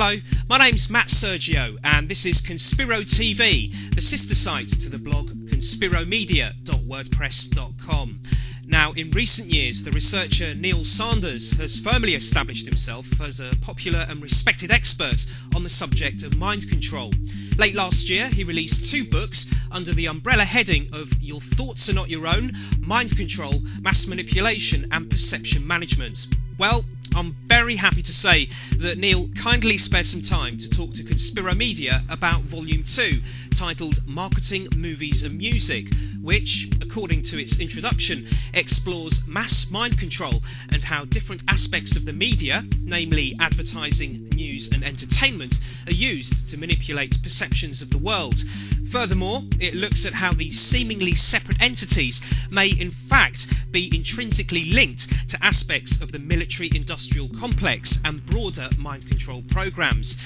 Hello, my name's Matt Sergio and this is ConspiroTV, the sister site to the blog conspiromedia.wordpress.com. Now, in recent years, the researcher Neil Sanders has firmly established himself as a popular and respected expert on the subject of mind control. Late last year, he released 2 books under the umbrella heading of Your Thoughts Are Not Your Own, Mind Control, Mass Manipulation and Perception Management. Well, I'm very happy to say that Neil kindly spared some time to talk to Conspiro Media about Volume 2, titled Marketing, Movies and Music, which, according to its introduction, explores mass mind control and how different aspects of the media, namely advertising, news and entertainment, are used to manipulate perceptions of the world. Furthermore, it looks at how these seemingly separate entities may in fact be intrinsically linked to aspects of the military-industrial complex and broader mind control programs.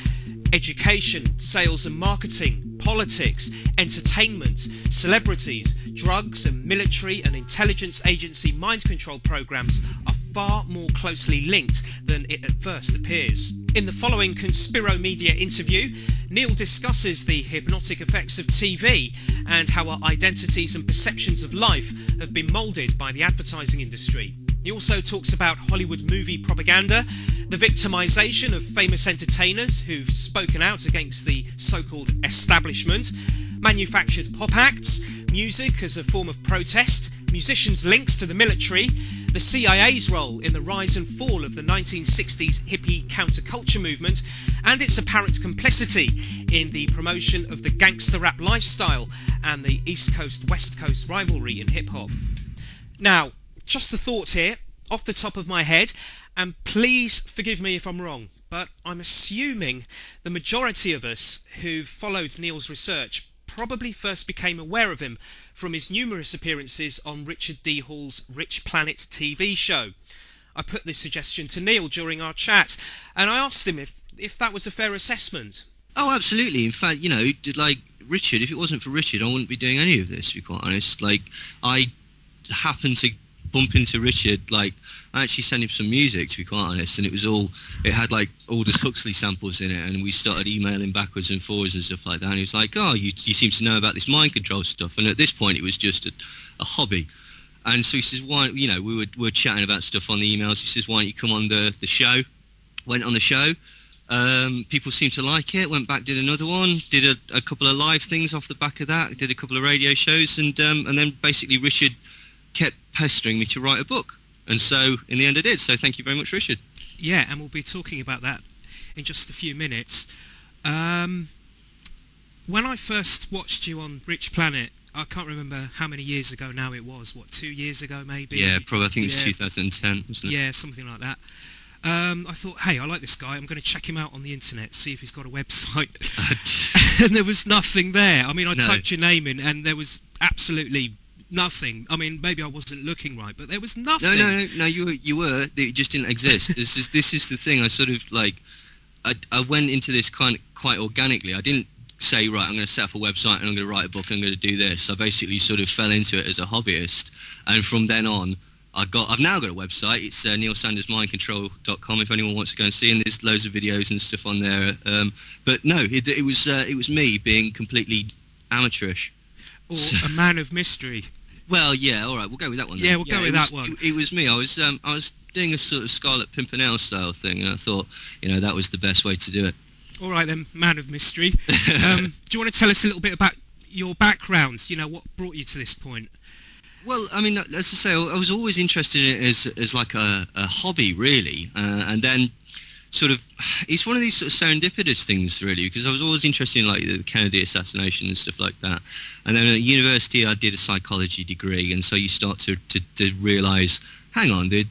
Education, sales and marketing, politics, entertainment, celebrities, drugs and military and intelligence agency mind control programs are far more closely linked than it at first appears. In the following Conspiro Media interview, Neil discusses the hypnotic effects of TV and how our identities and perceptions of life have been moulded by the advertising industry. He also talks about Hollywood movie propaganda, the victimization of famous entertainers who've spoken out against the so-called establishment, manufactured pop acts, music as a form of protest, musicians' links to the military, the CIA's role in the rise and fall of the 1960s hippie counterculture movement, and its apparent complicity in the promotion of the gangster rap lifestyle and the East Coast-West Coast rivalry in hip-hop. Now, just a thought here, off the top of my head, and please forgive me if I'm wrong, but I'm assuming the majority of us who've followed Neil's research probably first became aware of him from his numerous appearances on Richard D. Hall's Rich Planet TV show. I put this suggestion to Neil during our chat, and I asked him if that was a fair assessment. Oh, absolutely. In fact, like Richard, if it wasn't for Richard, I wouldn't be doing any of this, to be quite honest. Like, I happened to bump into Richard, I actually sent him some music, to be quite honest, and it had like Aldous Huxley samples in it, and we started emailing backwards and forwards and stuff like that, and he was like, oh, you seem to know about this mind control stuff, and at this point it was just a hobby. And so he says, why, we were chatting about stuff on the emails, he says, why don't you come on the show? Went on the show, people seemed to like it, went back, did another one, did a couple of live things off the back of that, did a couple of radio shows, and then basically Richard kept pestering me to write a book. And so, in the end I did. So thank you very much, Richard. Yeah, and we'll be talking about that in just a few minutes. When I first watched you on Rich Planet, I can't remember how many years ago now it was. 2 years ago maybe? Yeah, probably. I think it was 2010, wasn't it? Yeah, something like that. I thought, hey, I like this guy. I'm going to check him out on the internet, see if he's got a website. And there was nothing there. I mean, I typed your name in, and there was absolutely nothing. I mean, maybe I wasn't looking right, but there was nothing. No. You were. It just didn't exist. This is the thing. I sort of I went into this quite organically. I didn't say, right, I'm going to set up a website and I'm going to write a book and I'm going to do this. I basically sort of fell into it as a hobbyist, and from then on, I've now got a website. It's neilsandersmindcontrol.com if anyone wants to go and see, and there's loads of videos and stuff on there. But no, it was me being completely amateurish. Or a man of mystery. Well, yeah, all right, we'll go with that one then. Yeah, we'll go with that one. It was me. I was doing a sort of Scarlet Pimpernel style thing, and I thought, that was the best way to do it. All right then, man of mystery. Do you want to tell us a little bit about your background? What brought you to this point? Well, I mean, as I say, I was always interested in it as like a hobby, really, and then sort of, it's one of these sort of serendipitous things, really, because I was always interested in the Kennedy assassination and stuff like that. And then at university, I did a psychology degree, and so you start to realise, hang on, the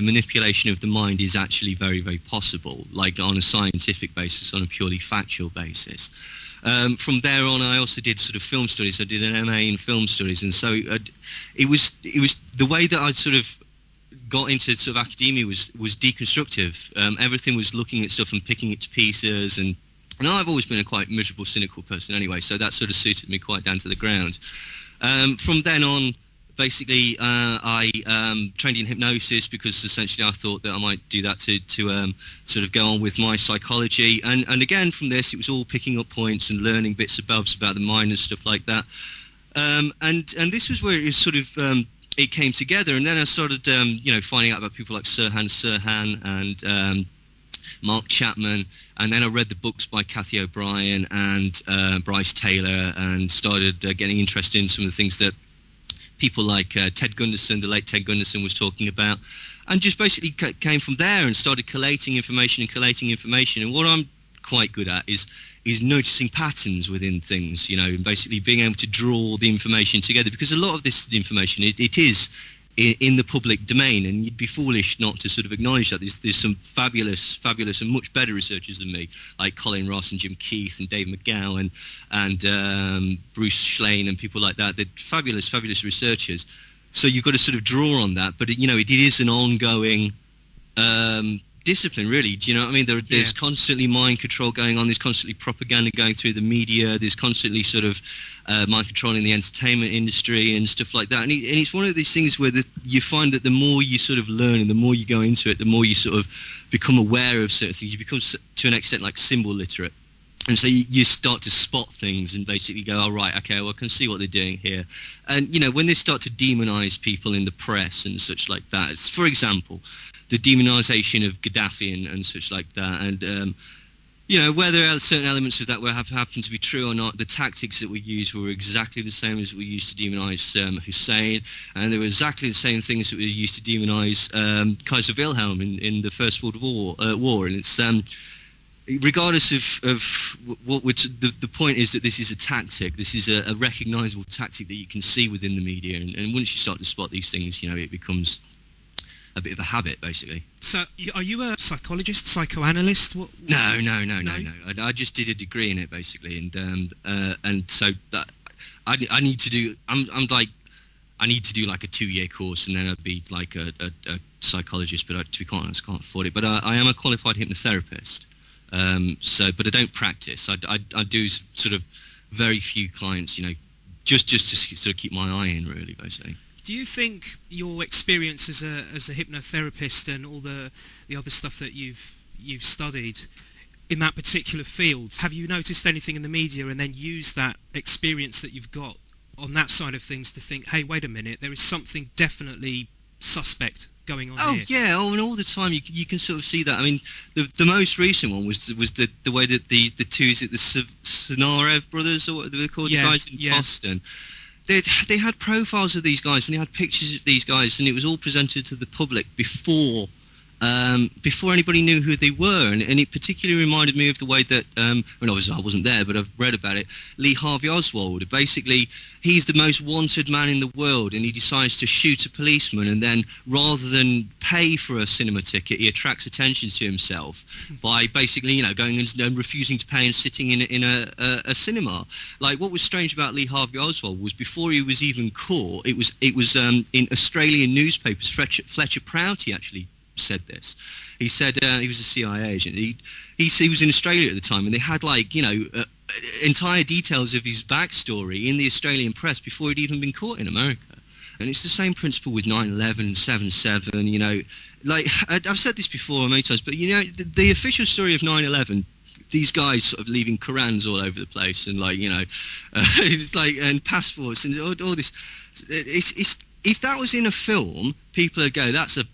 manipulation of the mind is actually very, very possible, on a scientific basis, on a purely factual basis. From there on, I also did sort of film studies. I did an MA in film studies, and so it was the way that I sort of got into sort of academia was deconstructive. Everything was looking at stuff and picking it to pieces, and I've always been a quite miserable, cynical person anyway, so that sort of suited me quite down to the ground. From then on, basically, I trained in hypnosis because essentially I thought that I might do that to sort of go on with my psychology. And again, from this, it was all picking up points and learning bits and bobs about the mind and stuff like that. And this was where it was sort of it came together. And then I started, finding out about people like Sirhan and Mark Chapman. And then I read the books by Cathy O'Brien and Bryce Taylor, and started getting interested in some of the things that people like Ted Gunderson, the late Ted Gunderson, was talking about, and just basically came from there and started collating information. And what I'm quite good at is noticing patterns within things, and basically being able to draw the information together, because a lot of this information, it is in the public domain, and you'd be foolish not to sort of acknowledge that. There's some fabulous and much better researchers than me, like Colin Ross and Jim Keith and Dave McGowan and Bruce Schlane and people like that. They're fabulous researchers. So you've got to sort of draw on that, but it is an ongoing discipline, really. Do you know what I mean? There's constantly mind control going on. There's constantly propaganda going through the media. There's constantly sort of mind control in the entertainment industry and stuff like that. And it's one of these things where you find that the more you sort of learn and the more you go into it, the more you sort of become aware of certain things. You become, to an extent, like symbol literate. And so you start to spot things and basically go, oh, right, okay, well, I can see what they're doing here. And, when they start to demonize people in the press and such like that, it's, for example, the demonization of Gaddafi and such like that, and whether certain elements of that have happened to be true or not, the tactics that we used were exactly the same as we used to demonize Hussein, and they were exactly the same things that we used to demonize Kaiser Wilhelm in the First World War. And it's regardless of what the point is that this is a tactic. This is a recognizable tactic that you can see within the media, and once you start to spot these things, it becomes a bit of a habit, basically. So, are you a psychologist, psychoanalyst? What? No. I just did a degree in it, basically, and so I need to do. I need to do like a 2-year course, and then I'd be like a psychologist. But to be quite honest, I can't afford it. But I am a qualified hypnotherapist. But I don't practice. I do sort of very few clients, just to sort of keep my eye in, really, basically. Do you think your experience as a hypnotherapist and all the other stuff that you've studied in that particular field, have you noticed anything in the media and then used that experience that you've got on that side of things to think, hey, wait a minute, there is something definitely suspect going on here? Yeah, and all the time you can sort of see that. I mean, the most recent one was the way that the two, is it the Tsarnaev brothers, or what they're called, the guys in Boston. They had profiles of these guys, and they had pictures of these guys, and it was all presented to the public before anybody knew who they were, and it particularly reminded me of the way that, obviously I wasn't there, but I've read about it, Lee Harvey Oswald. Basically, he's the most wanted man in the world, and he decides to shoot a policeman, and then rather than pay for a cinema ticket, he attracts attention to himself by basically, going and refusing to pay and sitting in a cinema. Like, what was strange about Lee Harvey Oswald was before he was even caught, it was in Australian newspapers. Fletcher Prouty actually said this. He said he was a CIA agent. He was in Australia at the time, and they had entire details of his backstory in the Australian press before he'd even been caught in America. And it's the same principle with 9/11, 7/7. I've said this before many times, but the official story of 9/11. These guys sort of leaving Korans all over the place, and and passports and all this. If that was in a film, people would go, that's a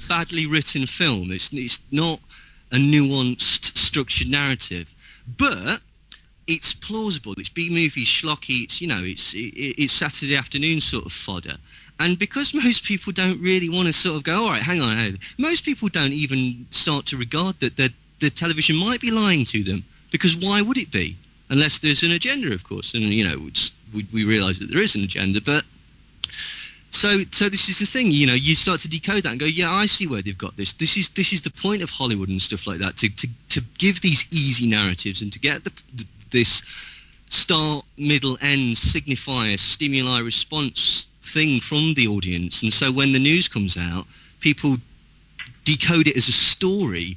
badly written film. It's not a nuanced, structured narrative, but it's plausible. It's B-movie schlocky. It's Saturday afternoon sort of fodder. And because most people don't really want to sort of go, all right, hang on. Most people don't even start to regard that the television might be lying to them, because why would it be? Unless there's an agenda, of course. And we realise that there is an agenda, but. So this is the thing, you start to decode that and go, yeah, I see where they've got this. This is the point of Hollywood and stuff like that, to give these easy narratives and to get this start, middle, end, signifier, stimuli, response thing from the audience. And so when the news comes out, people decode it as a story,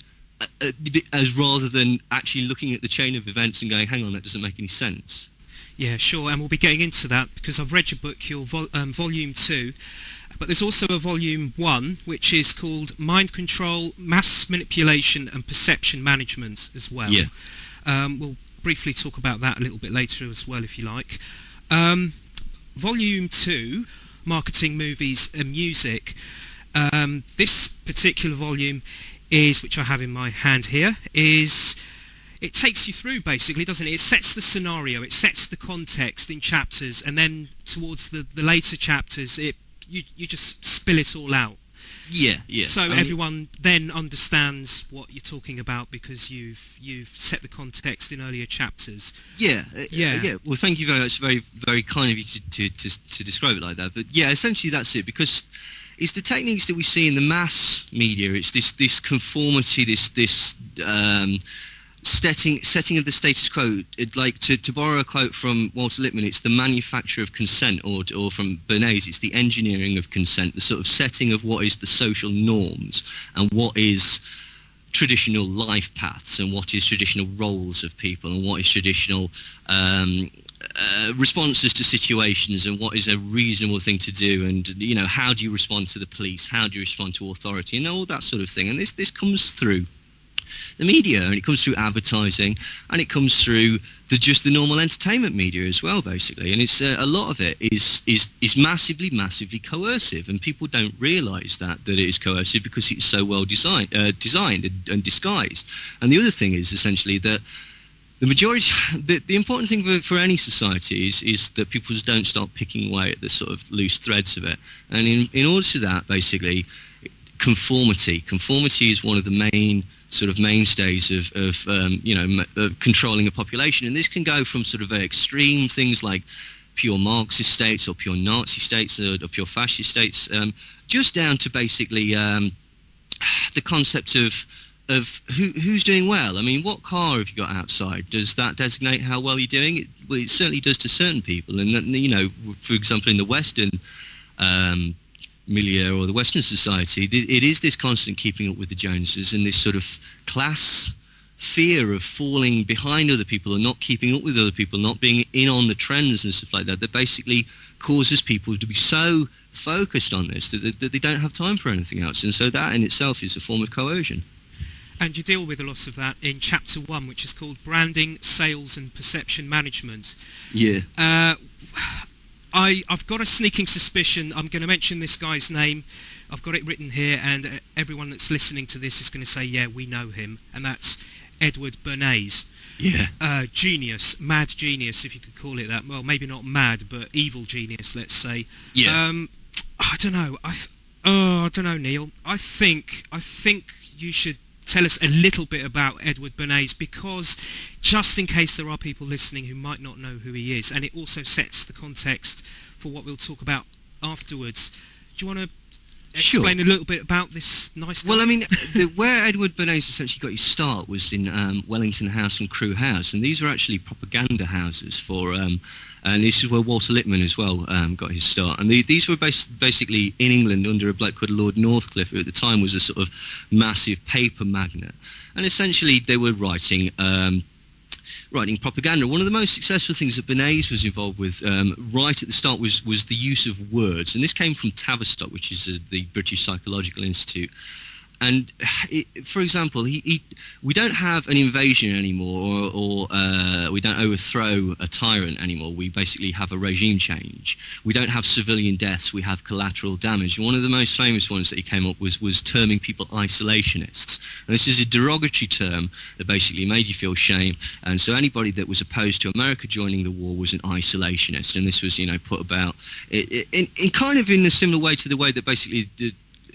as rather than actually looking at the chain of events and going, hang on, that doesn't make any sense. Yeah, sure, and we'll be getting into that because I've read your book, your volume 2, but there's also a volume 1 which is called Mind Control, Mass Manipulation and Perception Management as well. Yeah. We'll briefly talk about that a little bit later as well if you like. Volume 2, Marketing, Movies and Music. This particular volume is, which I have in my hand here, it takes you through basically, doesn't it? It sets the scenario, it sets the context in chapters, and then towards the later chapters, you just spill it all out. Yeah, yeah. So everyone then understands what you're talking about because you've set the context in earlier chapters. Yeah. Yeah. Well, thank you very much. Very, very kind of you to describe it like that. But yeah, essentially that's it, because it's the techniques that we see in the mass media. It's this conformity, this setting of the status quo. Like to borrow a quote from Walter Lippmann, it's the manufacture of consent, or from Bernays, it's the engineering of consent, the sort of setting of what is the social norms and what is traditional life paths and what is traditional roles of people and what is traditional responses to situations and what is a reasonable thing to do, and how do you respond to the police, how do you respond to authority, and all that sort of thing. And this comes through the media, and it comes through advertising, and it comes through the normal entertainment media as well, basically. And it's a lot of it is massively coercive, and people don't realise that it is coercive because it's so well designed and disguised. And the other thing is essentially that the majority, the important thing for any society is that people just don't start picking away at the sort of loose threads of it. And in order to that, basically, conformity is one of the main sort of mainstays of controlling a population. And this can go from sort of extreme things like pure Marxist states or pure Nazi states or pure fascist states, just down to basically the concept of who's doing well. I mean, what car have you got outside? Does that designate how well you're doing? It certainly does to certain people. And for example, in the Western milieu or the Western society, it is this constant keeping up with the Joneses and this sort of class fear of falling behind other people or not keeping up with other people, not being in on the trends and stuff like that, that basically causes people to be so focused on this that they don't have time for anything else. And so that in itself is a form of coercion. And you deal with a lot of that in chapter 1, which is called Branding, Sales and Perception Management. Yeah. I've got a sneaking suspicion I'm going to mention this guy's name. I've got it written here, and everyone that's listening to this is going to say, yeah, we know him, and that's Edward Bernays. Yeah. Genius, mad genius, if you could call it that. Well, maybe not mad, but evil genius, let's say. Yeah. I don't know. I don't know, Neil. I think you should tell us a little bit about Edward Bernays, because just in case there are people listening who might not know who he is, and it also sets the context for what we'll talk about afterwards. Do you want to explain a little bit about this nice guy? Well, I mean, where Edward Bernays essentially got his start was in Wellington House and Crewe House, and these were actually propaganda houses for... and this is where Walter Lippmann as well got his start. And these were basically in England under a bloke called Lord Northcliffe, who at the time was a sort of massive paper magnate. And essentially they were writing propaganda. One of the most successful things that Bernays was involved with right at the start was the use of words. And this came from Tavistock, which is the British Psychological Institute. And for example, we don't have an invasion anymore, or we don't overthrow a tyrant anymore. We basically have a regime change. We don't have civilian deaths. We have collateral damage. And one of the most famous ones that he came up with was terming people isolationists. And this is a derogatory term that basically made you feel shame. And so anybody that was opposed to America joining the war was an isolationist. And this was, put about in kind of in a similar way to the way that basically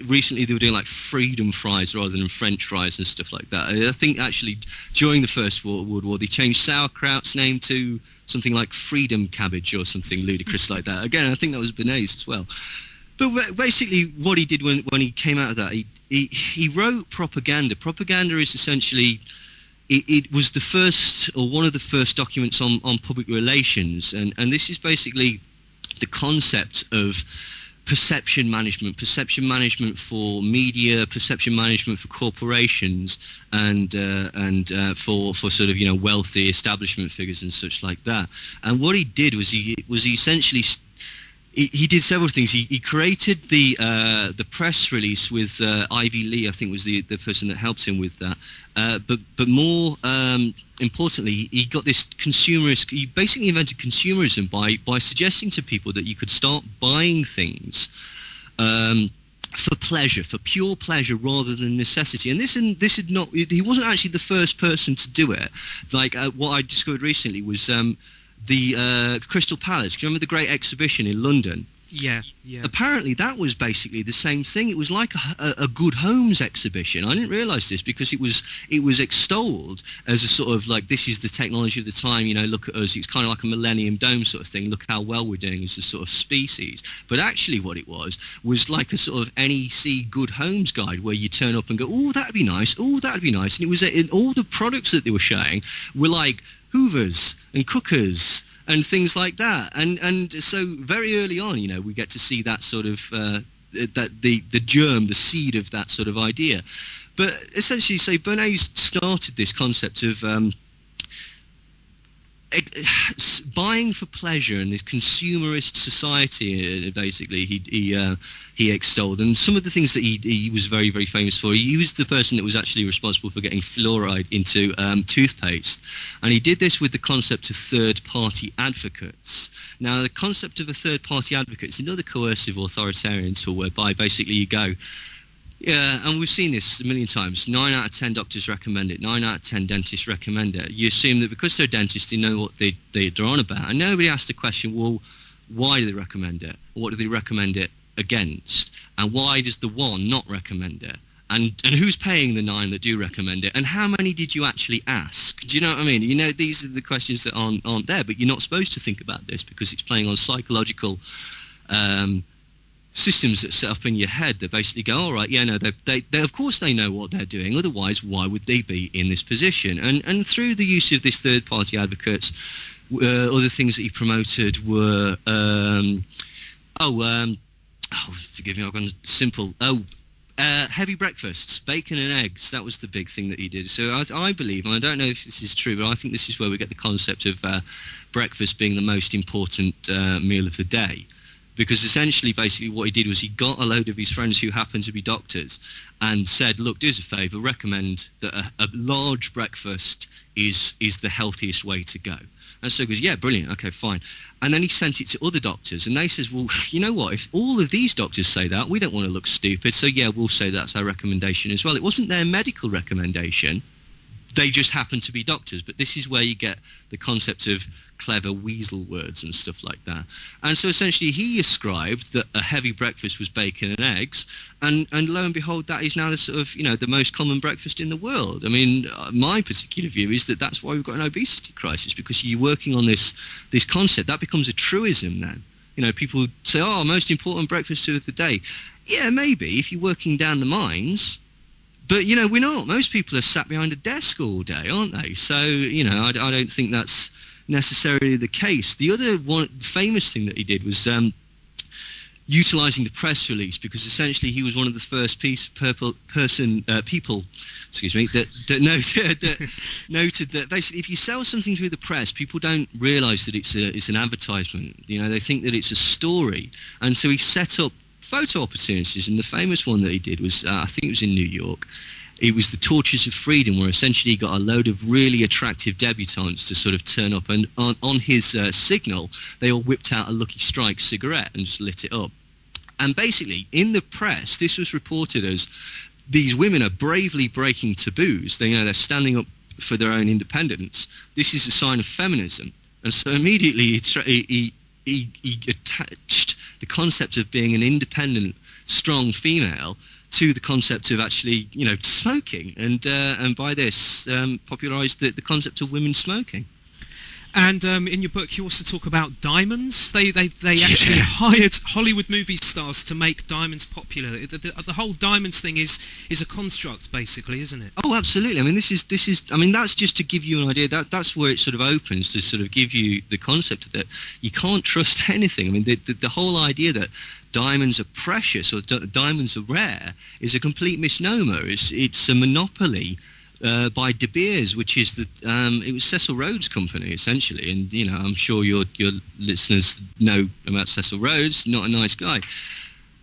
recently they were doing like freedom fries rather than French fries and stuff like that. I think actually during the First World War they changed sauerkraut's name to something like freedom cabbage or something ludicrous like that. Again, I think that was Bernays as well. But basically what he did when he came out of that, he wrote propaganda. Propaganda is essentially... It was the first, or one of the first documents on public relations, and this is basically the concept of perception management for media, perception management for corporations, and for sort of, you know, wealthy establishment figures and such like that. And what he did was he essentially he did several things. He created the press release with Ivy Lee, I think was the person that helped him with that. But more importantly, he got this consumerist. He basically invented consumerism by suggesting to people that you could start buying things for pleasure, for pure pleasure rather than necessity. And this had not. He wasn't actually the first person to do it. Like what I discovered recently was the Crystal Palace. Do you remember the Great Exhibition in London? Yeah. Apparently that was basically the same thing. It was like a good homes exhibition. I didn't realise this because it was extolled as a sort of like, this is the technology of the time, you know, look at us. It's kind of like a Millennium Dome sort of thing. Look how well we're doing as a sort of species. But actually what it was like a sort of NEC good homes guide where you turn up and go, oh, that'd be nice. Oh, that'd be nice. And it was all the products that they were showing were like Hoovers and cookers and things like that, and so very early on, you know, we get to see that sort of that the germ, the seed of that sort of idea. But essentially, so Bernays started this concept of buying for pleasure in this consumerist society. Basically, he extolled, and some of the things that he was very, very famous for. He was the person that was actually responsible for getting fluoride into toothpaste, and he did this with the concept of third-party advocates. Now, the concept of a third-party advocate is another coercive authoritarian tool whereby basically you go, yeah, and we've seen this a million times. 9 out of 10 doctors recommend it. 9 out of 10 dentists recommend it. You assume that because they're dentists, they know what they're on about. And nobody asks the question, well, why do they recommend it? Or what do they recommend it against? And why does the one not recommend it? And who's paying the 9 that do recommend it? And how many did you actually ask? Do you know what I mean? You know, these are the questions that aren't there, but you're not supposed to think about this because it's playing on psychological systems that set up in your head that basically go, all right, yeah, no, they of course they know what they're doing, otherwise why would they be in this position? And through the use of this third-party advocates, other things that he promoted were forgive me, I've gone simple. Heavy breakfasts, bacon and eggs. That was the big thing that he did. So I believe, and I don't know if this is true, but I think this is where we get the concept of breakfast being the most important meal of the day. Because essentially, basically, what he did was he got a load of his friends who happened to be doctors and said, look, do us a favour, recommend that a large breakfast is the healthiest way to go. And so he goes, yeah, brilliant, okay, fine. And then he sent it to other doctors, and they says, well, you know what, if all of these doctors say that, we don't want to look stupid, so yeah, we'll say that's our recommendation as well. It wasn't their medical recommendation. They just happen to be doctors, but this is where you get the concept of clever weasel words and stuff like that. And so essentially he ascribed that a heavy breakfast was bacon and eggs, and lo and behold, that is now the sort of, you know, the most common breakfast in the world. I mean, my particular view is that that's why we've got an obesity crisis, because you're working on this concept. That becomes a truism then. You know, people say, oh, most important breakfast of the day. Yeah, maybe, if you're working down the mines. But, you know, we're not. Most people are sat behind a desk all day, aren't they? So, you know, I don't think that's necessarily the case. The other famous thing that he did was utilising the press release, because essentially he was one of the first people that noted that basically if you sell something through the press, people don't realise that it's an advertisement. You know, they think that it's a story. And so he set up photo opportunities, and the famous one that he did was, I think it was in New York. It was the Torches of Freedom, where essentially he got a load of really attractive debutantes to sort of turn up, and on his signal, they all whipped out a Lucky Strike cigarette and just lit it up. And basically, in the press, this was reported as these women are bravely breaking taboos. They're standing up for their own independence. This is a sign of feminism. And so immediately he attached the concept of being an independent, strong female to the concept of actually, you know, smoking, and by this popularised the concept of women smoking. And in your book, you also talk about diamonds. They actually hired Hollywood movie stars to make diamonds popular. The whole diamonds thing is a construct, basically, isn't it? Oh, absolutely. I mean, this is. I mean, that's just to give you an idea. That's where it sort of opens to sort of give you the concept that you can't trust anything. I mean, the whole idea that diamonds are precious or diamonds are rare is a complete misnomer. It's a monopoly by De Beers, which is it was Cecil Rhodes' company essentially, and I'm sure your listeners know about Cecil Rhodes. Not a nice guy.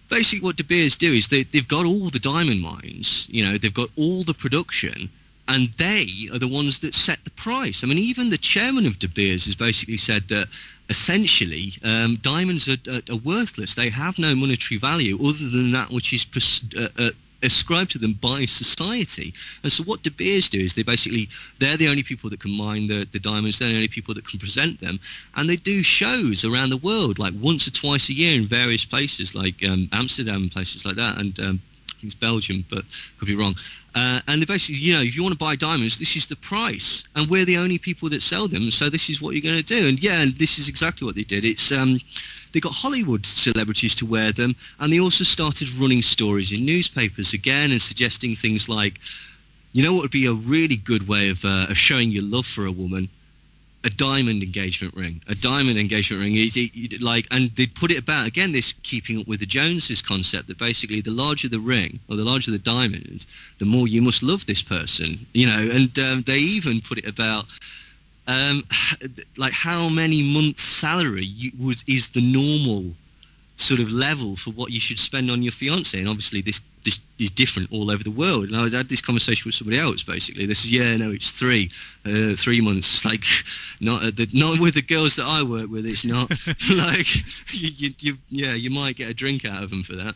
Basically, what De Beers do is they've got all the diamond mines, they've got all the production, and they are the ones that set the price. I mean, even the chairman of De Beers has basically said that essentially diamonds are worthless. They have no monetary value other than that which is ascribed to them by society. And so what De Beers do is they're the only people that can mine the diamonds, they're the only people that can present them, and they do shows around the world, like once or twice a year in various places, like Amsterdam and places like that, and I think it's Belgium, but could be wrong. And they basically, if you want to buy diamonds, this is the price, and we're the only people that sell them, so this is what you're going to do. And and this is exactly what they did. It's they got Hollywood celebrities to wear them, and they also started running stories in newspapers again and suggesting things like, what would be a really good way of showing your love for a woman? A diamond engagement ring. A diamond engagement ring, and they put it about, again, this keeping up with the Joneses concept, that basically the larger the ring or the larger the diamond, the more you must love this person, and they even put it about like how many months' salary is the normal sort of level for what you should spend on your fiancée. And obviously this is different all over the world. And I had this conversation with somebody else, basically. They said, it's 3 months. Like, not with the girls that I work with, it's not. Like, you might get a drink out of them for that.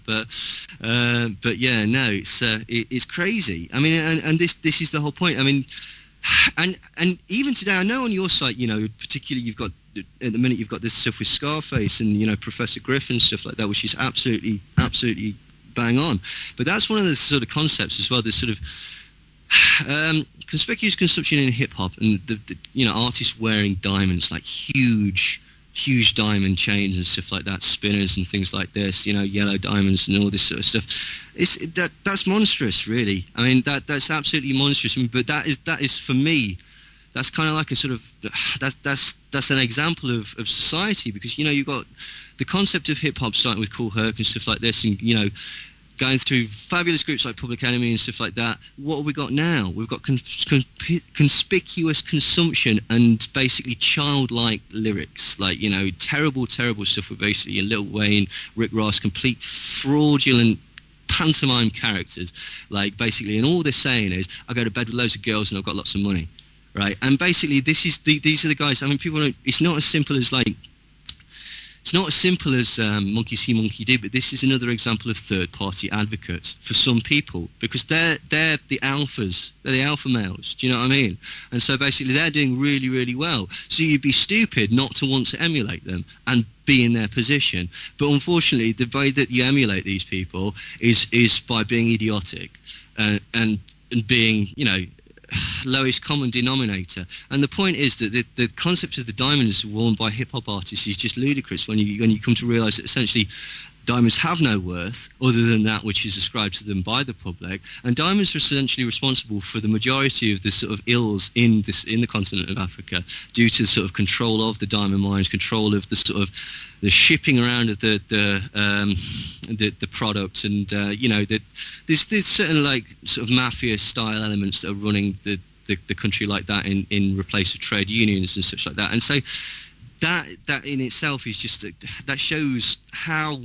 But yeah, no, it's crazy. I mean, and this is the whole point. I mean, and even today, I know on your site, particularly you've got, at the minute, you've got this stuff with Scarface and, Professor Griffin, stuff like that, which is absolutely bang on. But that's one of the sort of concepts as well, this sort of conspicuous consumption in hip-hop, and the artists wearing diamonds, like huge diamond chains and stuff like that, spinners and things like this, yellow diamonds and all this sort of stuff. That's monstrous, really. I mean, that's absolutely monstrous. I mean, but that is for me, that's kind of like a sort of, that's an example of society, because, you've got the concept of hip-hop starting with Cool Herc and stuff like this, and, going through fabulous groups like Public Enemy and stuff like that. What have we got now? We've got conspicuous consumption and basically childlike lyrics, like, terrible stuff with basically Lil Wayne, Rick Ross, complete fraudulent pantomime characters, like, basically, and all they're saying is, I go to bed with loads of girls and I've got lots of money, right? And basically, these are the guys. I mean, people don't. It's not as simple as monkey see, monkey do, but this is another example of third-party advocates for some people, because they're the alphas, they're the alpha males, do you know what I mean? And so basically they're doing really, really well. So you'd be stupid not to want to emulate them and be in their position. But unfortunately, the way that you emulate these people is by being idiotic and being, lowest common denominator. And the point is that the concept of the diamonds worn by hip-hop artists is just ludicrous when you come to realise that essentially diamonds have no worth other than that which is ascribed to them by the public, and diamonds are essentially responsible for the majority of the sort of ills in the continent of Africa, due to the sort of control of the diamond mines, control of the sort of the shipping around of the product, and there's certain like sort of mafia style elements that are running the country like that in replace of trade unions and such like that. And so that in itself is just that shows how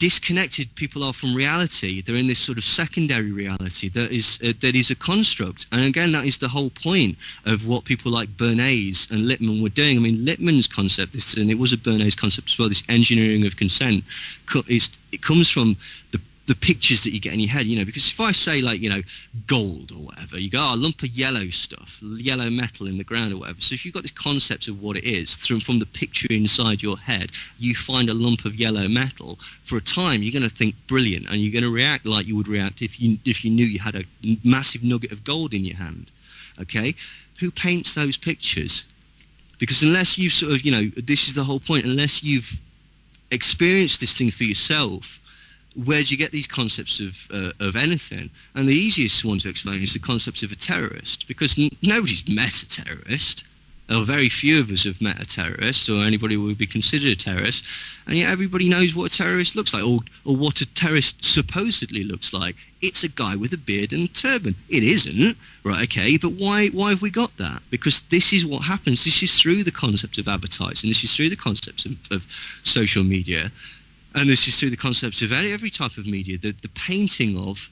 disconnected people are from reality. They're in this sort of secondary reality that is a construct. And again, that is the whole point of what people like Bernays and Lippmann were doing. I mean, Lippmann's concept, and it was a Bernays concept as well, this engineering of consent, it comes from the pictures that you get in your head, because if I say, like, gold or whatever, you go, a lump of yellow stuff, yellow metal in the ground or whatever. So if you've got this concept of what it is from the picture inside your head, you find a lump of yellow metal, for a time you're going to think brilliant, and you're going to react like you would react if you knew you had a massive nugget of gold in your hand. Okay? Who paints those pictures? Because unless you've sort of, this is the whole point, unless you've experienced this thing for yourself, where do you get these concepts of anything? And the easiest one to explain is the concept of a terrorist, because nobody's met a terrorist. or very few of us have met a terrorist or anybody who would be considered a terrorist, and yet everybody knows what a terrorist looks like, or what a terrorist supposedly looks like. It's a guy with a beard and a turban. It isn't, right? Okay, but why have we got that? Because this is what happens. This is through the concept of advertising. This is through the concept of social media, and this is through the concept of every type of media. The painting of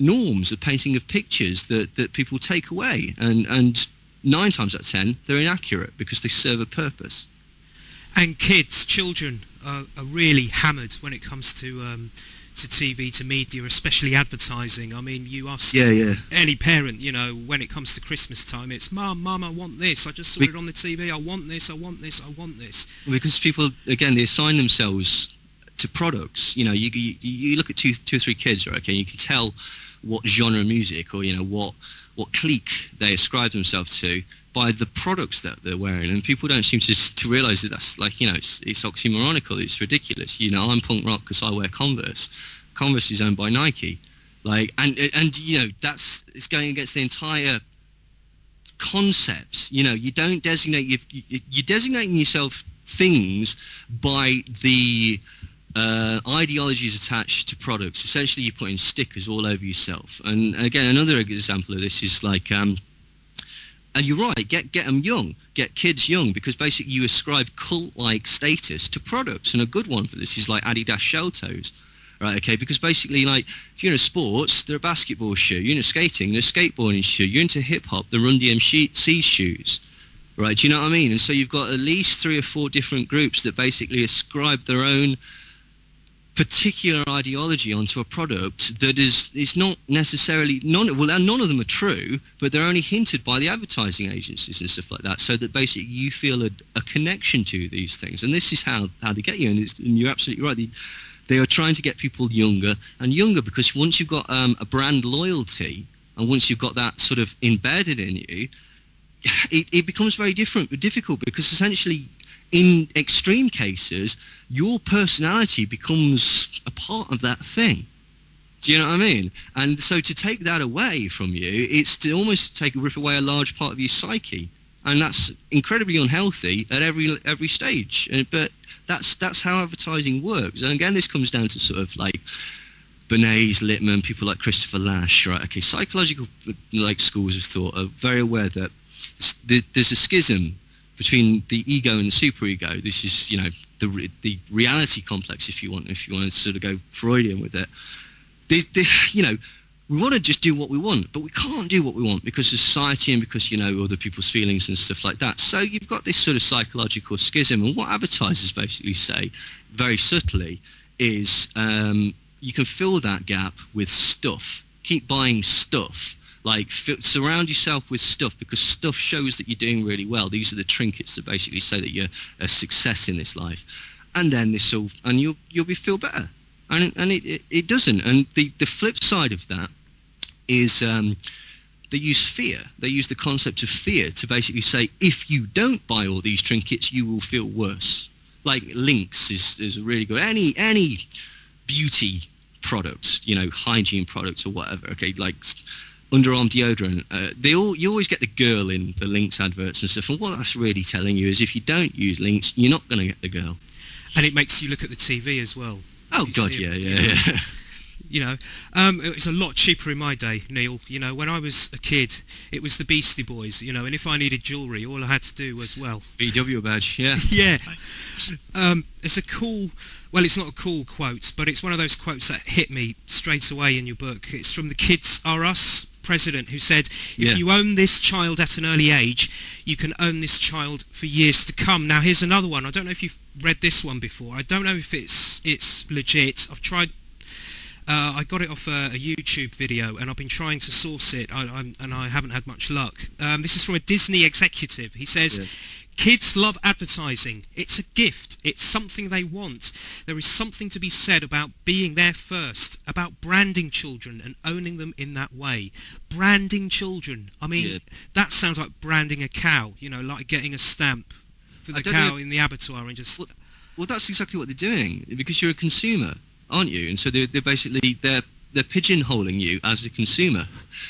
norms, the painting of pictures that people take away, and 9 times out of 10 they're inaccurate because they serve a purpose. And children are really hammered when it comes to TV, to media, especially advertising. I mean, you ask any parent, you know, when it comes to Christmas time, it's Mum, I want this. I just saw it on the TV. I want this. I want this. I want this. Because people, again, they assign themselves to products. You know, you look at two or three kids, right? Okay, you can tell what genre of music, or you know what clique they ascribe themselves to by the products that they're wearing, and people don't seem to realise that that's like, you know, it's oxymoronical, it's ridiculous. You know, I'm punk rock because I wear Converse. Converse is owned by Nike, like, and you know, it's going against the entire concepts. You know, you don't designate you're designating yourself things by the ideologies attached to products. Essentially, you're putting stickers all over yourself. And again, another example of this is like, and you're right, get them young, get kids young, because basically you ascribe cult-like status to products. And a good one for this is like Adidas shell toes, right? Okay, because basically, like, if you're into sports, they're a basketball shoe. You're into skating, they're a skateboarding shoe. You're into hip-hop, they're Run DMC shoes, right? Do you know what I mean? And so you've got at least 3 or 4 different groups that basically ascribe their own particular ideology onto a product that is not necessarily none of them are true, but they're only hinted by the advertising agencies and stuff like that, so that basically you feel a connection to these things. And this is how they get you. And you're absolutely right, they are trying to get people younger and younger, because once you've got a brand loyalty, and once you've got that sort of embedded in you, it becomes very difficult, because essentially in extreme cases, your personality becomes a part of that thing. Do you know what I mean? And so to take that away from you, it's to almost rip away a large part of your psyche, and that's incredibly unhealthy at every stage. But that's how advertising works. And again, this comes down to sort of like Bernays, Littman, people like Christopher Lasch, right? Okay, psychological like schools of thought are very aware that there's a schism between the ego and the superego. This is, you know, the reality complex, if you want to sort of go Freudian with it. You know, we want to just do what we want, but we can't do what we want because of society and because, you know, other people's feelings and stuff like that. So you've got this sort of psychological schism, and what advertisers basically say, very subtly, is you can fill that gap with stuff. Keep buying stuff. Like, surround yourself with stuff, because stuff shows that you're doing really well. These are the trinkets that basically say that you're a success in this life. And then you'll feel better. And it doesn't. And the flip side of that is they use fear. They use the concept of fear to basically say, if you don't buy all these trinkets, you will feel worse. Like Lynx is really good. Any beauty product, you know, hygiene product or whatever, okay, like underarm deodorant, you always get the girl in the Lynx adverts and stuff, and what that's really telling you is if you don't use Lynx, you're not going to get the girl. And it makes you look at the TV as well. Oh God, yeah. You know, it was a lot cheaper in my day, Neil. You know, when I was a kid, it was the Beastie Boys, you know, and if I needed jewellery, all I had to do was, well... VW badge, yeah. Yeah. It's a cool... Well, it's not a cool quote, but it's one of those quotes that hit me straight away in your book. It's from the Kids Are Us president, who said, if you own this child at an early age, you can own this child for years to come. Now, here's another one. I don't know if you've read this one before. I don't know if it's legit. I've tried... I got it off a YouTube video, and I've been trying to source it, and I haven't had much luck. This is from a Disney executive. He says, kids love advertising. It's a gift. It's something they want. There is something to be said about being there first, about branding children and owning them in that way. Branding children. I mean, that sounds like branding a cow, you know, like getting a stamp for the cow in the abattoir and just... Well, that's exactly what they're doing, because you're a consumer, aren't you? And so they're basically they're pigeonholing you as a consumer,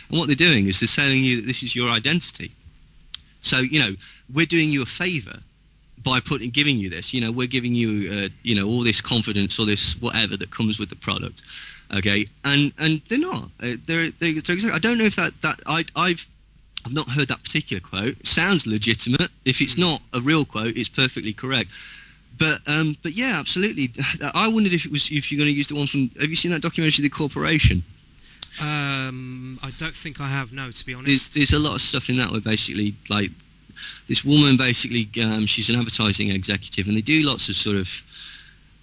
and what they're doing is they're telling you that this is your identity. So, you know, we're doing you a favour by giving you this. We're giving you, all this confidence or this whatever that comes with the product. Okay, and they're not. They're I don't know if I've not heard that particular quote. It sounds legitimate. If it's not a real quote, it's perfectly correct. But yeah, absolutely. I wondered if you're going to use the one from. Have you seen that documentary, The Corporation? I don't think I have. No, to be honest. There's a lot of stuff in that where basically, like, this woman basically, she's an advertising executive, and they do lots of sort of.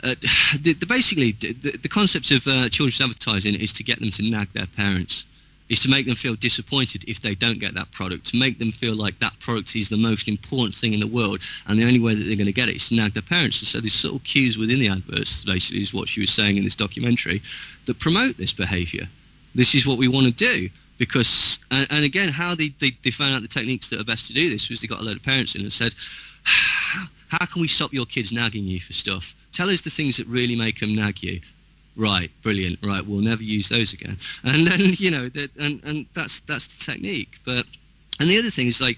The concept of children's advertising is to get them to nag their parents, is to make them feel disappointed if they don't get that product, to make them feel like that product is the most important thing in the world, and the only way that they're going to get it is to nag their parents. And so there's subtle cues within the adverts, basically, is what she was saying in this documentary, that promote this behaviour. This is what we want to do. Because, and again, how they found out the techniques that are best to do this was they got a load of parents in and said, how can we stop your kids nagging you for stuff? Tell us the things that really make them nag you. Right, brilliant. Right, we'll never use those again. And then, and that's the technique. And the other thing is, like,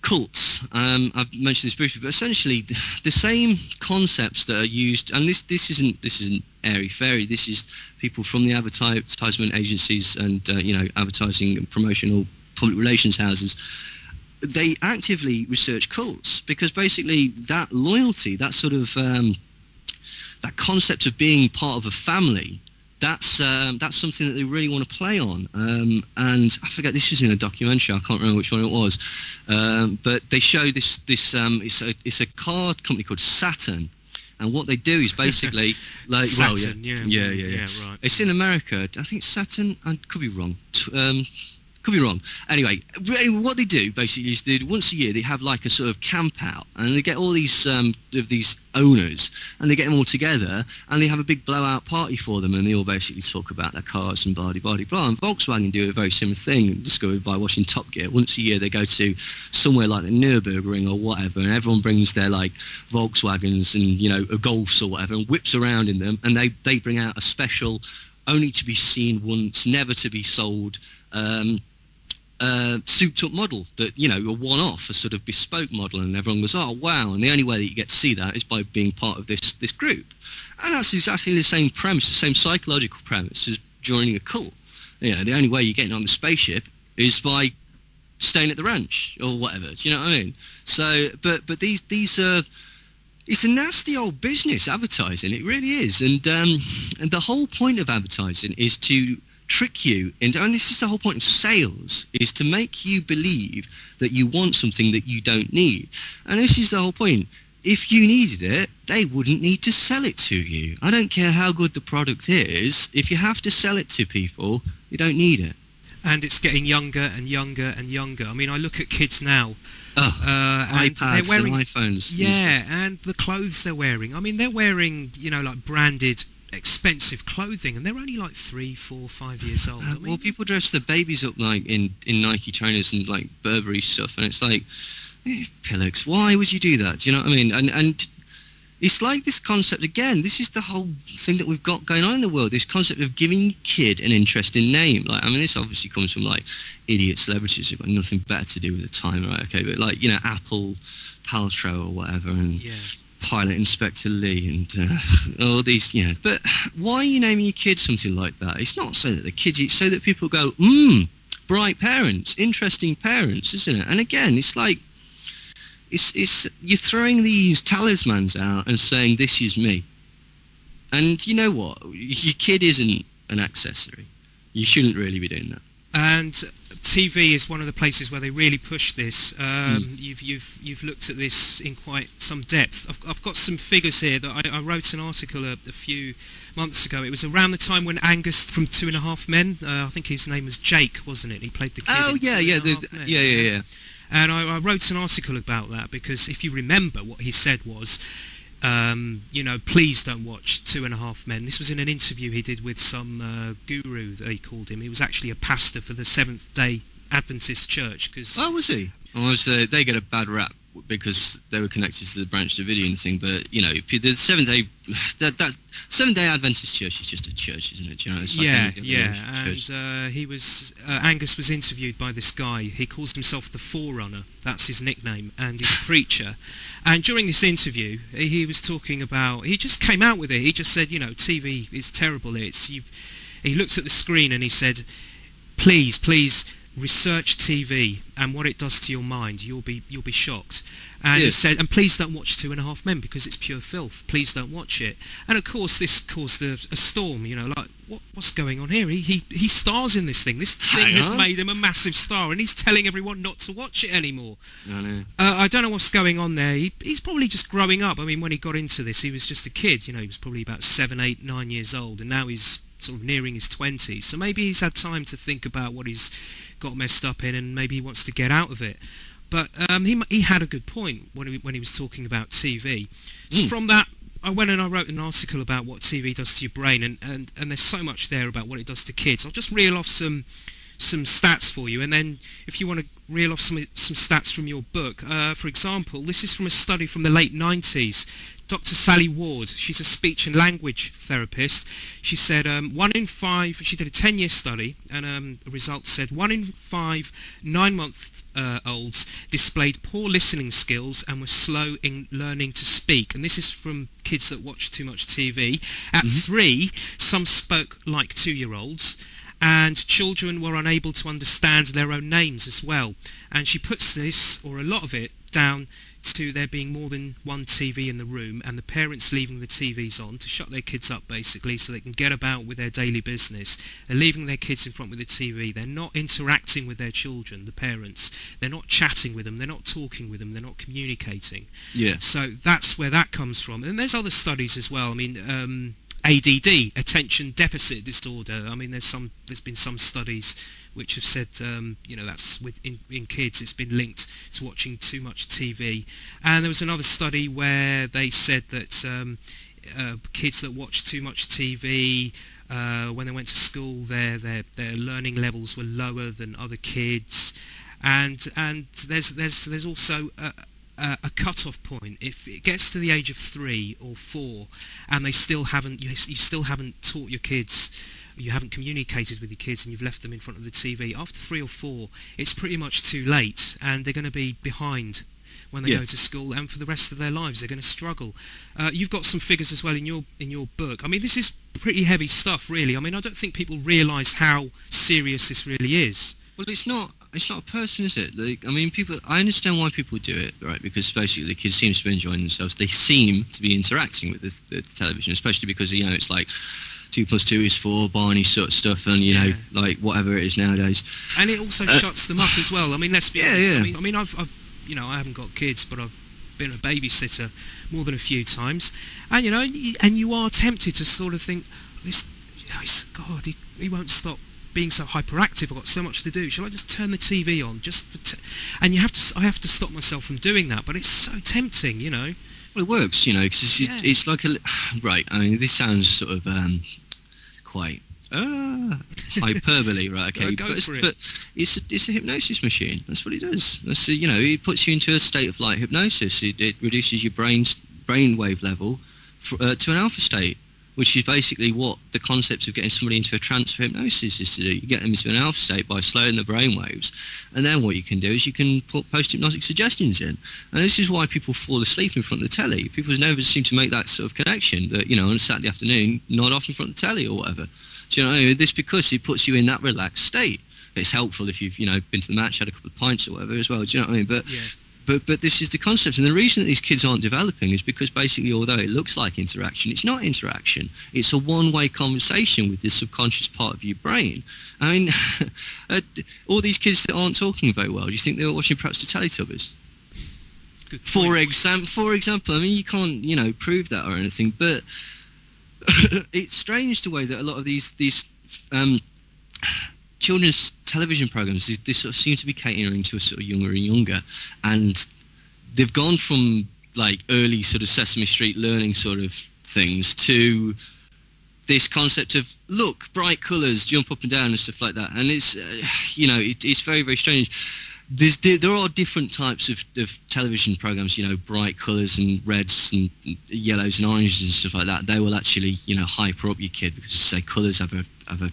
cults. I've mentioned this briefly, but essentially the same concepts that are used, and this isn't airy-fairy. This is people from the advertisement agencies and advertising and promotional public relations houses. They actively research cults because basically that loyalty, that sort of that concept of being part of a family, that's something that they really want to play on. And I forget, this was in a documentary, I can't remember which one it was, but they show this it's a car company called Saturn, and what they do is basically like Saturn, yeah, right. It's in America, I think Saturn, I could be wrong. Could be wrong. Anyway, what they do basically is once a year they have like a sort of camp out, and they get all these of these owners, and they get them all together, and they have a big blowout party for them, and they all basically talk about their cars and blah blah blah. And Volkswagen do a very similar thing, discovered by watching Top Gear. Once a year they go to somewhere like the Nürburgring or whatever, and everyone brings their like Volkswagens and Golfs or whatever, and whips around in them, and they bring out a special, only to be seen once, never to be sold. Souped up model that a one-off, a sort of bespoke model, and everyone goes, oh wow, and the only way that you get to see that is by being part of this group. And that's exactly the same premise, the same psychological premise as joining a cult. The only way you're getting on the spaceship is by staying at the ranch or whatever. Do you know what I mean? So but these it's a nasty old business, advertising. It really is. And the whole point of advertising is to trick you into, and this is the whole point of sales, is to make you believe that you want something that you don't need. And this is the whole point. If you needed it, they wouldn't need to sell it to you. I don't care how good the product is. If you have to sell it to people, you don't need it. And it's getting younger and younger and younger. I mean, I look at kids now. And iPads they're wearing, and iPhones. Yeah, and the clothes they're wearing. I mean, they're wearing, like branded expensive clothing, and they're only like 3, 4, 5 years old. I mean, well, people dress their babies up like in Nike trainers and like Burberry stuff, and it's like, Pillocks, why would you do that? Do you know what I mean? And it's like this concept again. This is the whole thing that we've got going on in the world. This concept of giving your kid an interesting name. Like, I mean, this obviously comes from like idiot celebrities who've got nothing better to do with the time, right? Okay, but like Apple, Paltrow or whatever, and Pilot Inspector Lee and all these, But why are you naming your kids something like that? It's not so that the kids, it's so that people go, bright parents, interesting parents, isn't it? And again, it's like, it's you're throwing these talismans out and saying, this is me. And you know what? Your kid isn't an accessory. You shouldn't really be doing that. And TV is one of the places where they really push this. You've looked at this in quite some depth. I've got some figures here that I wrote an article a few months ago. It was around the time when Angus from 2.5 Men, I think his name was Jake, wasn't it? He played the kid. Oh yeah. And I wrote an article about that because if you remember, what he said was, please don't watch 2.5 Men. This was in an interview he did with some guru, they called him. He was actually a pastor for the Seventh-day Adventist Church. Oh, was he? Or was they get a bad rap because they were connected to the Branch Davidian thing. But you know, the Seventh Day Adventist Church is just a church, isn't it? Do you know, it's like and he was Angus was interviewed by this guy. He calls himself the Forerunner. That's his nickname, and he's a preacher. And during this interview, he was talking about. He just came out with it. He just said, you know, TV is terrible. He looked at the screen and he said, please research TV and what it does to your mind. You'll be shocked. And he said, and please don't watch 2.5 Men because it's pure filth. Please don't watch it. And of course, this caused a storm. You know, like what's going on here? He stars in this thing. This thing has made him a massive star, and he's telling everyone not to watch it anymore. I know. I don't know what's going on there. He's probably just growing up. I mean, when he got into this, he was just a kid. You know, he was probably about 7, 8, 9 years old, and now he's sort of nearing his 20s. So maybe he's had time to think about what he's got messed up in, and maybe he wants to get out of it. But he had a good point when he was talking about TV. So from that, I went and I wrote an article about what TV does to your brain, and there's so much there about what it does to kids. I'll just reel off some stats for you, and then if you want to reel off some stats from your book. For example, this is from a study from the late 90s. Dr. Sally Ward, she's a speech and language therapist. She said 1 in 5, she did a 10-year study, and the results said 1 in 5 9-month-olds displayed poor listening skills and were slow in learning to speak. And this is from kids that watch too much TV. At 3, some spoke like 2-year-olds. And children were unable to understand their own names as well. And she puts this, or a lot of it, down to there being more than one TV in the room, and the parents leaving the TVs on to shut their kids up, basically, so they can get about with their daily business. They're leaving their kids in front with the TV. They're not interacting with their children, the parents. They're not chatting with them. They're not talking with them. They're not communicating. Yeah. So that's where that comes from. And there's other studies as well. I mean, ADD, attention deficit disorder. I mean, there's been some studies which have said, that's in kids, it's been linked to watching too much TV. And there was another study where they said that kids that watch too much TV, when they went to school, their learning levels were lower than other kids. And there's also a cut-off point. If it gets to the age of 3 or 4, and you still haven't taught your kids, you haven't communicated with your kids, and you've left them in front of the TV, after 3 or 4, it's pretty much too late, and they're going to be behind when they go to school, and for the rest of their lives they're going to struggle. You've got some figures as well in your book. I mean, this is pretty heavy stuff, really. I mean, I don't think people realise how serious this really is. Well, it's not a person, is it? Like, I mean, I understand why people do it, right? Because basically the kids seem to be enjoying themselves. They seem to be interacting with the television, especially because, you know, it's like 2 + 2 is 4, Barney sort of stuff, and you know, like whatever it is nowadays. And it also shuts them up as well. I mean, let's be honest. I mean, I've I haven't got kids, but I've been a babysitter more than a few times, and you are tempted to sort of think, God, he won't stop being so hyperactive. I've got so much to do. Shall I just turn the TV on and I have to stop myself from doing that, but it's so tempting, you know. Well, it works, you know, because it's like right. I mean, this sounds sort of quite hyperbole, right? Okay, but it's a hypnosis machine. That's what it does. It puts you into a state of light hypnosis. It reduces your brainwave level to an alpha state, which is basically what the concept of getting somebody into a trance for hypnosis is to do. You get them into an alpha state by slowing the brainwaves, and then what you can do is you can put post-hypnotic suggestions in. And this is why people fall asleep in front of the telly. People never seem to make that sort of connection that, on a Saturday afternoon, nod off in front of the telly or whatever. Do you know what I mean? This because it puts you in that relaxed state. It's helpful if you've, been to the match, had a couple of pints or whatever as well. Do you know what I mean? But this is the concept, and the reason that these kids aren't developing is because basically, although it looks like interaction, it's not interaction. It's a one-way conversation with this subconscious part of your brain. I mean, all these kids that aren't talking very well, do you think they were watching perhaps the Teletubbies? For example, I mean, you can't, prove that or anything, but it's strange the way that a lot of these children's television programs, they sort of seem to be catering to a sort of younger and younger, and they've gone from like early sort of Sesame Street learning sort of things to this concept of look, bright colours, jump up and down and stuff like that. And it's it's very, very strange. there are different types of television programs, you know, bright colours and reds and yellows and oranges and stuff like that. They will actually, you know, hyper up your kid because, say, colours have an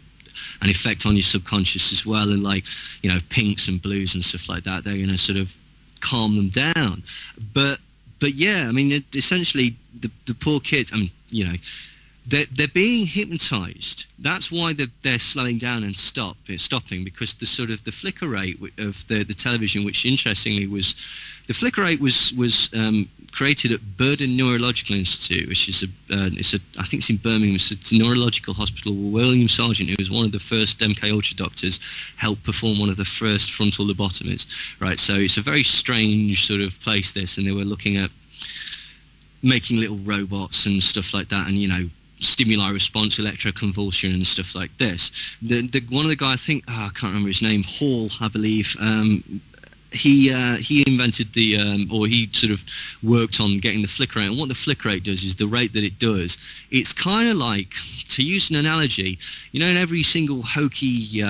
effect on your subconscious as well, and like, you know, pinks and blues and stuff like that, they're going to sort of calm them down. But yeah, I mean, essentially the poor kids, I mean, you know, they're being hypnotized. That's why they're slowing down and stopping, because the sort of the flicker rate of the television, which interestingly was created at Burden Neurological Institute, which is I think it's in Birmingham. It's a neurological hospital where William Sargent, who was one of the first MK Ultra doctors, helped perform one of the first frontal lobotomies. Right, so it's a very strange sort of place, this, and they were looking at making little robots and stuff like that, and, you know, stimuli response, electroconvulsion and stuff like this. One of the guys, I think, I can't remember his name, Hall, I believe, he invented or he sort of worked on getting the flicker rate. And what the flicker rate does is the rate that it does, it's kind of like, to use an analogy, you know, in every single hokey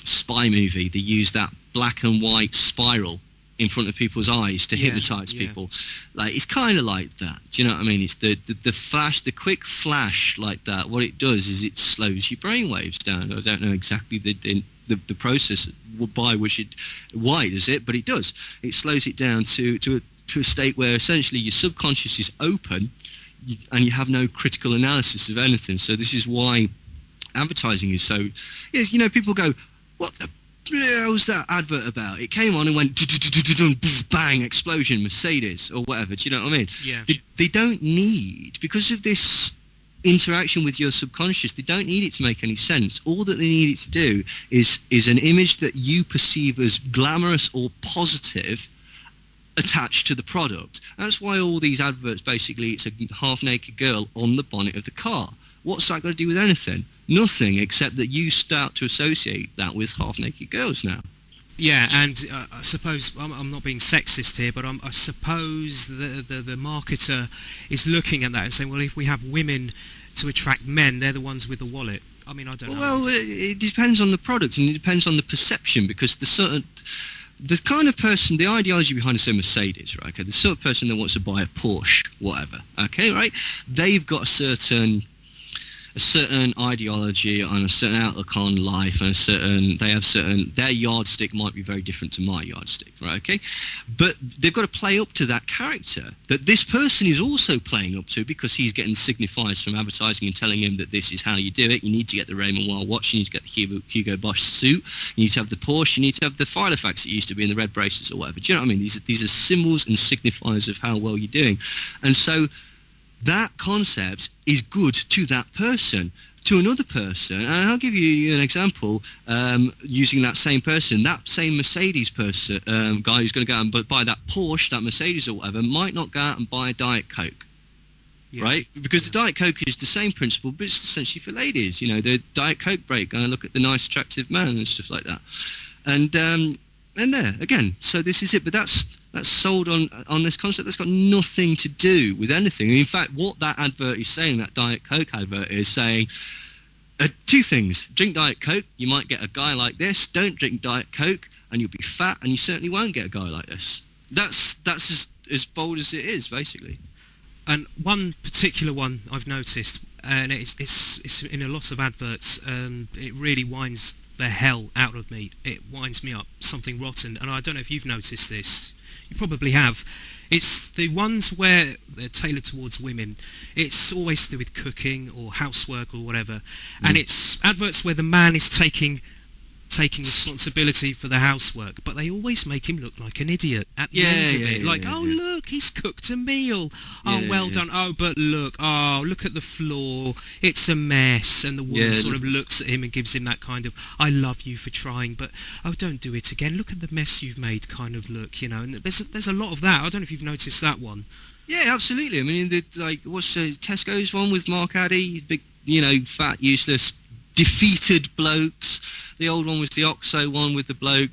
spy movie, they use that black and white spiral in front of people's eyes to hypnotize people. Like, it's kind of like that. Do you know what I mean? It's the flash, the quick flash like that. What it does is it slows your brainwaves down. I don't know exactly the process by which why it does it, but it does. It slows it down to a state where essentially your subconscious is open, and you have no critical analysis of anything. So this is why advertising is so. Yes, you know, people go, what the hell was that advert about? It came on and went bang, explosion, Mercedes or whatever. Do you know what I mean? Yeah. They don't need, because of this interaction with your subconscious, they don't need it to make any sense. All that they need it to do is an image that you perceive as glamorous or positive attached to the product. That's why all these adverts, basically, it's a half-naked girl on the bonnet of the car. What's that got to do with anything? Nothing, except that you start to associate that with half-naked girls now. Yeah, and I suppose, I'm not being sexist here, but I suppose the marketer is looking at that and saying, well, if we have women to attract men, they're the ones with the wallet. I mean, I don't know. Well, it depends on the product, and it depends on the perception, because the kind of person, the ideology behind, say, Mercedes, right? Okay, the sort of person that wants to buy a Porsche, whatever, okay, right? They've got a certain ideology and a certain outlook on life, and their yardstick might be very different to my yardstick, right? Okay, but they've got to play up to that character that this person is also playing up to, because he's getting signifiers from advertising and telling him that this is how you do it. You need to get the Raymond Weil watch, you need to get the Hugo Boss suit, you need to have the Porsche, you need to have the Filofax that used to be in the red braces or whatever. Do you know what I mean? These are symbols and signifiers of how well you're doing, and so that concept is good to that person. To another person, and I'll give you an example, using that same person, that same Mercedes person, guy who's going to go out and buy that Porsche, that Mercedes or whatever, might not go out and buy a Diet Coke. Yeah. Right? Because the Diet Coke is the same principle, but it's essentially for ladies. You know, the Diet Coke break, go and look at the nice, attractive man and stuff like that. And there, again, so this is it, but that's sold on this concept that's got nothing to do with anything. In fact, what that advert is saying, that Diet Coke advert, is saying two things. Drink Diet Coke, you might get a guy like this. Don't drink Diet Coke, and you'll be fat, and you certainly won't get a guy like this. That's as bold as it is, basically. And one particular one I've noticed, and it's in a lot of adverts, it really winds the hell out of me. It winds me up, something rotten, and I don't know if you've noticed this. You probably have. It's the ones where they're tailored towards women. It's always to do with cooking or housework or whatever. And it's adverts where the man is taking responsibility for the housework, but they always make him look like an idiot at the end of it. Look, he's cooked a meal. Well done. Oh, but look at the floor. It's a mess. And the woman sort of looks at him and gives him that kind of, I love you for trying, but don't do it again. Look at the mess you've made kind of look, you know. And there's a lot of that. I don't know if you've noticed that one. Yeah, absolutely. I mean, what's Tesco's one with Mark Addy, big, you know, fat, useless, defeated blokes. The old one was the Oxo one with the bloke,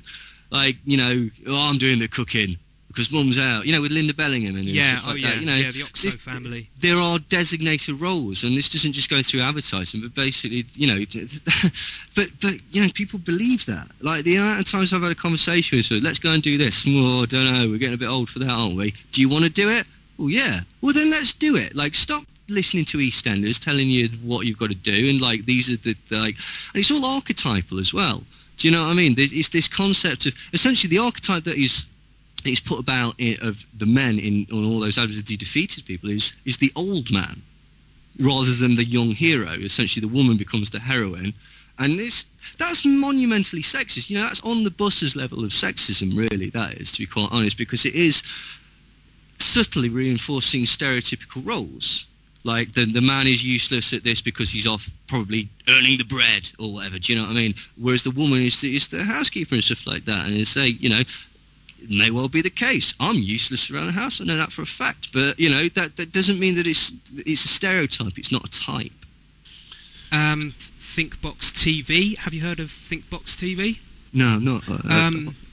like, you know, I'm doing the cooking. because mum's out, with Linda Bellingham and stuff like that. The Oxo family. There are designated roles, and this doesn't just go through advertising, but basically, but people believe that. Like, the amount of times I've had a conversation with someone, let's go and do this. Oh, I don't know, we're getting a bit old for that, aren't we? Do you want to do it? Well, yeah. Well, then let's do it. Like, stop listening to EastEnders telling you what you've got to do, and like, these are and it's all archetypal as well. Do you know what I mean? It's this concept of, essentially, the archetype that is put about of the men on all those albums as he defeated people is the old man rather than the young hero. Essentially, the woman becomes the heroine, and that's monumentally sexist. That's on the Buster's level of sexism, really. That is, to be quite honest, because it is subtly reinforcing stereotypical roles. Like, the man is useless at this because he's off probably earning the bread or whatever. Do you know what I mean? Whereas the woman is the housekeeper and stuff like that, and it's it may well be the case. I'm useless around the house. I know that for a fact. But, that doesn't mean that it's a stereotype. It's not a type. Thinkbox TV. Have you heard of Thinkbox TV? No, not.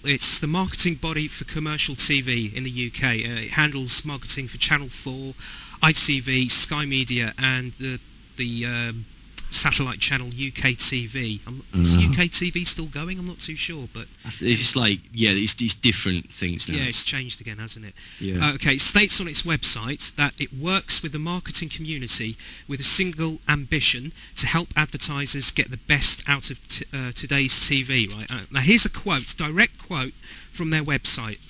It's the marketing body for commercial TV in the UK. It handles marketing for Channel 4, ITV, Sky Media, and the satellite channel UK TV. Is UK TV still going? I'm not too sure, but it's just like, it's different things now. Yeah, it's changed again, hasn't it? Yeah. It states on its website that it works with the marketing community with a single ambition to help advertisers get the best out of today's TV. Right. Now, here's a quote, direct quote from their website.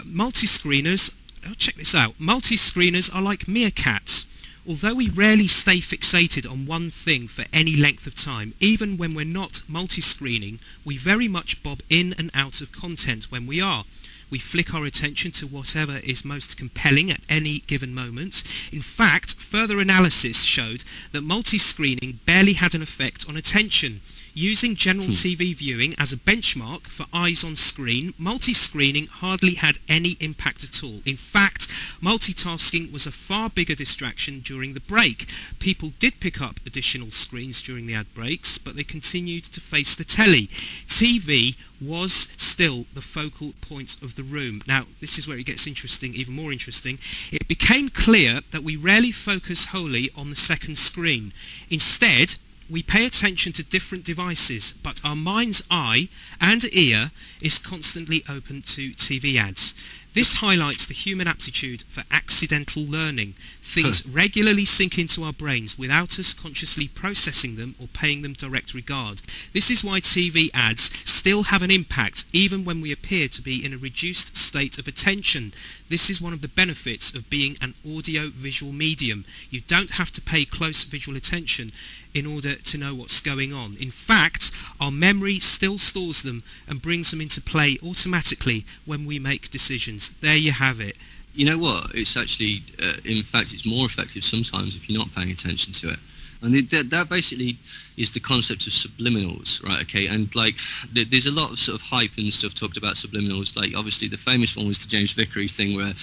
Multi-screeners. Check this out. Multi-screeners are like meerkats. Although we rarely stay fixated on one thing for any length of time, even when we're not multi-screening, we very much bob in and out of content when we are. We flick our attention to whatever is most compelling at any given moment. In fact, further analysis showed that multi-screening barely had an effect on attention. Using general TV viewing as a benchmark for eyes on screen, multi-screening hardly had any impact at all. In fact, multitasking was a far bigger distraction during the break. People did pick up additional screens during the ad breaks, but they continued to face the telly. TV was still the focal point of the room. Now, this is where it gets interesting, even more interesting. It became clear that we rarely focus wholly on the second screen. Instead, we pay attention to different devices, but our mind's eye and ear is constantly open to TV ads. This highlights the human aptitude for accidental learning. Things regularly sink into our brains without us consciously processing them or paying them direct regard. This is why TV ads still have an impact even when we appear to be in a reduced state of attention. This is one of the benefits of being an audio-visual medium. You don't have to pay close visual attention in order to know what's going on. In fact, our memory still stores them and brings them into play automatically when we make decisions. There you have it. You know what? It's actually, in fact, it's more effective sometimes if you're not paying attention to it. And that basically is the concept of subliminals, right? Okay, and like there's a lot of sort of hype and stuff talked about subliminals. Like, obviously the famous one was the James Vickery thing where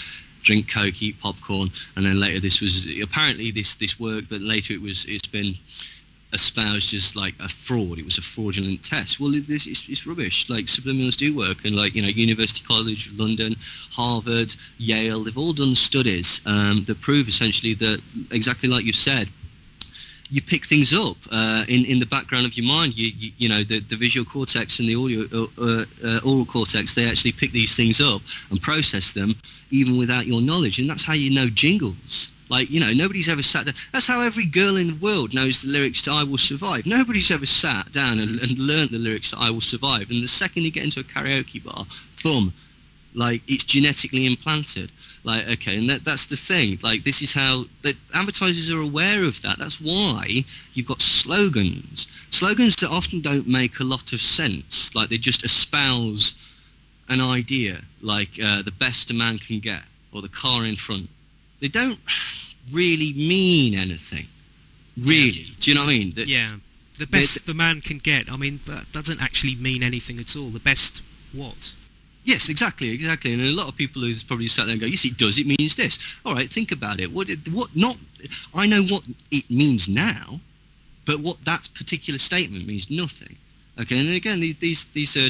drink Coke, eat popcorn, and then later this worked, but later it's been espoused as like a fraud. It was a fraudulent test. Well, it's rubbish. Like, subliminals do work, and like, University College London, Harvard, Yale, they've all done studies that prove essentially that, exactly like you said, you pick things up in the background of your mind. The visual cortex and the oral cortex, they actually pick these things up and process them even without your knowledge, and that's how you know jingles. Like, nobody's ever sat down. That's how every girl in the world knows the lyrics to I Will Survive. Nobody's ever sat down and learnt the lyrics to I Will Survive. And the second you get into a karaoke bar, boom, like, it's genetically implanted. Like, okay, and that's the thing. Like, this is how the advertisers are aware of that. That's why you've got slogans. Slogans that often don't make a lot of sense. Like, they just espouse an idea, like the best a man can get, or the car in front. They don't really mean anything, really. Yeah. Do you know what I mean? The best the man can get. I mean, that doesn't actually mean anything at all. The best what? Yes, exactly. And a lot of people who's probably sat there and go, yes, it does. It means this. All right, think about it. I know what it means now, but what that particular statement means nothing. Okay, and again, these are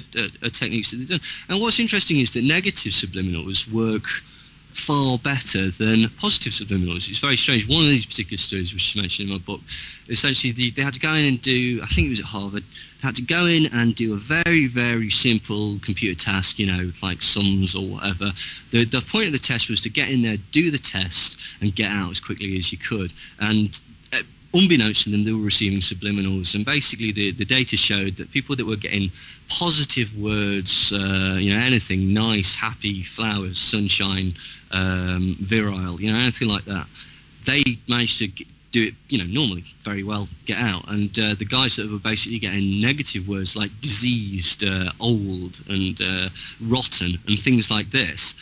techniques that they've done. And what's interesting is that negative subliminals work far better than positive subliminals. It's very strange. One of these particular studies, which is mentioned in my book, essentially they had to go in and do, I think it was at Harvard, they had to go in and do a very, very simple computer task, like sums or whatever. The point of the test was to get in there, do the test, and get out as quickly as you could. And unbeknownst to them, they were receiving subliminals. And basically the data showed that people that were getting positive words, anything nice, happy, flowers, sunshine, virile, anything like that, they managed to do it, normally very well, get out. And the guys that were basically getting negative words like diseased, old, and rotten, and things like this,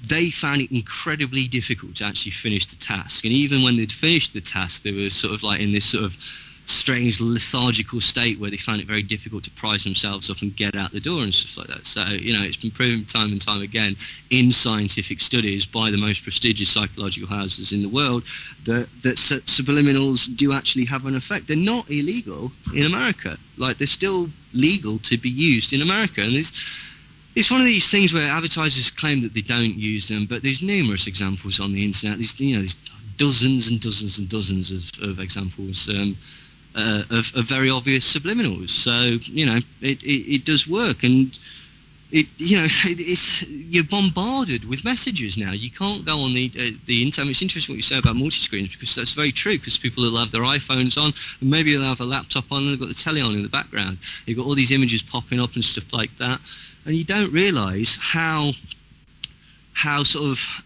they found it incredibly difficult to actually finish the task. And even when they'd finished the task, they were sort of like in this sort of strange lethargical state where they found it very difficult to prise themselves up and get out the door and stuff like that. So, it's been proven time and time again in scientific studies by the most prestigious psychological houses in the world that subliminals do actually have an effect. They're not illegal in America. Like, they're still legal to be used in America. And it's one of these things where advertisers claim that they don't use them, but there's numerous examples on the internet. There's dozens and dozens and dozens of examples of very obvious subliminals. So it does work, and you're bombarded with messages now. You can't go on the internet. It's interesting what you say about multi-screens, because that's very true, because people will have their iPhones on, and maybe they'll have a laptop on, and they've got the telly on in the background. You've got all these images popping up and stuff like that, and you don't realise how sort of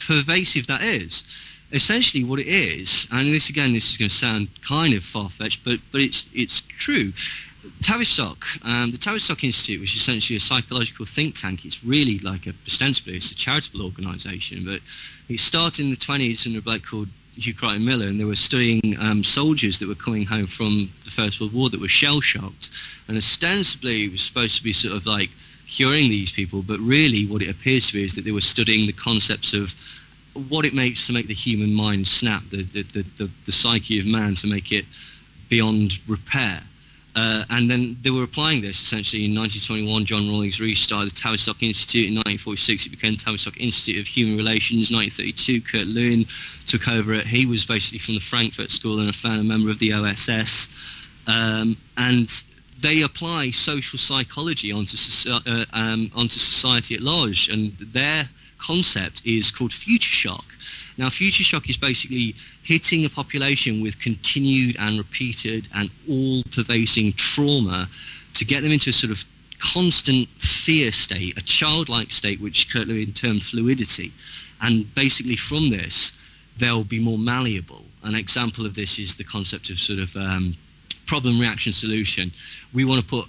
pervasive that is. Essentially what it is, and this is going to sound kind of far-fetched, but it's true. Tavistock, the Tavistock Institute, which is essentially a psychological think tank, it's really like ostensibly it's a charitable organisation, but it started in the 20s under a bloke called Hugh Crichton Miller, and they were studying soldiers that were coming home from the First World War that were shell-shocked, and ostensibly it was supposed to be sort of like curing these people, but really what it appears to be is that they were studying the concepts of what it makes to make the human mind snap, the psyche of man, to make it beyond repair. And then they were applying this essentially in 1921. John Rawlings Rees started the Tavistock Institute. In 1946 it became Tavistock Institute of Human Relations. 1932 Kurt Lewin took over it. He was basically from the Frankfurt School and a founder member of the OSS. And they apply social psychology onto society at large, and their concept is called future shock. Now, future shock is basically hitting a population with continued and repeated and all-pervasive trauma to get them into a sort of constant fear state, a childlike state, which Kurt Lewin termed fluidity. And basically from this, they'll be more malleable. An example of this is the concept of sort of problem, reaction, solution. We want to put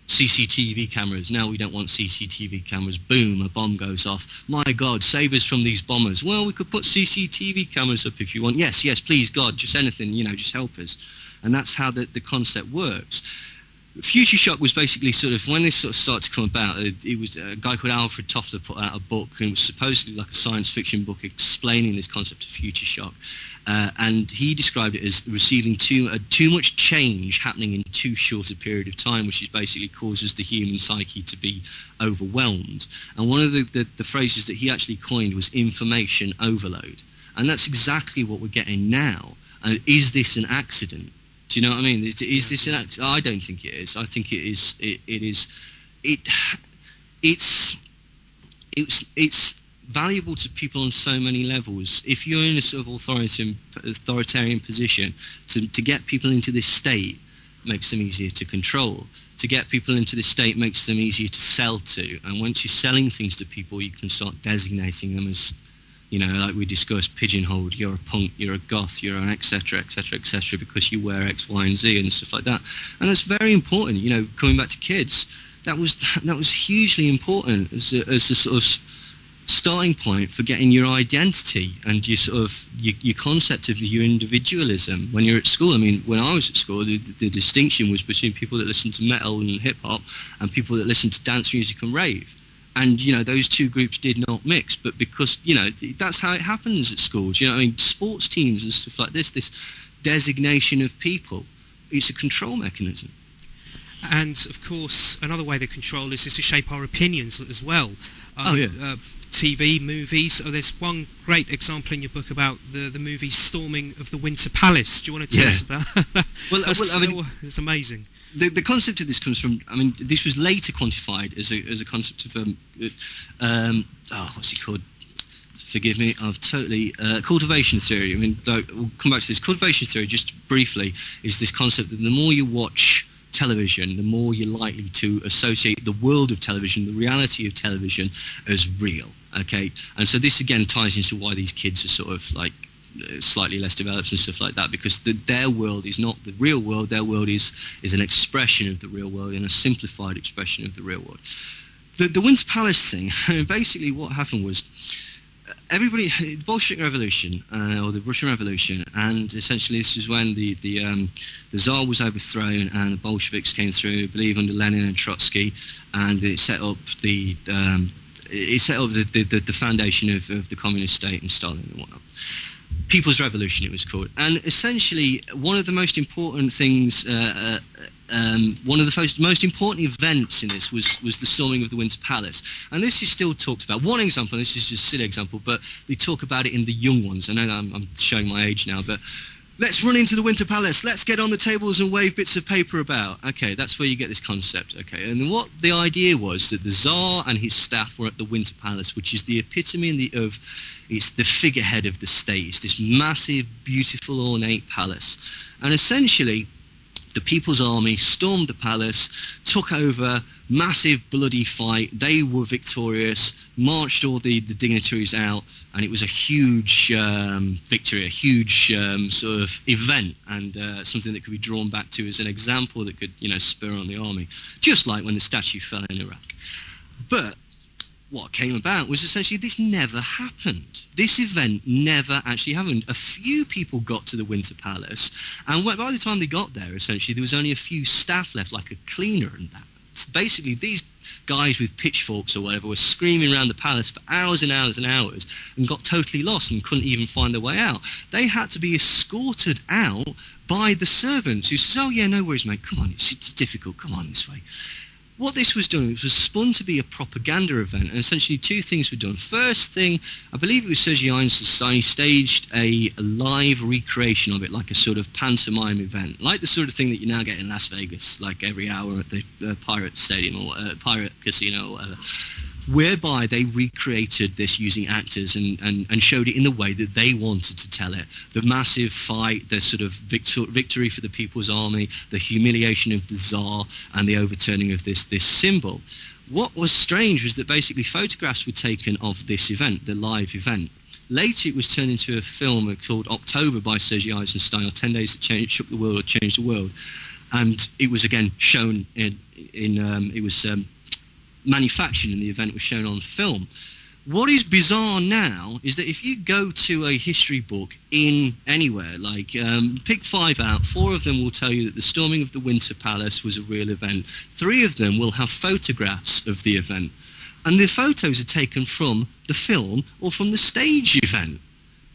CCTV cameras. Now we don't want CCTV cameras. Boom, a bomb goes off. My God, save us from these bombers. Well, we could put CCTV cameras up if you want. Yes, please, God, just anything, just help us. And that's how the concept works. Future shock was basically sort of, when this sort of started to come about, it was a guy called Alfred Toffler put out a book, and it was supposedly like a science fiction book explaining this concept of future shock. And he described it as receiving too much change happening in too short a period of time, which is basically causes the human psyche to be overwhelmed. And one of the phrases that he actually coined was information overload. And that's exactly what we're getting now. And is this an accident? Do you know what I mean? Is this an accident? I don't think it is. I think it is. It's valuable to people on so many levels. If you're in a sort of authoritarian position, to get people into this state makes them easier to control. To get people into this state makes them easier to sell to. And once you're selling things to people, you can start designating them as, like we discussed, pigeonholed. You're a punk, you're a goth, you're an etc., etc., etc., because you wear X, Y, and Z and stuff like that. And that's very important. Coming back to kids, that was hugely important as a sort of starting point for getting your identity and your sort of your concept of your individualism when you're at school. I mean, when I was at school, the distinction was between people that listened to metal and hip hop and people that listened to dance music and rave. And those two groups did not mix, but because that's how it happens at schools. I mean, sports teams and stuff like this designation of people. it's a control mechanism. And of course, another way they control us is to shape our opinions as well. TV, movies. There's one great example in your book about the movie Storming of the Winter Palace. Do you want to tell us about that? It's amazing. The concept of this comes from, this was later quantified as a concept of, what's it called? Forgive me, I've totally... cultivation theory. We'll come back to this. Cultivation theory, just briefly, is this concept that the more you watch television, the more you're likely to associate the world of television, the reality of television, as real. Okay, and so this again ties into why these kids are sort of like slightly less developed and stuff like that, because their world is not the real world. Their world is an expression of the real world, and a simplified expression of the real world. The Winter Palace thing. Basically, what happened was everybody, the Bolshevik Revolution or the Russian Revolution, and essentially this is when the Tsar was overthrown and the Bolsheviks came through, I believe under Lenin and Trotsky, and it set up the foundation of the communist state and Stalin and whatnot. People's Revolution, it was called. And essentially, one of the most important things, one of the most important events in this was the storming of the Winter Palace. And this is still talked about. One example, and this is just a silly example, but they talk about it in the young ones. I know that I'm showing my age now, but let's run into the Winter Palace. Let's get on the tables and wave bits of paper about. Okay, that's where you get this concept. Okay, and what the idea was that the Tsar and his staff were at the Winter Palace, which is the epitome it's the figurehead of the state. It's this massive, beautiful, ornate palace. And essentially, the People's Army stormed the palace, took over, massive bloody fight. They were victorious, marched all the dignitaries out, and it was a huge victory, a huge sort of event, and something that could be drawn back to as an example that could, spur on the army, just like when the statue fell in Iraq. But what came about was essentially this never happened. This event never actually happened. A few people got to the Winter Palace, and by the time they got there, essentially, there was only a few staff left, like a cleaner and that. So basically, these guys with pitchforks or whatever were screaming around the palace for hours and hours and hours and got totally lost and couldn't even find their way out. They had to be escorted out by the servants who says, "Oh yeah, no worries, mate, come on, it's difficult, come on this way." What this was doing, it was spun to be a propaganda event, and essentially two things were done. First thing, I believe it was Sergei Eisenstein staged a live recreation of it, like a sort of pantomime event, like the sort of thing that you now get in Las Vegas, like every hour at the Pirate Stadium or Pirate Casino or whatever, whereby they recreated this using actors and showed it in the way that they wanted to tell it. The massive fight, the sort of victory for the People's Army, the humiliation of the Tsar, and the overturning of this symbol. What was strange was that basically photographs were taken of this event, the live event. Later it was turned into a film called October by Sergei Eisenstein, or 10 Days That Shook the World or Changed the World. And it was again shown manufactured, and the event was shown on film. What is bizarre now is that if you go to a history book in anywhere, like pick 5 out, 4 of them will tell you that the storming of the Winter Palace was a real event. 3 of them will have photographs of the event, and the photos are taken from the film or from the stage event.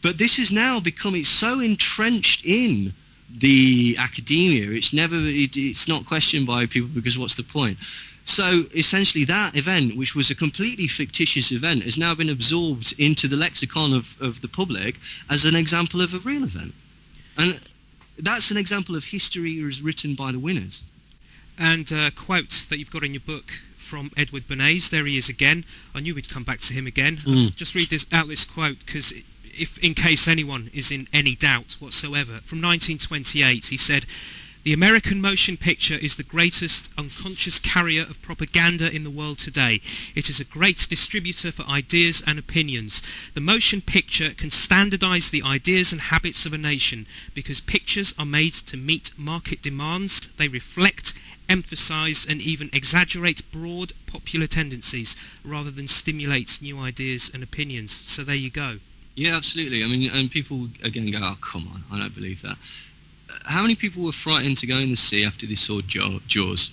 But this has now become, it's so entrenched in the academia, it's not questioned by people, because what's the point? So essentially that event, which was a completely fictitious event, has now been absorbed into the lexicon of the public as an example of a real event. And that's an example of history as written by the winners. And a quote that you've got in your book from Edward Bernays, there he is again. I knew we'd come back to him again. Just read this quote, because if in case anyone is in any doubt whatsoever, from 1928, he said, "The American motion picture is the greatest unconscious carrier of propaganda in the world today. It is a great distributor for ideas and opinions. The motion picture can standardize the ideas and habits of a nation because pictures are made to meet market demands. They reflect, emphasize, and even exaggerate broad popular tendencies rather than stimulate new ideas and opinions." So there you go. Yeah, absolutely. I mean, and people again go, "Oh, come on, I don't believe that." How many people were frightened to go in the sea after they saw Jaws?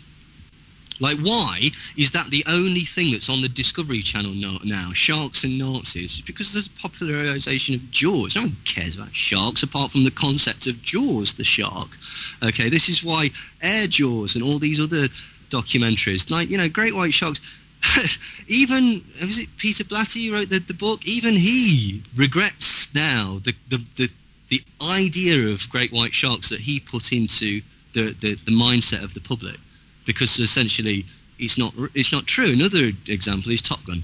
Like, why is that the only thing that's on the Discovery Channel now? Sharks and Nazis? Because of the popularisation of Jaws. No one cares about sharks apart from the concept of Jaws, the shark. Okay, this is why Air Jaws and all these other documentaries, like, you know, great white sharks. Even, was it Peter Blatty who wrote the book? Even he regrets now the idea of great white sharks that he put into the mindset of the public. Because essentially it's not true. Another example is Top Gun.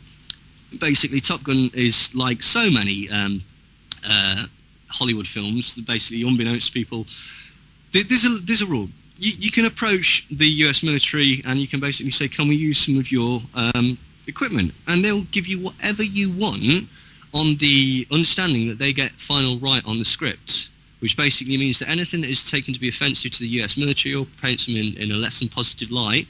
Basically, Top Gun is like so many Hollywood films. Basically, unbeknownst to people, there's a rule. You can approach the US military and you can basically say, "Can we use some of your equipment?" And they'll give you whatever you want on the understanding that they get final right on the script. Which basically means that anything that is taken to be offensive to the US military or paints them in a less than positive light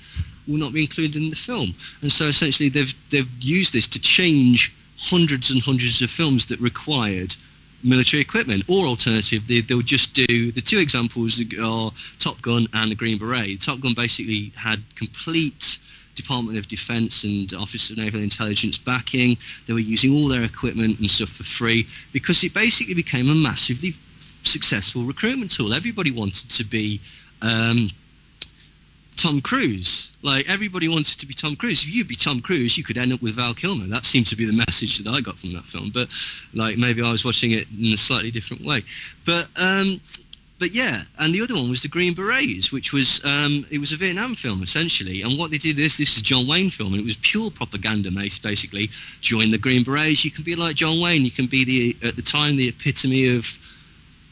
will not be included in the film. And so essentially they've used this to change hundreds and hundreds of films that required military equipment. Or alternatively, they'll just do, the two examples are Top Gun and the Green Beret. Top Gun basically had complete Department of Defense and Office of Naval Intelligence backing. They were using all their equipment and stuff for free because it basically became a massively successful recruitment tool. Everybody wanted to be Tom Cruise. Like, everybody wanted to be Tom Cruise. If you'd be Tom Cruise, you could end up with Val Kilmer. That seemed to be the message that I got from that film. But like, maybe I was watching it in a slightly different way. But yeah, and the other one was the Green Berets, which was it was a Vietnam film essentially. And what they did this is a John Wayne film, and it was pure propaganda. Basically, join the Green Berets. You can be like John Wayne. You can be at the time the epitome of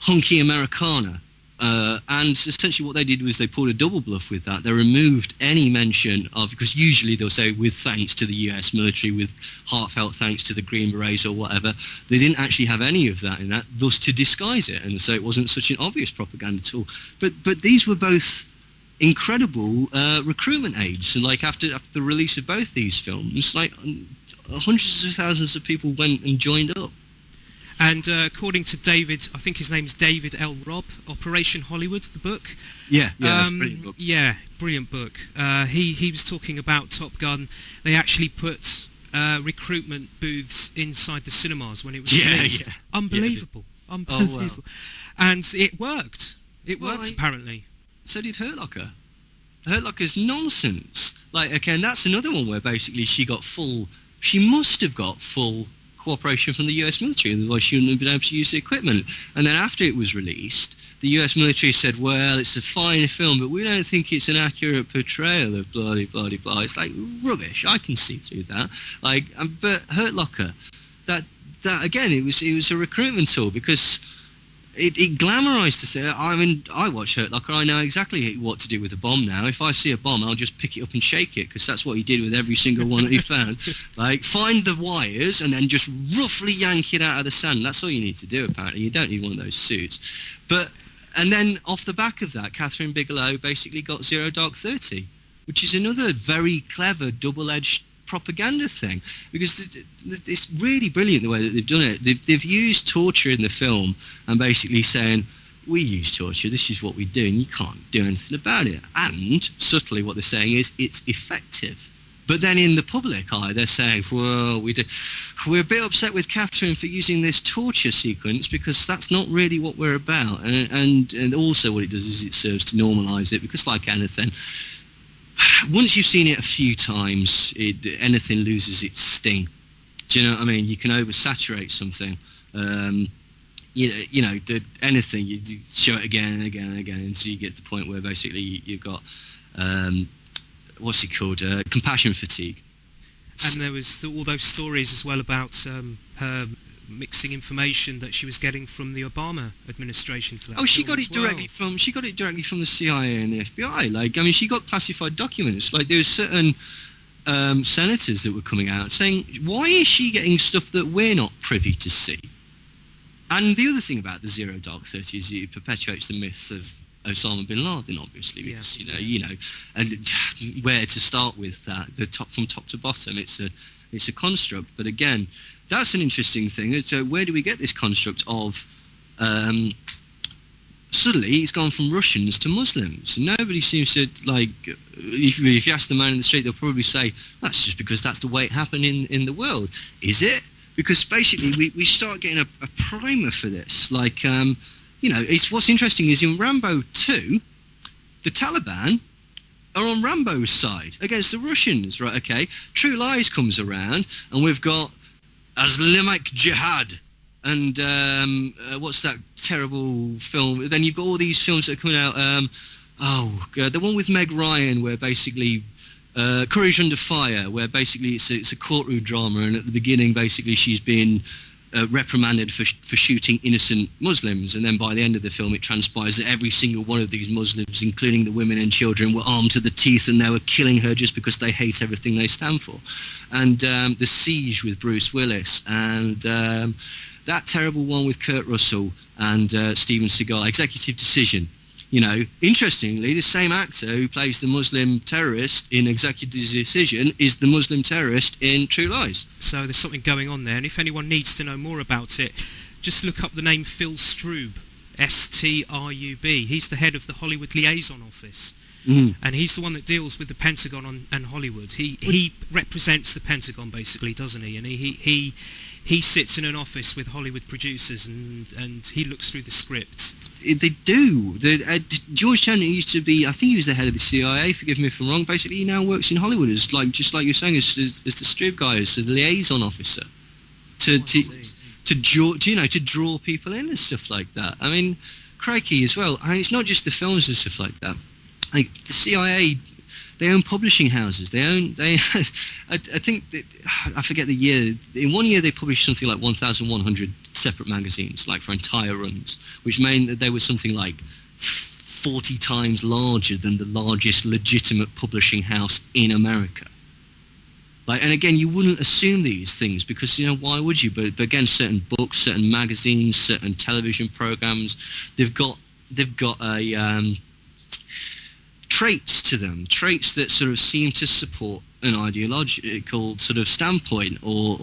hunky Americana, and essentially what they did was they pulled a double bluff with that. They removed any mention of, because usually they'll say with thanks to the US military, with heartfelt thanks to the Green Berets or whatever. They didn't actually have any of that in that, thus to disguise it, and so it wasn't such an obvious propaganda tool. But these were both incredible recruitment aids, and like after the release of both these films, like hundreds of thousands of people went and joined up. And according to David, I think his name's David L. Robb, Operation Hollywood, the book. Yeah, that's a brilliant book. Yeah, brilliant book. He was talking about Top Gun. They actually put recruitment booths inside the cinemas when it was released. Yeah. Unbelievable. Unbelievable. Oh, wow. And it worked. It worked, apparently. So did Hurt Locker. Hurt Locker's nonsense. Like, again, that's another one where basically she must have got full cooperation from the US military, otherwise she wouldn't have been able to use the equipment. And then after it was released, the US military said, well, it's a fine film, but we don't think it's an accurate portrayal of blah, blah, blah, blah. It's like rubbish. I can see through that. Like, but Hurt Locker, that again, it was a recruitment tool because it glamorized us. I mean, I watch Hurt Locker. I know exactly what to do with a bomb now. If I see a bomb, I'll just pick it up and shake it, because that's what he did with every single one that he found. Like, find the wires and then just roughly yank it out of the sand. That's all you need to do, apparently. You don't need one of those suits. And then off the back of that, Catherine Bigelow basically got Zero Dark 30, which is another very clever double-edged propaganda thing, because it's really brilliant the way that they've done it. They've used torture in the film and basically saying, we use torture, this is what we do, and you can't do anything about it. And subtly what they're saying is it's effective. But then in the public eye, they're saying, well, we're a bit upset with Catherine for using this torture sequence because that's not really what we're about. And also what it does is it serves to normalise it, because like anything, once you've seen it a few times, anything loses its sting. Do you know what I mean? You can oversaturate something. Anything, you show it again and again and again, until you get to the point where basically you've got, what's it called? Compassion fatigue. And there was all those stories as well about her mixing information that she was getting from the Obama administration for that. Oh, she got it directly from the CIA and the FBI. Like, I mean, she got classified documents. Like, there were certain senators that were coming out saying, why is she getting stuff that we're not privy to see? And the other thing about the Zero Dark 30 is it perpetuates the myth of Osama bin Laden, obviously, because and where to start with that, from top to bottom, it's a construct. But again, that's an interesting thing. So where do we get this construct of suddenly it's gone from Russians to Muslims. Nobody seems to, like, if you ask the man in the street, they'll probably say, that's just because that's the way it happened in the world. Is it? Because basically we start getting a primer for this. Like, what's interesting is in Rambo 2, the Taliban are on Rambo's side against the Russians, right? Okay, True Lies comes around, and we've got Islamic Jihad, and what's that terrible film? Then you've got all these films that are coming out. The one with Meg Ryan, where basically Courage Under Fire, where basically it's a courtroom drama, and at the beginning, basically she's been reprimanded for shooting innocent Muslims, and then by the end of the film it transpires that every single one of these Muslims, including the women and children, were armed to the teeth, and they were killing her just because they hate everything they stand for. And The Siege with Bruce Willis, and that terrible one with Kurt Russell and Steven Seagal, Executive Decision. Interestingly, the same actor who plays the Muslim terrorist in Executive Decision is the Muslim terrorist in True Lies. So there's something going on there, and if anyone needs to know more about it, just look up the name Phil Strub, S-T-R-U-B. He's the head of the Hollywood Liaison Office, and he's the one that deals with the Pentagon and Hollywood. He represents the Pentagon, basically, doesn't he? And he sits in an office with Hollywood producers, and he looks through the scripts. They do. George Tenet used to be, I think he was the head of the CIA, forgive me if I'm wrong. Basically, he now works in Hollywood as, like, just like you're saying, as the Strub guy, as the liaison officer, to draw people in and stuff like that. I mean, crikey as well. I mean, it's not just the films and stuff like that. Like, the CIA, they own publishing houses. I think that, I forget the year. In one year, they published something like 1,100 separate magazines, like for entire runs, which meant that they were something like 40 times larger than the largest legitimate publishing house in America. Like, and again, you wouldn't assume these things because, why would you? But again, certain books, certain magazines, certain television programs, they've got a traits to them, traits that sort of seem to support an ideological sort of standpoint, or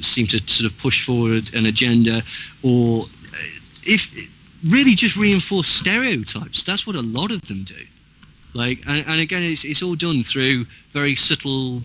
seem to sort of push forward an agenda, or if really just reinforce stereotypes. That's what a lot of them do. Like, and again, it's all done through very subtle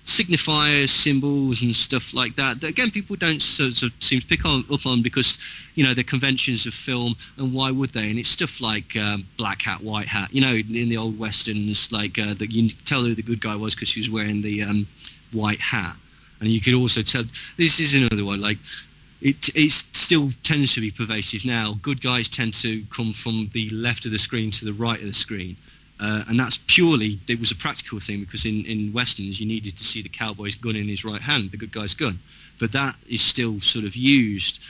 signifiers, symbols, and stuff like that. That again, people don't sort of seem to pick up on because they're conventions of film, and why would they? And it's stuff like black hat, white hat. In the old westerns, like that you could tell who the good guy was because she was wearing the white hat, and you could also tell. This is another one. Like, it still tends to be pervasive now. Good guys tend to come from the left of the screen to the right of the screen. And that's purely, it was a practical thing because in westerns you needed to see the cowboy's gun in his right hand, the good guy's gun. But that is still sort of used.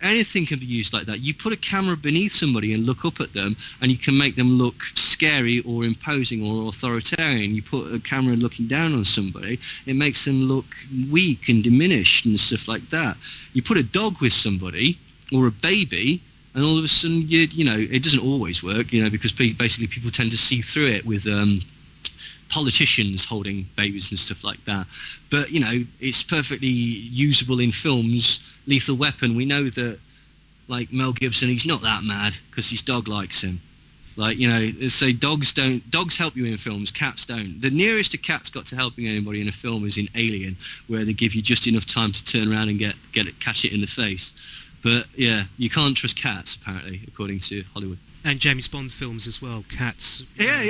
Anything can be used like that. You put a camera beneath somebody and look up at them, and you can make them look scary or imposing or authoritarian. You put a camera looking down on somebody, it makes them look weak and diminished and stuff like that. You put a dog with somebody or a baby, and all of a sudden, it doesn't always work, because basically people tend to see through it with politicians holding babies and stuff like that. But, it's perfectly usable in films. Lethal Weapon, we know that, like Mel Gibson, he's not that mad because his dog likes him. Like, so dogs help you in films, cats don't. The nearest a cat's got to helping anybody in a film is in Alien, where they give you just enough time to turn around and catch it in the face. But yeah, you can't trust cats, apparently, according to Hollywood. And James Bond films as well, cats. Yeah.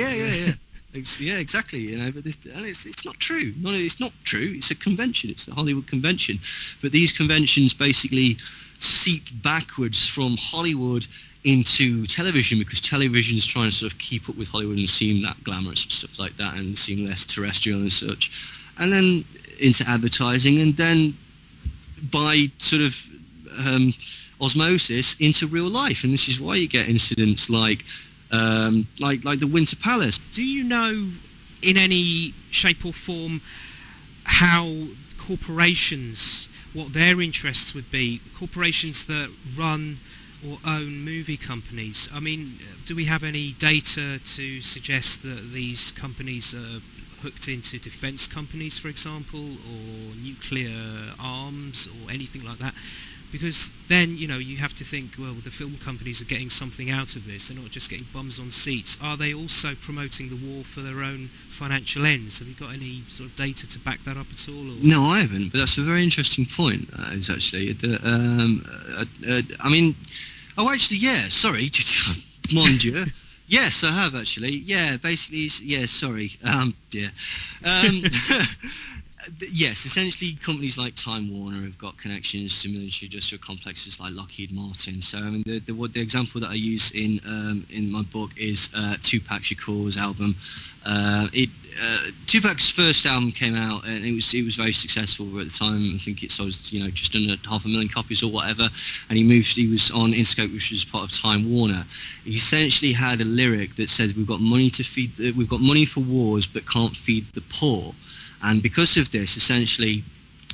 Yeah, exactly. But it's not true. It's not true. It's a convention. It's a Hollywood convention. But these conventions basically seep backwards from Hollywood into television because television is trying to sort of keep up with Hollywood and seem that glamorous and stuff like that, and seem less terrestrial and such. And then into advertising, and then by sort of osmosis into real life, and this is why you get incidents like the Winter Palace. Do you know in any shape or form how corporations, what their interests would be, corporations that run or own movie companies? I mean, do we have any data to suggest that these companies are hooked into defence companies, for example, or nuclear arms or anything like that? Because then, you know, you have to think, well, the film companies are getting something out of this. They're not just getting bums on seats. Are they also promoting the war for their own financial ends? Have you got any sort of data to back that up at all? Or? No, I haven't, but that's a very interesting point, is actually. I mean, oh, actually, yeah, sorry, mon Dieu. Yes, I have, actually. Yeah, basically, yeah, sorry. Dear. Yes, essentially companies like Time Warner have got connections to military industrial complexes like Lockheed Martin. So I mean, the example that I use in my book is Tupac Shakur's album. Tupac's first album came out and it was very successful at the time. I think it sold, you know, just under 500,000 copies or whatever. And he was on Interscope, which was part of Time Warner. He essentially had a lyric that says, we've got money for wars but can't feed the poor. And because of this, essentially,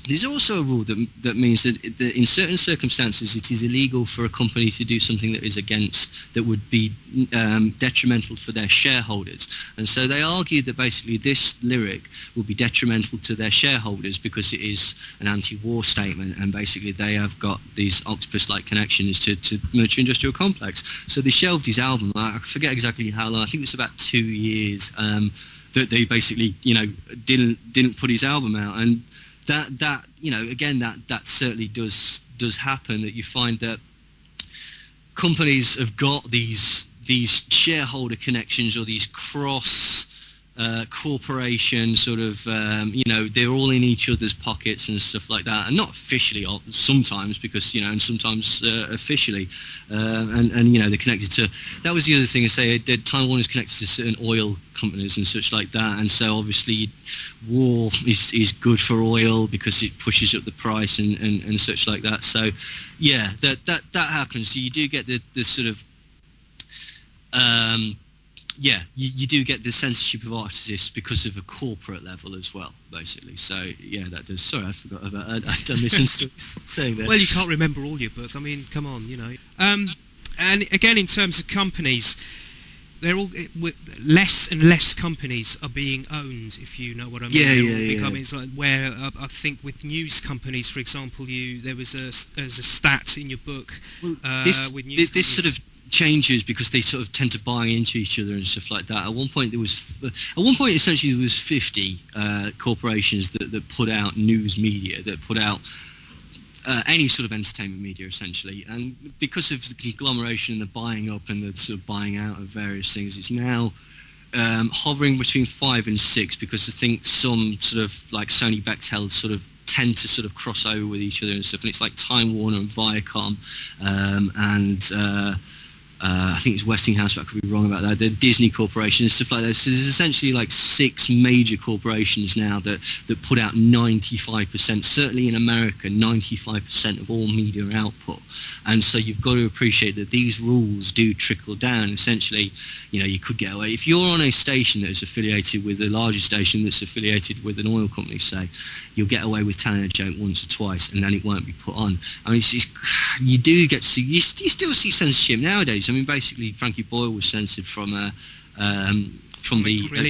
there's also a rule that means that in certain circumstances it is illegal for a company to do something that would be detrimental for their shareholders. And so they argued that basically this lyric will be detrimental to their shareholders because it is an anti-war statement, and basically they have got these octopus-like connections to military-industrial complex. So they shelved his album. I forget exactly how long. I think it was about 2 years. That they basically, you know, didn't put his album out, and that you know, again, that certainly does happen. That you find that companies have got these shareholder connections or these cross corporation sort of, you know, they're all in each other's pockets and stuff like that, and not officially sometimes, because, you know, and sometimes officially, and you know, they're connected to, that was the other thing I say, Time Warner is connected to certain oil companies and such like that, and so obviously war is good for oil because it pushes up the price and such like that. So yeah, that happens. So you do get the sort of yeah, you do get the censorship of artists because of a corporate level as well, basically. So yeah, that does. Sorry, I forgot about. I'd done this and saying that. Well, you can't remember all your book. I mean, come on, you know. And again, in terms of companies, they're all less and less companies are being owned. If you know what I mean. Yeah. It's like where I think with news companies, for example, there was a stat in your book. Well, with news this sort of changes because they sort of tend to buy into each other and stuff like that. At one point essentially there was 50 corporations that put out news media, that put out any sort of entertainment media essentially, and because of the conglomeration and the buying up and the sort of buying out of various things, it's now hovering between 5 and 6, because I think some sort of like Sony Bechtel sort of tend to sort of cross over with each other and stuff, and it's like Time Warner and Viacom and I think it's Westinghouse, but I could be wrong about that. The Disney Corporation and stuff like that. So there's essentially like 6 major corporations now that put out 95%, certainly in America, 95% of all media output. And so you've got to appreciate that these rules do trickle down. Essentially, you know, you could get away. If you're on a station that is affiliated with a larger station that's affiliated with an oil company, say, you'll get away with telling a joke once or twice, and then it won't be put on. I mean, you do get to see, you still see censorship nowadays. I mean, basically, Frankie Boyle was censored from the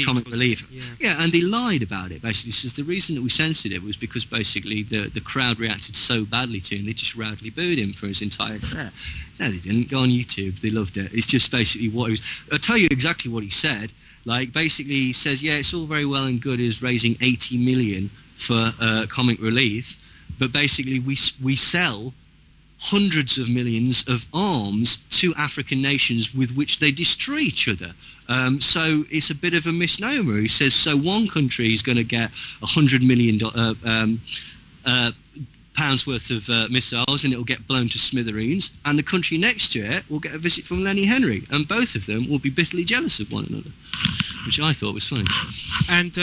Comic Relief. Yeah, and they lied about it, basically. Says the reason that we censored it was because basically the crowd reacted so badly to him, they just roundly booed him for his entire set. No, they didn't. Go on YouTube. They loved it. It's just basically what he was. I'll tell you exactly what he said. Like, basically, he says, yeah, it's all very well and good as raising 80 million for Comic Relief, but basically we sell hundreds of millions of arms to African nations with which they destroy each other. So it's a bit of a misnomer. He says, so one country is going to get $100 million pounds worth of missiles, and it will get blown to smithereens, and the country next to it will get a visit from Lenny Henry, and both of them will be bitterly jealous of one another, which I thought was funny. And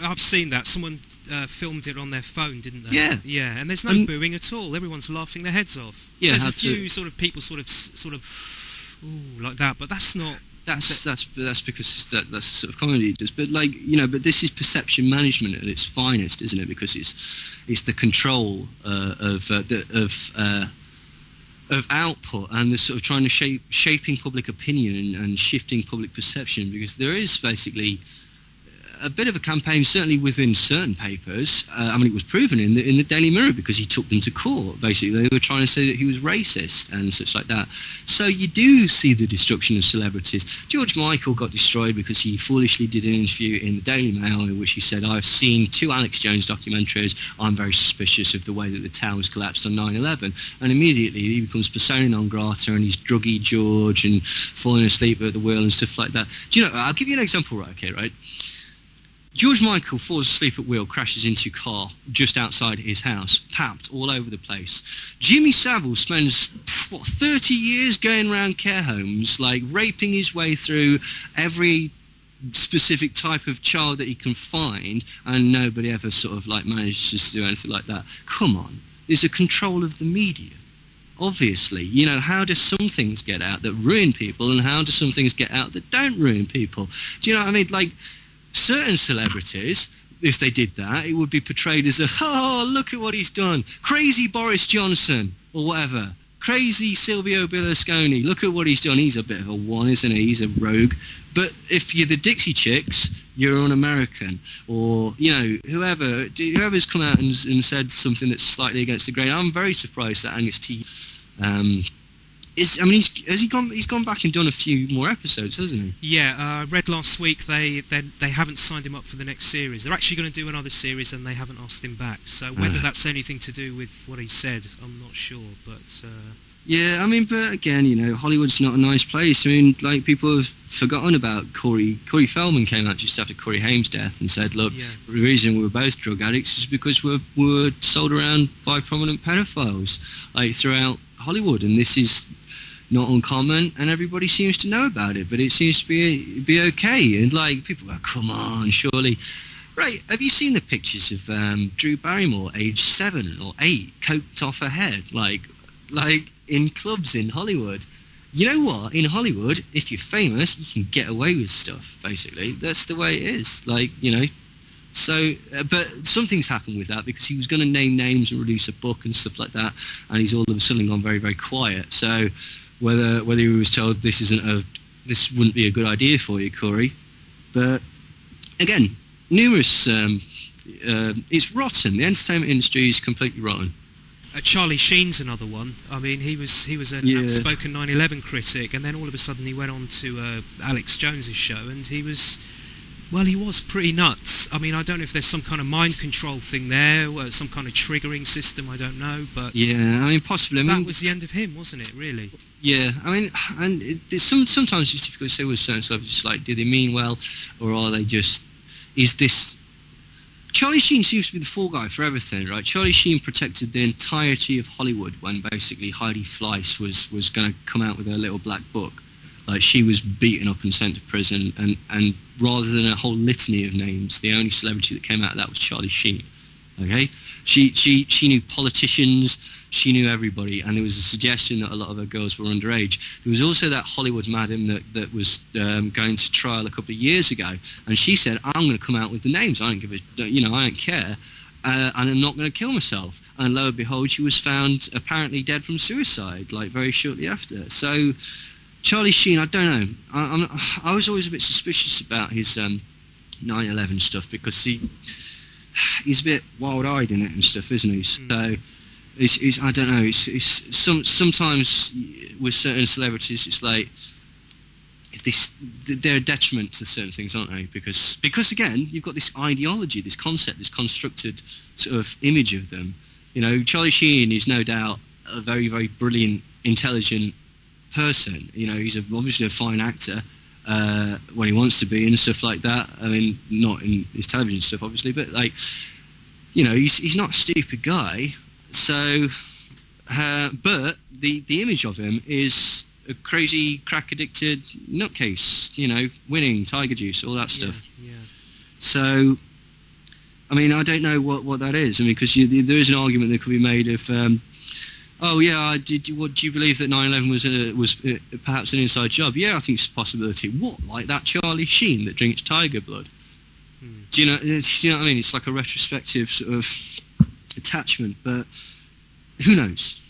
I've seen that. Someone filmed it on their phone, didn't they? Yeah. Yeah, and there's no booing at all. Everyone's laughing their heads off. Yeah, there's a few sort of people sort of ooh, like that, but that's not. That's because that's the sort of comedy it does. But like, you know, but this is perception management at its finest, isn't it? Because it's the control of output, and the sort of trying to shaping public opinion and shifting public perception. Because there is basically a bit of a campaign, certainly within certain papers. I mean, it was proven in the Daily Mirror because he took them to court. Basically, they were trying to say that he was racist and such like that. So you do see the destruction of celebrities. George Michael got destroyed because he foolishly did an interview in the Daily Mail in which he said, "I've seen 2 Alex Jones documentaries. I'm very suspicious of the way that the towers collapsed on 9/11." And immediately he becomes persona non grata, and he's druggy George and falling asleep at the wheel and stuff like that. Do you know, I'll give you an example, right? Okay, right? George Michael falls asleep at wheel, crashes into a car just outside his house, papped all over the place. Jimmy Savile spends, 30 years going around care homes, like raping his way through every specific type of child that he can find, and nobody ever sort of like manages to do anything like that. Come on, there's a control of the media. Obviously, you know, how do some things get out that ruin people, and how do some things get out that don't ruin people? Do you know what I mean? Like, certain celebrities, if they did that, it would be portrayed as oh, look at what he's done. Crazy Boris Johnson, or whatever. Crazy Silvio Berlusconi, look at what he's done. He's a bit of a one, isn't he? He's a rogue. But if you're the Dixie Chicks, you're un-American. Or, you know, whoever's come out and said something that's slightly against the grain. I'm very surprised that Angus T... he's gone back and done a few more episodes, hasn't he? Yeah, I read last week they haven't signed him up for the next series. They're actually going to do another series, and they haven't asked him back. So whether that's anything to do with what he said, I'm not sure. But yeah, I mean, but again, you know, Hollywood's not a nice place. I mean, like, people have forgotten about Corey Feldman came out just after Corey Haim's death and said, look, the reason we were both drug addicts is because we were sold around by prominent pedophiles, like, throughout Hollywood, and this is not uncommon, and everybody seems to know about it, but it seems to be okay. And like, people go, come on, surely. Right, have you seen the pictures of Drew Barrymore, age 7 or 8, coked off her head, like in clubs in Hollywood? You know what? In Hollywood, if you're famous, you can get away with stuff, basically. That's the way it is. Like, you know. So, but something's happened with that, because he was going to name names and release a book and stuff like that, and he's all of a sudden gone very, very quiet. So whether he was told this wouldn't be a good idea for you, Corey. But again, numerous. It's rotten. The entertainment industry is completely rotten. Charlie Sheen's another one. I mean, he was an outspoken 9/11 critic, and then all of a sudden he went on to Alex Jones's show, and he was pretty nuts. I mean, I don't know if there's some kind of mind control thing there, or some kind of triggering system, I don't know, but... Yeah, I mean, possibly. That was the end of him, wasn't it, really? Yeah, I mean, and sometimes it's difficult to say with certain celebrities, like, do they mean well, or are they just... Is this... Charlie Sheen seems to be the fall guy for everything, right? Charlie Sheen protected the entirety of Hollywood when basically Heidi Fleiss was going to come out with her little black book. Like, she was beaten up and sent to prison, and rather than a whole litany of names, the only celebrity that came out of that was Charlie Sheen. Okay, she knew politicians, she knew everybody, and there was a suggestion that a lot of her girls were underage. There was also that Hollywood madam that was going to trial a couple of years ago, and she said, "I'm going to come out with the names. I don't give a, I don't care." And I'm not going to kill myself. And lo and behold, she was found apparently dead from suicide, like very shortly after. So Charlie Sheen, I don't know. I was always a bit suspicious about his 9/11 stuff, because he's a bit wild-eyed in it and stuff, isn't he? So it's I don't know. It's sometimes with certain celebrities, it's like they're a detriment to certain things, aren't they? Because again, you've got this ideology, this concept, this constructed sort of image of them. You know, Charlie Sheen is no doubt a very, very brilliant, intelligent person. You know, he's obviously a fine actor when he wants to be and stuff like that. I mean, not in his television stuff, obviously, but like, you know, he's not a stupid guy. So, but the image of him is a crazy, crack-addicted nutcase. You know, winning, tiger juice, all that stuff. Yeah. So, I mean, I don't know what that is. I mean, because there is an argument that could be made of, oh yeah, do you believe that 9/11 was perhaps an inside job? Yeah, I think it's a possibility. What, like that Charlie Sheen that drinks tiger blood? Do you know what I mean? It's like a retrospective sort of attachment, but who knows?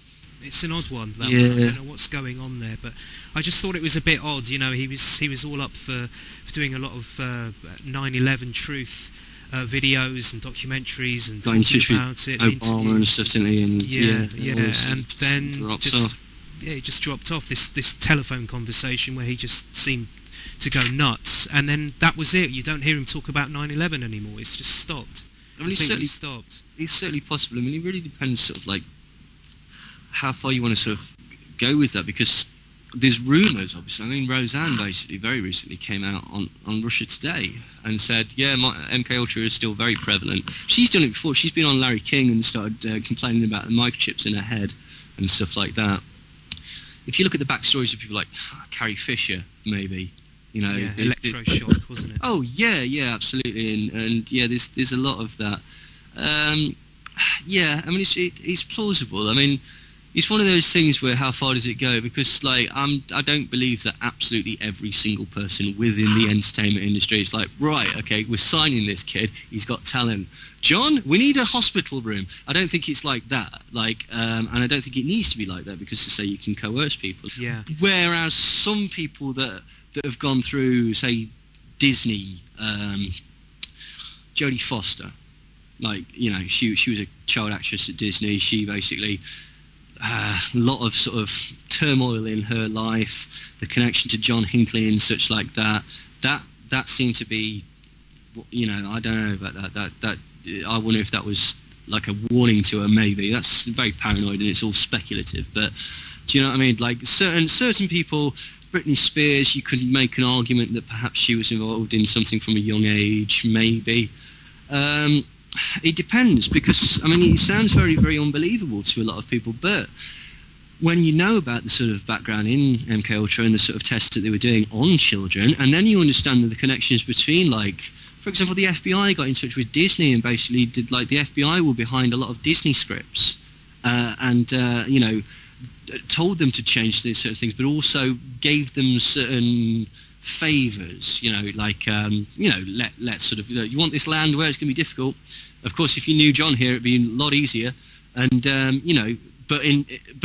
It's an odd one, that Yeah. one. I don't know what's going on there, but I just thought it was a bit odd. You know, he was all up for doing a lot of 9/11 truth videos and documentaries and Got in talking touch about it. with Obama and stuff, didn't he? And And then drops off. it just dropped off. This telephone conversation where he just seemed to go nuts, and then that was it. You don't hear him talk about 9/11 anymore. It's just stopped. I mean, Completely stopped. it's certainly possible. I mean, it really depends, sort of like how far you want to sort of go with that, because there's rumours, obviously. I mean, Roseanne basically very recently came out on Russia Today and said, yeah, MK Ultra is still very prevalent. She's done it before. She's been on Larry King and started complaining about the microchips in her head and stuff like that. If you look at the backstories of people like Carrie Fisher, maybe, you know, Yeah, electroshock, wasn't it? Oh yeah, absolutely, and yeah, there's a lot of that. Yeah, I mean, it's plausible. I mean, it's one of those things where how far does it go? Because like I don't believe that absolutely every single person within the entertainment industry is like, right, okay, we're signing this kid. He's got talent. John, we need a hospital room. I don't think it's like that. Like, and I don't think it needs to be like that, because to say you can coerce people. Yeah. Whereas some people that have gone through, say, Disney, Jodie Foster, like, you know, she was a child actress at Disney. She basically a lot of sort of turmoil in her life, the connection to John Hinckley and such like that. That seemed to be, you know, I don't know about that. I wonder if that was like a warning to her. Maybe that's very paranoid and it's all speculative. But do you know what I mean? Like certain people. Britney Spears, you could make an argument that perhaps she was involved in something from a young age, maybe. It depends, because, I mean, it sounds very, very unbelievable to a lot of people, but when you know about the sort of background in MK Ultra and the sort of tests that they were doing on children, and then you understand that the connections between, like, for example, the FBI got in touch with Disney and basically did, like, the FBI were behind a lot of Disney scripts, you know, told them to change these sort of things, but also gave them certain favours, you know, like, you know, let's sort of, you want this land where it's going to be difficult. Of course, if you knew John here, it'd be a lot easier. And, you know, but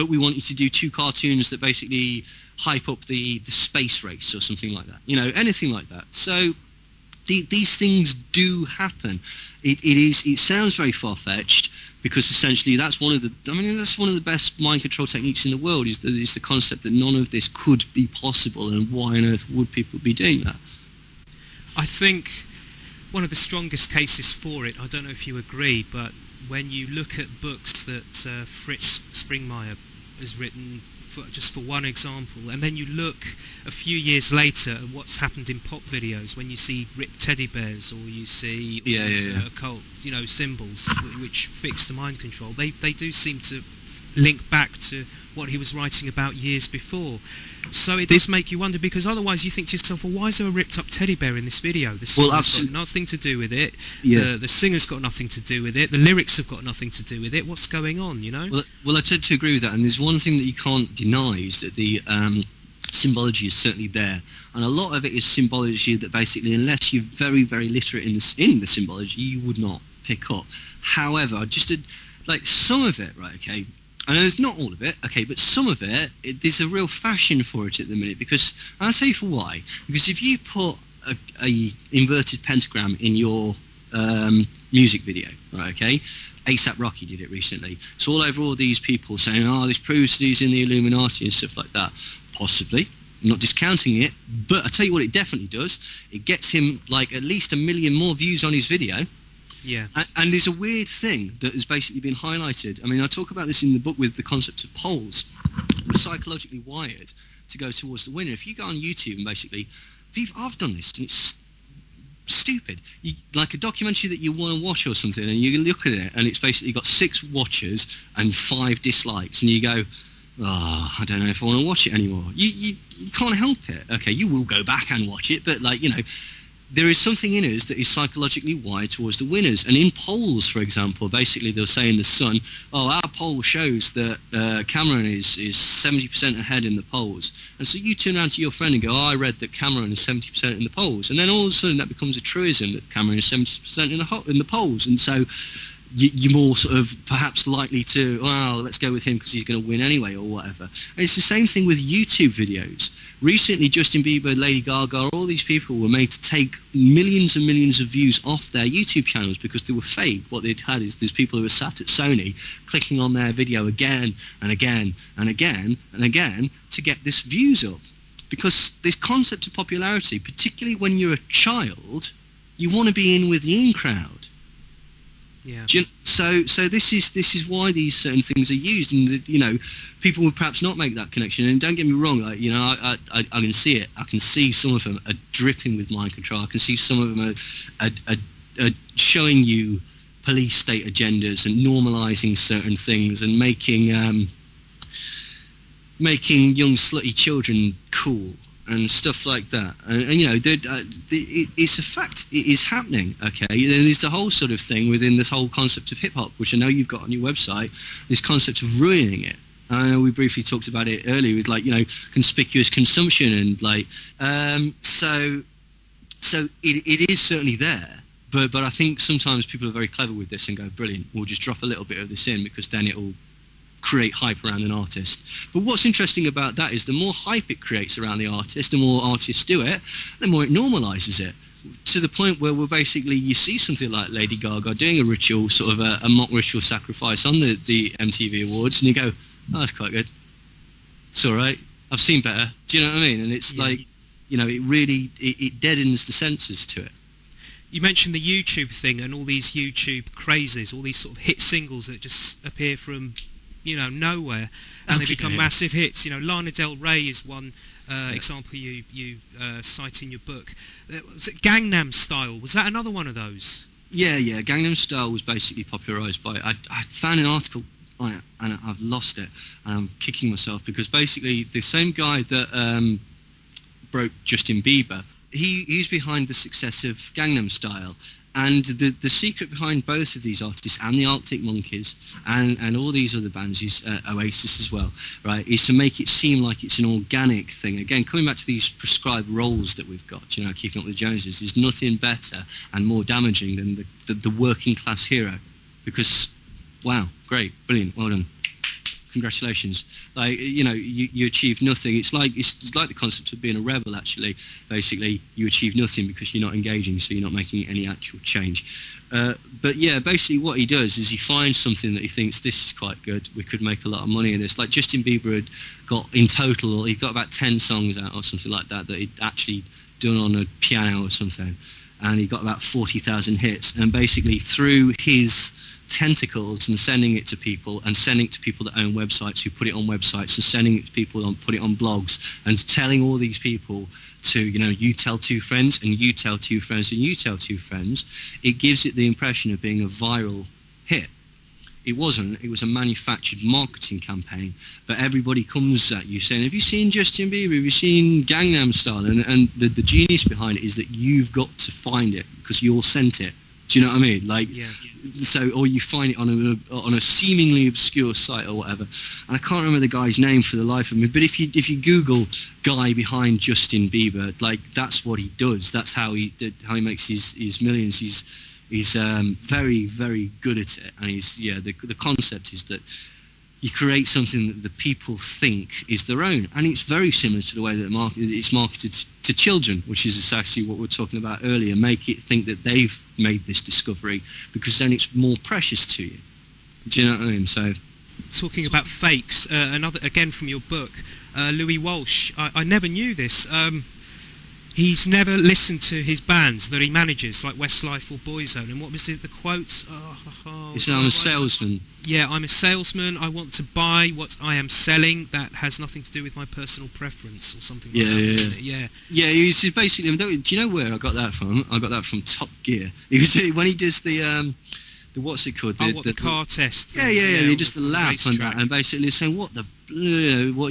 we want you to do 2 cartoons that basically hype up the space race or something like that. You know, anything like that. So these things do happen. It sounds very far-fetched, because essentially that's one of the best mind control techniques in the world, is the concept that none of this could be possible, and why on earth would people be doing that? I think one of the strongest cases for it, I don't know if you agree, but when you look at books that Fritz Springmeier has written, just for one example, and then you look a few years later at what's happened in pop videos, when you see ripped teddy bears, or you see occult, you know, symbols which fix the mind control, they do seem to link back to what he was writing about years before. So it does make you wonder, because otherwise you think to yourself, well, why is there a ripped up teddy bear in this video? The singer's got nothing to do with it. Yeah. The singer's got nothing to do with it. The lyrics have got nothing to do with it. What's going on, you know? Well, I tend to agree with that, and there's one thing that you can't deny, is that the symbology is certainly there, and a lot of it is symbology that basically, unless you're very, very literate in the symbology, you would not pick up. However, just like some of it, right, okay, I know it's not all of it, okay, but some of it, there's a real fashion for it at the minute, because, and I'll tell you for why, because if you put a inverted pentagram in your music video, right, okay, A$AP Rocky did it recently, it's all over all these people saying, oh, this proves that he's in the Illuminati and stuff like that. Possibly, I'm not discounting it, but I tell you what it definitely does, it gets him like at least 1 million more views on his video. Yeah. And there's a weird thing that has basically been highlighted. I mean, I talk about this in the book with the concept of poles. We're psychologically wired to go towards the winner. If you go on YouTube and basically, I've done this, and it's stupid. Like a documentary that you want to watch or something, and you look at it, and it's basically got 6 watchers and 5 dislikes, and you go, oh, I don't know if I want to watch it anymore. You can't help it. Okay, you will go back and watch it, but, like, you know, there is something in us that is psychologically wired towards the winners. And in polls, for example, basically they'll say in The Sun, oh, our poll shows that Cameron is 70% ahead in the polls. And so you turn around to your friend and go, oh, I read that Cameron is 70% in the polls. And then all of a sudden that becomes a truism that Cameron is 70% in the polls. And so you're more sort of perhaps likely to, well, let's go with him because he's going to win anyway or whatever. And it's the same thing with YouTube videos. Recently, Justin Bieber, Lady Gaga, all these people were made to take millions and millions of views off their YouTube channels because they were fake. What they'd had is these people who were sat at Sony clicking on their video again and again and again and again to get this views up. Because this concept of popularity, particularly when you're a child, you want to be in with the in crowd. Yeah. So this is why these certain things are used, and you know, people would perhaps not make that connection. And don't get me wrong, like, you know, I can see it. I can see some of them are dripping with mind control. I can see some of them are showing you police state agendas and normalising certain things and making young slutty children cool and stuff like that. And you know, it's a fact. It is happening, okay? There's the whole sort of thing within this whole concept of hip-hop, which I know you've got on your website, this concept of ruining it. I know we briefly talked about it earlier with, like, you know, conspicuous consumption and, like, so it is certainly there. But I think sometimes people are very clever with this and go, brilliant, we'll just drop a little bit of this in because then it'll create hype around an artist. But what's interesting about that is the more hype it creates around the artist, the more artists do it, the more it normalises it, to the point where we're basically, you see something like Lady Gaga doing a ritual, sort of a mock ritual sacrifice on the MTV Awards, and you go, oh, that's quite good. It's all right. I've seen better. Do you know what I mean? And it's like, you know, it really, it deadens the senses to it. You mentioned the YouTube thing and all these YouTube crazes, all these sort of hit singles that just appear from, you know, nowhere, and they become massive hits. You know, Lana Del Rey is one example you cite in your book. Was it Gangnam Style? Was that another one of those? Yeah. Gangnam Style was basically popularised by, I found an article on it and I've lost it, and I'm kicking myself because basically the same guy that broke Justin Bieber, he's behind the success of Gangnam Style. And the secret behind both of these artists and the Arctic Monkeys and all these other bands, is Oasis as well, right, is to make it seem like it's an organic thing. Again, coming back to these prescribed roles that we've got, you know, keeping up with the Joneses, is nothing better and more damaging than the working class hero. Because, wow, great, brilliant, well done. Congratulations. Like, you know, you achieve nothing. It's like the concept of being a rebel, actually. Basically, you achieve nothing because you're not engaging, so you're not making any actual change. But yeah, basically what he does is he finds something that he thinks, this is quite good, we could make a lot of money in this. Like Justin Bieber had got, in total, he got about 10 songs out or something like that he'd actually done on a piano or something. And he got about 40,000 hits. And basically through his tentacles and sending it to people and sending it to people that own websites who put it on websites and sending it to people and put it on blogs and telling all these people to, you know, you tell two friends and you tell two friends and you tell two friends, it gives it the impression of being a viral hit. It wasn't. It was a manufactured marketing campaign. But everybody comes at you saying, have you seen Justin Bieber? Have you seen Gangnam Style? And the genius behind it is that you've got to find it because you all sent it. Do you know what I mean? Like, so, or you find it on a seemingly obscure site or whatever. And I can't remember the guy's name for the life of me. But if you Google guy behind Justin Bieber, like, that's what he does. That's how he makes his millions. He's very, very good at it. And the concept is that you create something that the people think is their own. And it's very similar to the way that it's marketed to children, which is actually what we were talking about earlier. Make it think that they've made this discovery because then it's more precious to you. Do you know what I mean? So, talking about fakes, another, again from your book, Louis Walsh, I never knew this. He's never listened to his bands that he manages, like Westlife or Boyzone. And what was it, the quote? I'm a salesman. Yeah, I'm a salesman. I want to buy what I am selling. That has nothing to do with my personal preference or something like that. Yeah. He's basically. Do you know where I got that from? I got that from Top Gear. When he does the what's it called? The car test. Yeah. He just laugh on that and basically saying, what are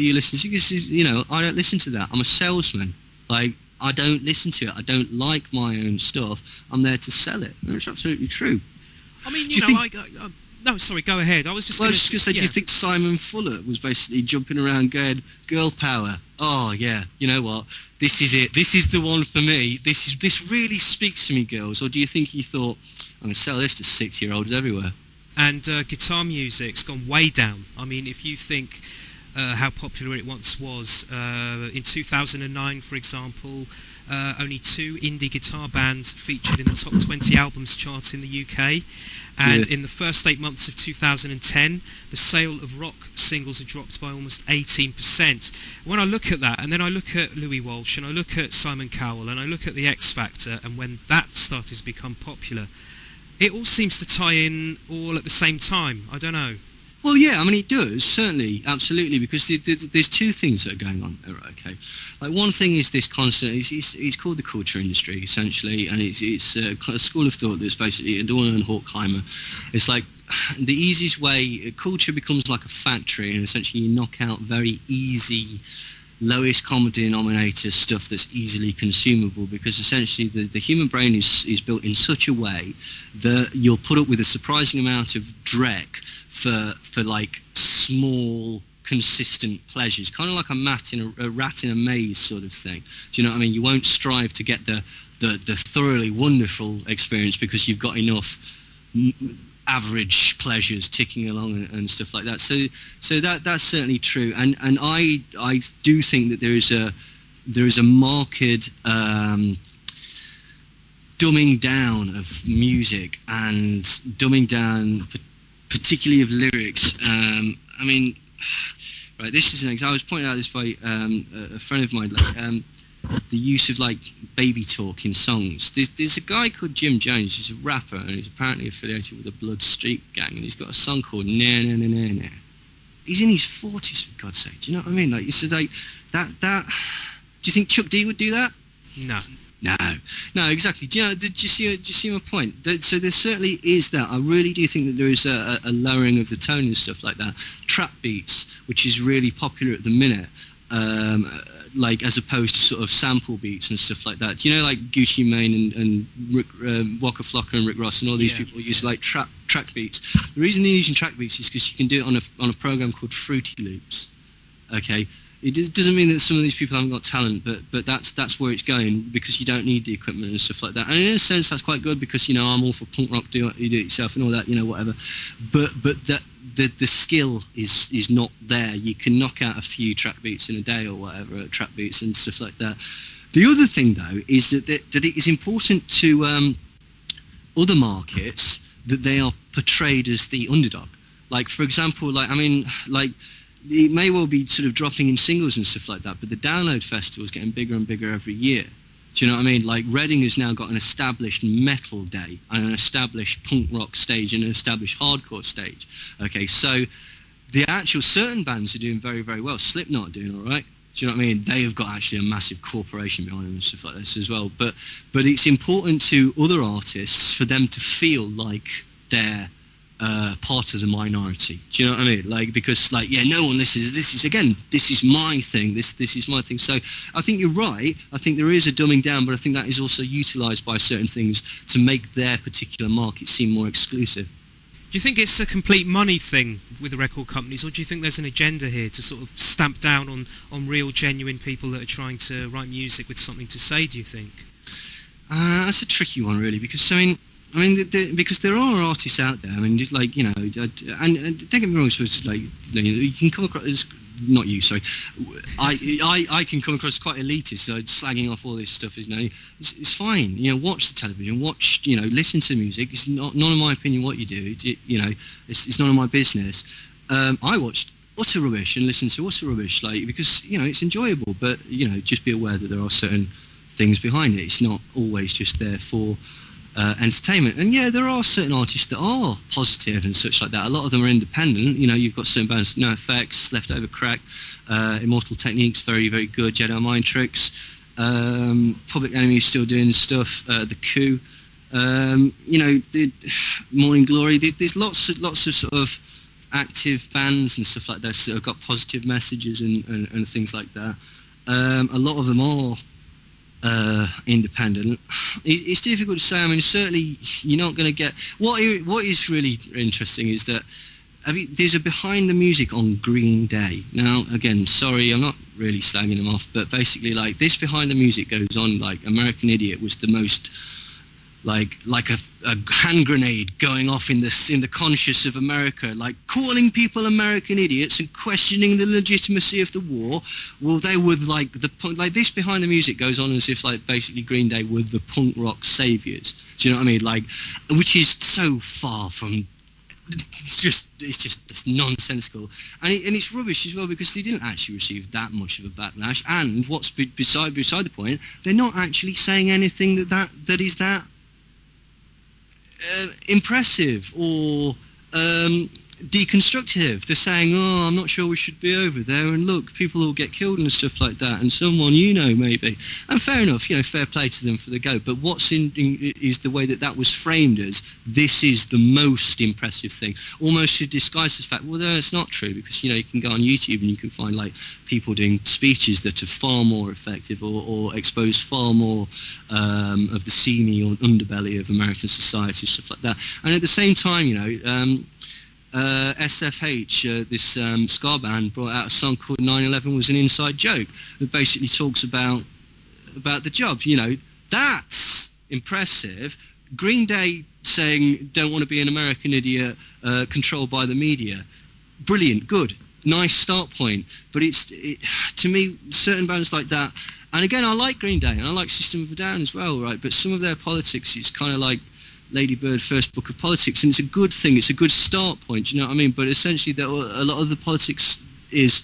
you listening to? Because, you know, I don't listen to that. I'm a salesman. Like, I don't listen to it. I don't like my own stuff. I'm there to sell it. And it's absolutely true. I mean, no, sorry, go ahead. I was just going to and guitar music's gone way down. I mean, if you think how popular it once was, in 2009, for example, only 2 indie guitar bands featured in the top 20 albums chart in the UK, and in the first 8 months of 2010, the sale of rock singles had dropped by almost 18%. When I look at that, and then I look at Louis Walsh, and I look at Simon Cowell, and I look at the X Factor, and when that started to become popular, it all seems to tie in all at the same time. I don't know. Well, yeah, I mean, it does, certainly, absolutely, because there's 2 things that are going on there, okay? Like, one thing is this constant, it's called the culture industry, essentially, and it's a school of thought that's basically, Adorno and Horkheimer, it's like, the easiest way, culture becomes like a factory, and essentially you knock out very easy, lowest common denominator stuff that's easily consumable, because essentially the human brain is built in such a way that you'll put up with a surprising amount of dreck for like small consistent pleasures, kind of like a rat in a maze sort of thing. Do you know what I mean? You won't strive to get the thoroughly wonderful experience because you've got enough average pleasures ticking along and stuff like that. So that's certainly true, and I do think that there is a marked dumbing down of music and dumbing down particularly of lyrics. I mean, right, this is an example. I was pointed out this by a friend of mine, like, the use of like baby talk in songs. There's a guy called Jim Jones, he's a rapper, and he's apparently affiliated with the Blood Street Gang, and he's got a song called Na Na Na Na Na. He's in his 40s, for God's sake. Do you know what I mean? Like, it's like that. Do you think Chuck D would do that? No, exactly. Do you see my point? So there certainly is that. I really do think that there is a lowering of the tone and stuff like that. Trap beats, which is really popular at the minute, like as opposed to sort of sample beats and stuff like that. You know, like Gucci Mane and Rick, Waka Flocka and Rick Ross and all these people use like track beats. The reason they're using track beats is because you can do it on a program called Fruity Loops. Okay. It doesn't mean that some of these people haven't got talent, but that's where it's going, because you don't need the equipment and stuff like that. And in a sense, that's quite good, because, you know, I'm all for punk rock, do it yourself and all that, you know, whatever. But the skill is not there. You can knock out a few track beats in a day or whatever, trap beats and stuff like that. The other thing, though, is that it is important to other markets that they are portrayed as the underdog. Like, for example, it may well be sort of dropping in singles and stuff like that, but the Download Festival is getting bigger and bigger every year. Do you know what I mean? Like, Reading has now got an established metal day and an established punk rock stage and an established hardcore stage. Okay, so the actual certain bands are doing very, very well. Slipknot are doing all right. Do you know what I mean? They have got actually a massive corporation behind them and stuff like this as well. But it's important to other artists for them to feel like they're part of the minority. Do you know what I mean? Like, because, like, yeah, no one listens. This is my thing. This is my thing. So I think you're right. I think there is a dumbing down, but I think that is also utilised by certain things to make their particular market seem more exclusive. Do you think it's a complete money thing with the record companies, or do you think there's an agenda here to sort of stamp down on real, genuine people that are trying to write music with something to say, do you think? That's a tricky one, really, because, because there are artists out there. I mean, like, you know, and don't get me wrong, so it's like, you can come across as, not you, sorry, I can come across as quite elitist, so slagging off all this stuff. You know, it's fine. You know, watch the television, listen to music. It's none of my opinion what you do. It's none of my business. I watched utter rubbish and listened to utter rubbish, like, because, you know, it's enjoyable, but, you know, just be aware that there are certain things behind it. It's not always just there for entertainment. And yeah, there are certain artists that are positive and such like that. A lot of them are independent. You know, you've got certain bands, No Effects, Leftover Crack, Immortal Techniques, very, very good, Jedi Mind Tricks, Public Enemy is still doing stuff, The Coup, you know, the Morning Glory. There's lots of sort of active bands and stuff like that that have got positive messages and things like that. A lot of them are independent. It's difficult to say. I mean, certainly you're not going to get... What is really interesting is that there's a Behind the Music on Green Day. Now, again, sorry, I'm not really slagging them off, but basically, like, this Behind the Music goes on, like, American Idiot was the most like a hand grenade going off in the conscious of America, like calling people American idiots and questioning the legitimacy of the war. Well, they were like this behind the music goes on as if like basically Green Day were the punk rock saviors. Do you know what I mean? Like, which is so far from. It's just nonsensical, and it's rubbish as well, because they didn't actually receive that much of a backlash. And what's beside the point, they're not actually saying anything that is that impressive or deconstructive. They're saying, "Oh, I'm not sure we should be over there, and look, people will get killed and stuff like that, and someone maybe." And fair enough, fair play to them for the go. But what's is the way that was framed as this is the most impressive thing, almost to disguise the fact. Well, no, it's not true, because you can go on YouTube and you can find like people doing speeches that are far more effective or expose far more of the seamy or underbelly of American society, stuff like that. And at the same time, SFH, this ska band, brought out a song called 9/11 was an inside joke that basically talks about the job. That's impressive. Green Day saying don't want to be an American idiot controlled by the media. Brilliant, good, nice start point. But to me, certain bands like that, and again, I like Green Day and I like System of a Down as well, right? But some of their politics, it's kind of like Lady Bird first book of politics, and it's a good thing, it's a good start point, you know what I mean? But essentially a lot of the politics is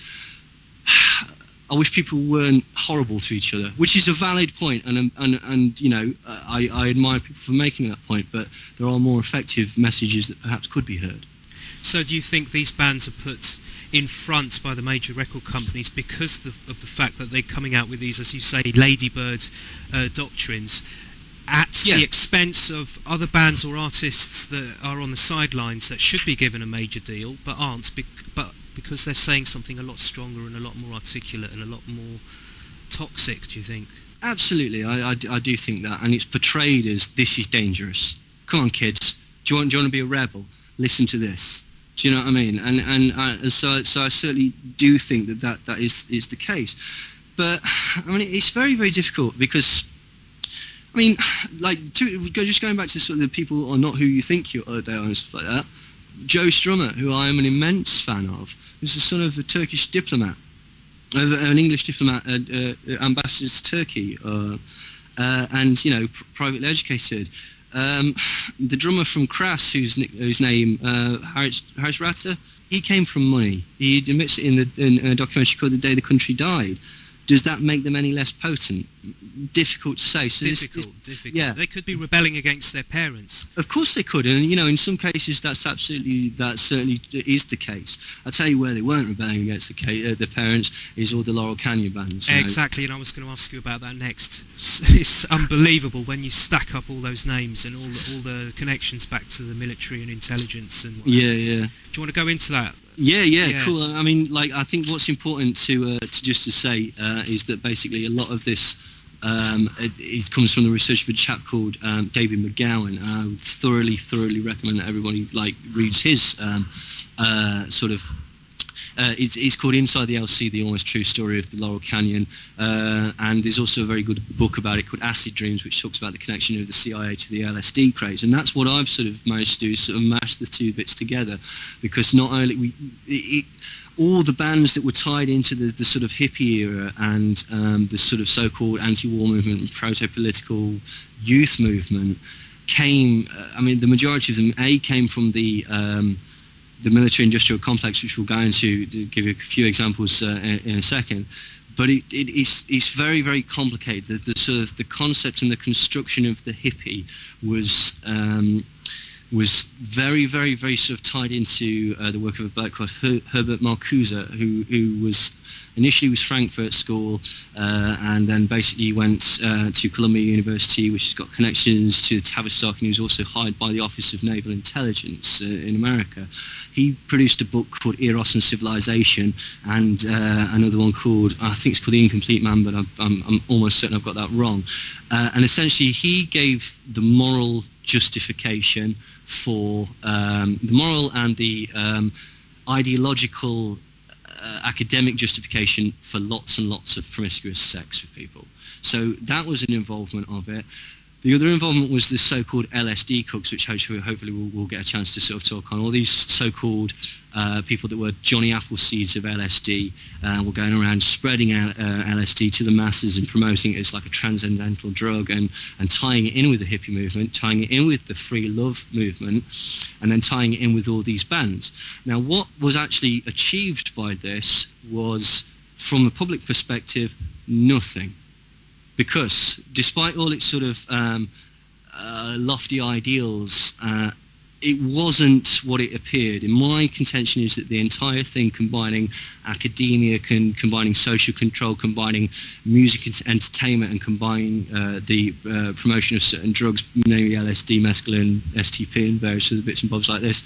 I wish people weren't horrible to each other, which is a valid point, and I admire people for making that point, but there are more effective messages that perhaps could be heard. So do you think these bands are put in front by the major record companies because of the fact that they're coming out with these, as you say, ladybird doctrines, at the expense of other bands or artists that are on the sidelines that should be given a major deal but aren't, but because they're saying something a lot stronger and a lot more articulate and a lot more toxic, do you think? Absolutely, I do think that, and it's portrayed as this is dangerous. Come on, kids, do you want to be a rebel? Listen to this. Do you know what I mean? And so I certainly do think that is the case. But I mean, it's very, very difficult because, I mean, just going back to sort of the people are not who you think they are and stuff like that. Joe Strummer, who I am an immense fan of, is the son of a Turkish diplomat, an English diplomat, ambassador to Turkey, and privately educated. The drummer from Crass, whose name Harris Ratter, he came from money. He admits it in a documentary called "The Day the Country Died." Does that make them any less potent? Difficult to say. So difficult. Yeah, they could be rebelling against their parents. Of course they could, and in some cases that certainly is the case. I'll tell you where they weren't rebelling against the parents is all the Laurel Canyon bands. Exactly, and I was going to ask you about that next. It's unbelievable when you stack up all those names and all the connections back to the military and intelligence and whatever. Yeah. Do you want to go into that? Yeah, cool. I mean, I think what's important to say is that basically a lot of this it comes from the research of a chap called David McGowan. I would thoroughly recommend that everybody reads his sort of. It's called Inside the LC, the almost true story of the Laurel Canyon, and there's also a very good book about it called Acid Dreams, which talks about the connection of the CIA to the LSD craze. And that's what I've sort of managed to do, sort of mash the two bits together, because not only all the bands that were tied into the sort of hippie era and the sort of so-called anti-war movement and proto-political youth movement came, the majority of them, came from the military-industrial complex, which we'll go into, to give you a few examples in a second. But it's very, very complicated. The sort of the concept and the construction of the hippie was very, very, very sort of tied into the work of a bloke called Herbert Marcuse, who was initially was Frankfurt School, and then basically went to Columbia University, which has got connections to Tavistock, and he was also hired by the Office of Naval Intelligence in America. He produced a book called Eros and Civilization, and another one called, I think it's called The Incomplete Man, but I'm almost certain I've got that wrong. And essentially he gave the moral justification for the moral and the ideological academic justification for lots and lots of promiscuous sex with people. So that was an involvement of it. The other involvement was the so-called LSD cooks, which hopefully we'll get a chance to sort of talk on. All these so-called people that were Johnny Appleseeds of LSD were going around spreading out LSD to the masses and promoting it as like a transcendental drug, and tying it in with the hippie movement, tying it in with the free love movement, and then tying it in with all these bands. Now, what was actually achieved by this was, from a public perspective, nothing. Because despite all its sort of lofty ideals, it wasn't what it appeared. And my contention is that the entire thing, combining academia, combining social control, combining music and entertainment, and combining the promotion of certain drugs, namely LSD, mescaline, STP, and various other bits and bobs like this,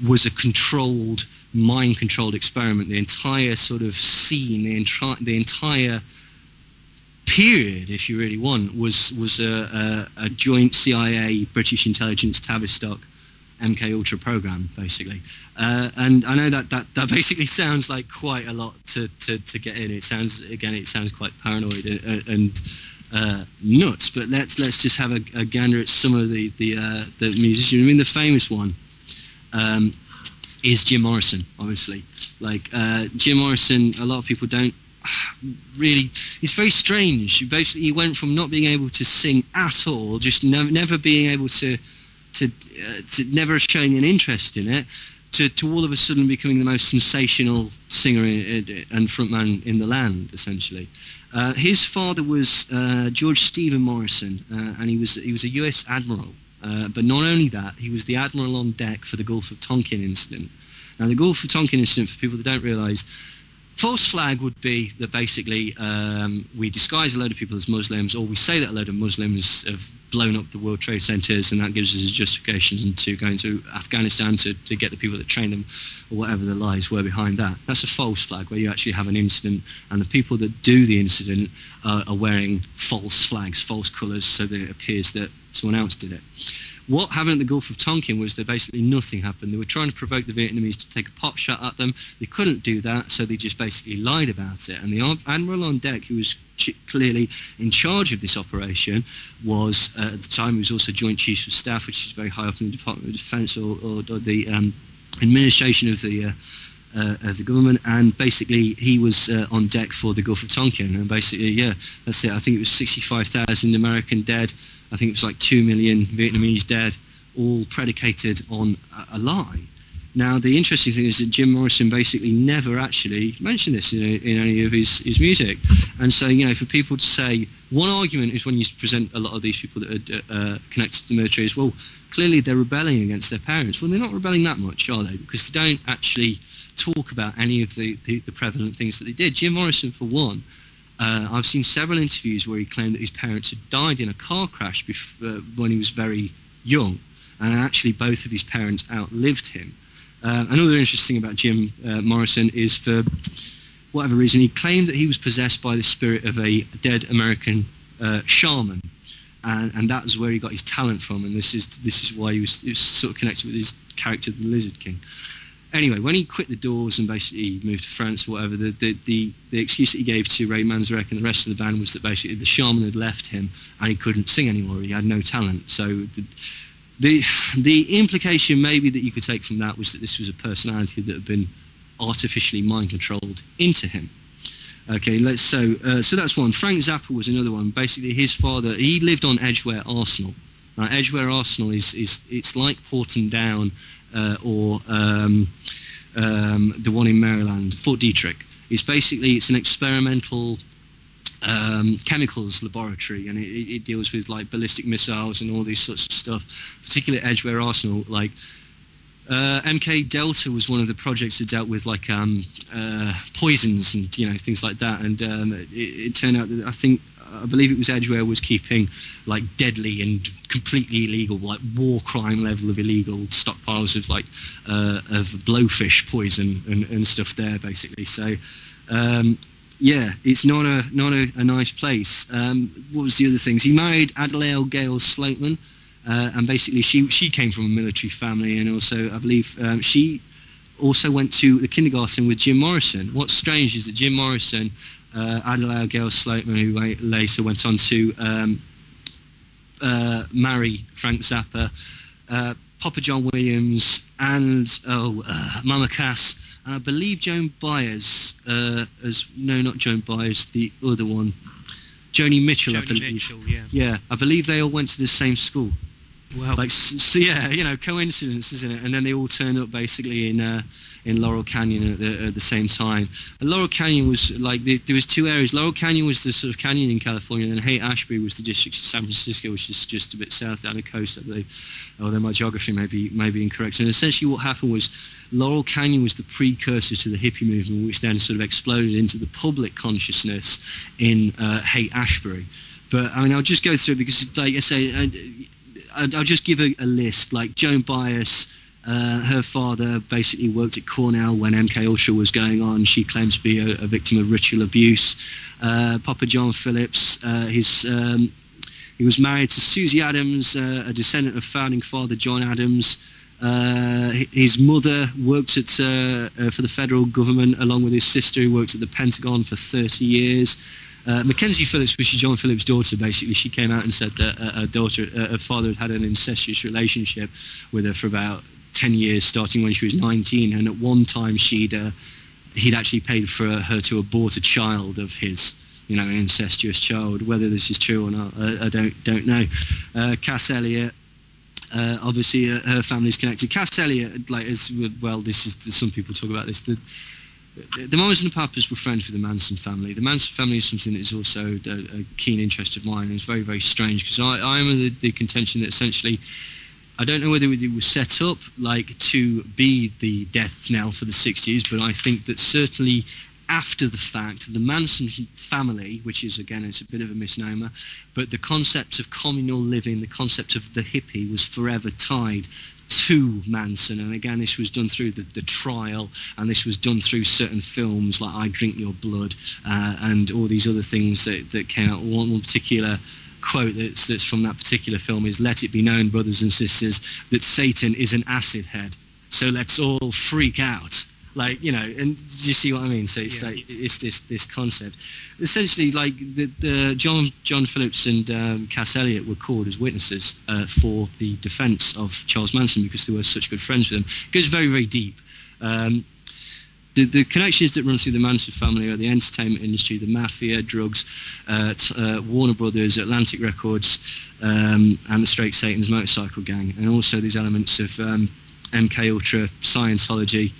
was a controlled, mind-controlled experiment. The entire sort of scene, the entire period, if you really want, was a joint CIA, British intelligence, Tavistock, MK Ultra program, basically. And I know that basically sounds like quite a lot to get in. It sounds quite paranoid and nuts. But let's just have a gander at some of the musicians. I mean, the famous one is Jim Morrison, obviously. Like Jim Morrison, a lot of people don't really. It's very strange. Basically, he went from not being able to sing at all, just never being able to never showing an interest in it, to all of a sudden becoming the most sensational singer and frontman in the land, essentially. His father was George Stephen Morrison, and he was a US admiral. But not only that, he was the admiral on deck for the Gulf of Tonkin incident. Now, the Gulf of Tonkin incident, for people that don't realise, false flag would be that basically we disguise a load of people as Muslims, or we say that a load of Muslims have blown up the World Trade Centres, and that gives us a justification to go into Afghanistan to get the people that trained them, or whatever the lies were behind that. That's a false flag, where you actually have an incident, and the people that do the incident are wearing false flags, false colours, so that it appears that someone else did it. What happened at the Gulf of Tonkin was that basically nothing happened. They were trying to provoke the Vietnamese to take a pot shot at them. They couldn't do that, so they just basically lied about it. And the admiral on deck, who was clearly in charge of this operation, was, at the time, he was also Joint Chiefs of Staff, which is very high up in the Department of Defence, or the administration of the government, and basically he was on deck for the Gulf of Tonkin. And basically, yeah, that's it. I think it was 65,000 American dead. I think it was like 2 million Vietnamese dead, all predicated on a lie. Now, the interesting thing is that Jim Morrison basically never actually mentioned this in any of his music. And so, for people to say, one argument is when you present a lot of these people that are connected to the military is, well, clearly they're rebelling against their parents. Well, they're not rebelling that much, are they? Because they don't actually talk about any of the prevalent things that they did. Jim Morrison, for one, I've seen several interviews where he claimed that his parents had died in a car crash when he was very young, and actually both of his parents outlived him. Another interesting thing about Jim Morrison is, for whatever reason, he claimed that he was possessed by the spirit of a dead American shaman, and that was where he got his talent from, and this is why he was sort of connected with his character, the Lizard King. Anyway, when he quit the Doors and basically moved to France or whatever, the excuse that he gave to Ray Manzarek and the rest of the band was that basically the shaman had left him and he couldn't sing anymore. He had no talent. So the implication maybe that you could take from that was that this was a personality that had been artificially mind-controlled into him. Okay, so that's one. Frank Zappa was another one. Basically, his father, he lived on Edgware Arsenal. Now, Edgware Arsenal it's like Porton Down or the one in Maryland, Fort Detrick. It's an experimental chemicals laboratory, and it deals with like ballistic missiles and all these sorts of stuff. Particularly Edgware Arsenal, like MK Delta was one of the projects that dealt with like poisons and things like that. And it turned out that I believe it was Edgware was keeping like deadly and completely illegal, like war crime level of illegal stockpiles of like of blowfish poison and stuff there, basically. So yeah, it's not a nice place. What was the other things? He married Adelaide Gale Sloatman, and basically she came from a military family, and also I believe she also went to the kindergarten with Jim Morrison. What's strange is that Jim Morrison, Adelaide Gale Sloatman, who later went on to marry Frank Zappa, Papa John Williams, and Mama Cass, and I believe Joan Baez, not Joan Baez, the other one, Joni Mitchell, I believe. Mitchell, yeah, I believe they all went to the same school. Wow. So yeah, coincidence, isn't it? And then they all turned up basically in Laurel Canyon at the same time. And Laurel Canyon was like, there was two areas. Laurel Canyon was the sort of canyon in California, and Haight-Ashbury was the district of San Francisco, which is just a bit south down the coast, I believe. Although my geography may be incorrect. And essentially what happened was Laurel Canyon was the precursor to the hippie movement, which then sort of exploded into the public consciousness in Haight-Ashbury. But I mean, I'll just go through it because, like I say, I'll just give a list. Like Joan Baez, her father basically worked at Cornell when MK Ultra was going on. She claims to be a victim of ritual abuse. Papa John Phillips, he was married to Susie Adams, a descendant of founding father John Adams. His mother worked for the federal government along with his sister, who worked at the Pentagon for 30 years. Mackenzie Phillips, which is John Phillips' daughter, basically, she came out and said that her father had an incestuous relationship with her for about 10 years, starting when she was 19, and at one time he'd actually paid for her to abort a child of his, an incestuous child. Whether this is true or not, I don't know. Cass Elliot, obviously her family's connected. Cass Elliot, some people talk about this. The Mamas and the Papas were friends with the Manson family. The Manson family is something that is also a keen interest of mine, and it's very, very strange because I am of the contention that essentially, I don't know whether it was set up to be the death knell for the 60s, but I think that certainly after the fact, the Manson family, which is, again, it's a bit of a misnomer, but the concept of communal living, the concept of the hippie was forever tied to Manson. And again, this was done through the trial, and this was done through certain films like I Drink Your Blood, and all these other things that came out. One particular quote that's from that particular film is, "Let it be known, brothers and sisters, that Satan is an acid head, so let's all freak out." And do you see what I mean? So it's it's this concept. Essentially, the John Phillips and Cass Elliot were called as witnesses for the defence of Charles Manson because they were such good friends with him. It goes very, very deep. The connections that run through the Manson family are the entertainment industry, the mafia, drugs, Warner Brothers, Atlantic Records, and the Straight Satan's motorcycle gang, and also these elements of MK Ultra, Scientology,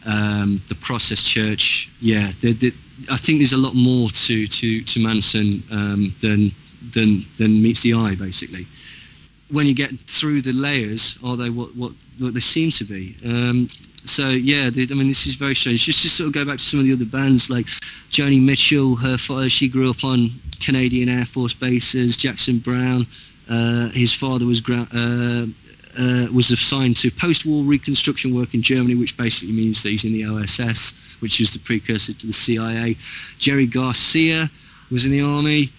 the Process Church. I think there's a lot more to Manson than meets the eye, basically. When you get through the layers, are they what they seem to be? This is very strange. Just to sort of go back to some of the other bands, like Joni Mitchell, her father, she grew up on Canadian Air Force bases. Jackson Browne, his father was assigned to post-war reconstruction work in Germany, which basically means that he's in the OSS, which is the precursor to the CIA. Jerry Garcia was in the army,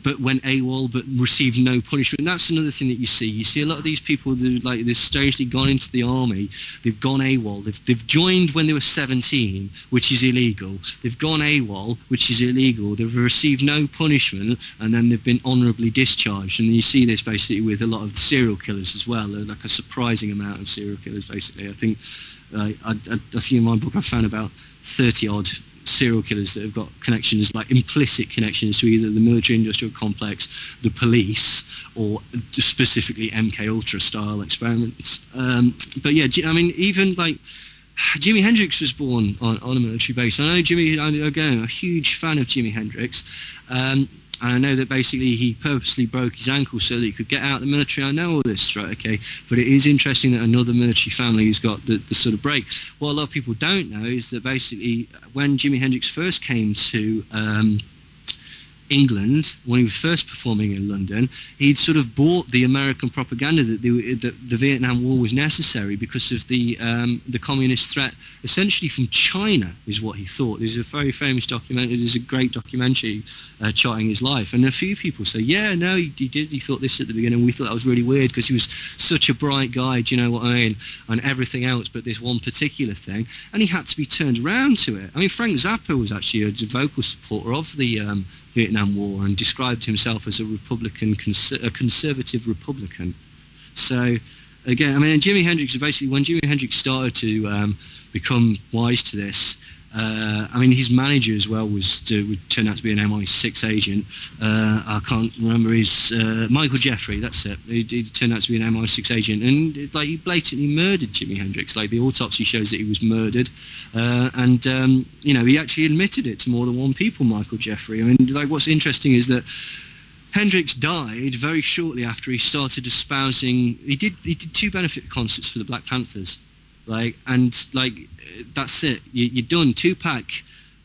but went AWOL, but received no punishment. That's another thing that you see. You see a lot of these people that they've strangely gone into the army. They've gone AWOL. They've joined when they were 17, which is illegal. They've gone AWOL, which is illegal. They've received no punishment, and then they've been honourably discharged. And you see this basically with a lot of serial killers as well. Like a surprising amount of serial killers, basically. I think in my book I found about 30-odd serial killers that have got connections, like implicit connections to either the military-industrial complex, the police, or specifically MK Ultra style experiments. But yeah, I mean, even like Jimi Hendrix was born on a military base. I know again, a huge fan of Jimi Hendrix. And I know that basically he purposely broke his ankle so that he could get out of the military. I know all this, right, okay? But it is interesting that another military family has got the sort of break. What a lot of people don't know is that basically when Jimi Hendrix first came to England, when he was first performing in London, he'd sort of bought the American propaganda that the Vietnam War was necessary because of the communist threat, essentially from China, is what he thought. There's a very famous documentary. There's a great documentary charting his life, and a few people say, yeah, no, he did. He thought this at the beginning. We thought that was really weird because he was such a bright guy. Do you know what I mean? And everything else, but this one particular thing, and he had to be turned around to it. I mean, Frank Zappa was actually a vocal supporter of the Vietnam War and described himself as a conservative Republican. So again, I mean, Jimi Hendrix, basically when Jimi Hendrix started to become wise to this, I mean, his manager as well would turn out to be an MI6 agent. I can't remember his Michael Jeffrey. That's it. He turned out to be an MI6 agent, and he blatantly murdered Jimi Hendrix. Like, the autopsy shows that he was murdered, and he actually admitted it to more than one people. Michael Jeffrey. I mean, like, what's interesting is that Hendrix died very shortly after he started espousing. He did 2 benefit concerts for the Black Panthers. That's it. You're done. Tupac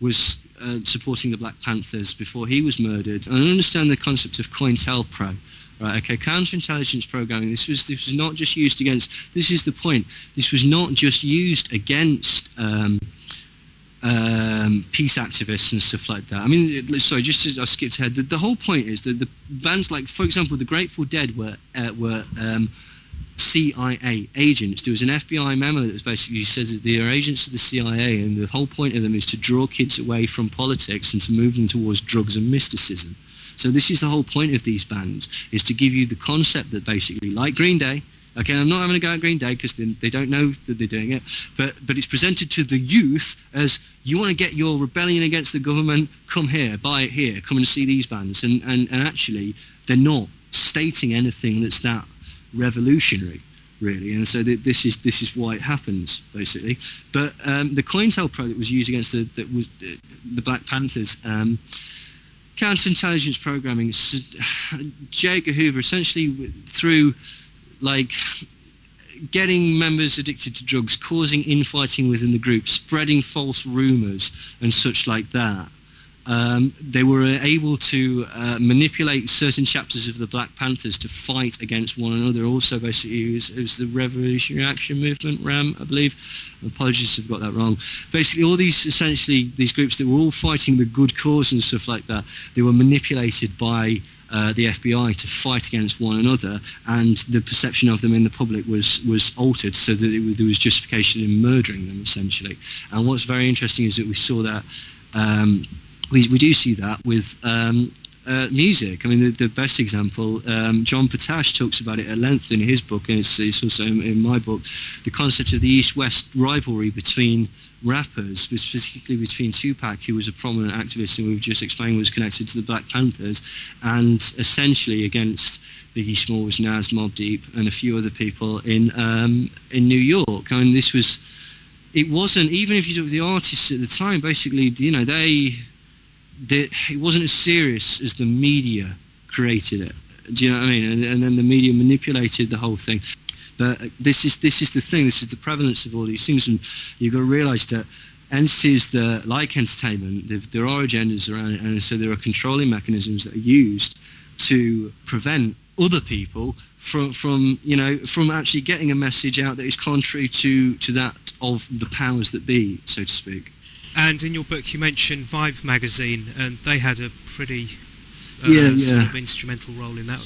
was supporting the Black Panthers before he was murdered. And I understand the concept of COINTELPRO. Right, okay, counterintelligence programming. This was not just used against. This is the point. This was not just used against peace activists and stuff like that. I mean, sorry, I skipped ahead. The whole point is that the bands, like, for example, the Grateful Dead were CIA agents. There was an FBI memo that basically says that they are agents of the CIA, and the whole point of them is to draw kids away from politics and to move them towards drugs and mysticism. So this is the whole point of these bands, is to give you the concept that basically, like Green Day, okay, I'm not having a go at Green Day because they don't know that they're doing it, but it's presented to the youth as, you want to get your rebellion against the government, come here, buy it here, come and see these bands, and actually they're not stating anything that's that revolutionary, really, and so this is why it happens, basically. But the COINTELPRO that was used against the Black Panthers, counterintelligence programming, J. Edgar Hoover, essentially through, like, getting members addicted to drugs, causing infighting within the group, spreading false rumours and such like that. They were able to manipulate certain chapters of the Black Panthers to fight against one another. Also, basically, it was the Revolutionary Action Movement, RAM, I believe. Apologies if I've got that wrong. Basically, all these groups that were all fighting the good cause and stuff like that, they were manipulated by the FBI to fight against one another, and the perception of them in the public was altered so that there was justification in murdering them, essentially. And what's very interesting is that we saw that. We do see that with music. I mean, the best example, John Potash talks about it at length in his book, and it's also in my book, the concept of the East-West rivalry between rappers, specifically between Tupac, who was a prominent activist and we've just explained was connected to the Black Panthers, and essentially against Biggie Smalls, Nas, Mobb Deep, and a few other people in New York. I mean, it wasn't, even if you look at the artists at the time, basically, it wasn't as serious as the media created it. Do you know what I mean? And then the media manipulated the whole thing. But this is the thing. This is the prevalence of all these things, and you've got to realise that entities that like entertainment, there are agendas around it, and so there are controlling mechanisms that are used to prevent other people from actually getting a message out that is contrary to that of the powers that be, so to speak. And in your book, you mentioned Vibe magazine, and they had a pretty sort of instrumental role in that.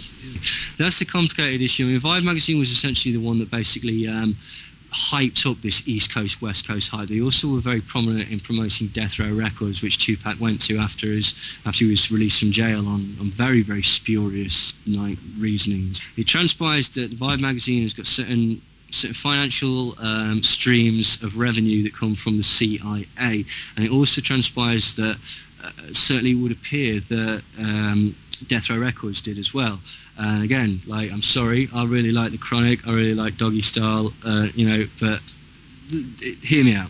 That's the complicated issue. I mean, Vibe magazine was essentially the one that basically hyped up this East Coast, West Coast hype. They also were very prominent in promoting Death Row Records, which Tupac went to after he was released from jail on very, very spurious reasonings. It transpires that Vibe magazine has got certain financial streams of revenue that come from the CIA, and it also transpires that certainly would appear that Death Row Records did as well. And again, like, I'm sorry, I really like The Chronic, I really like Doggy Style, but hear me out.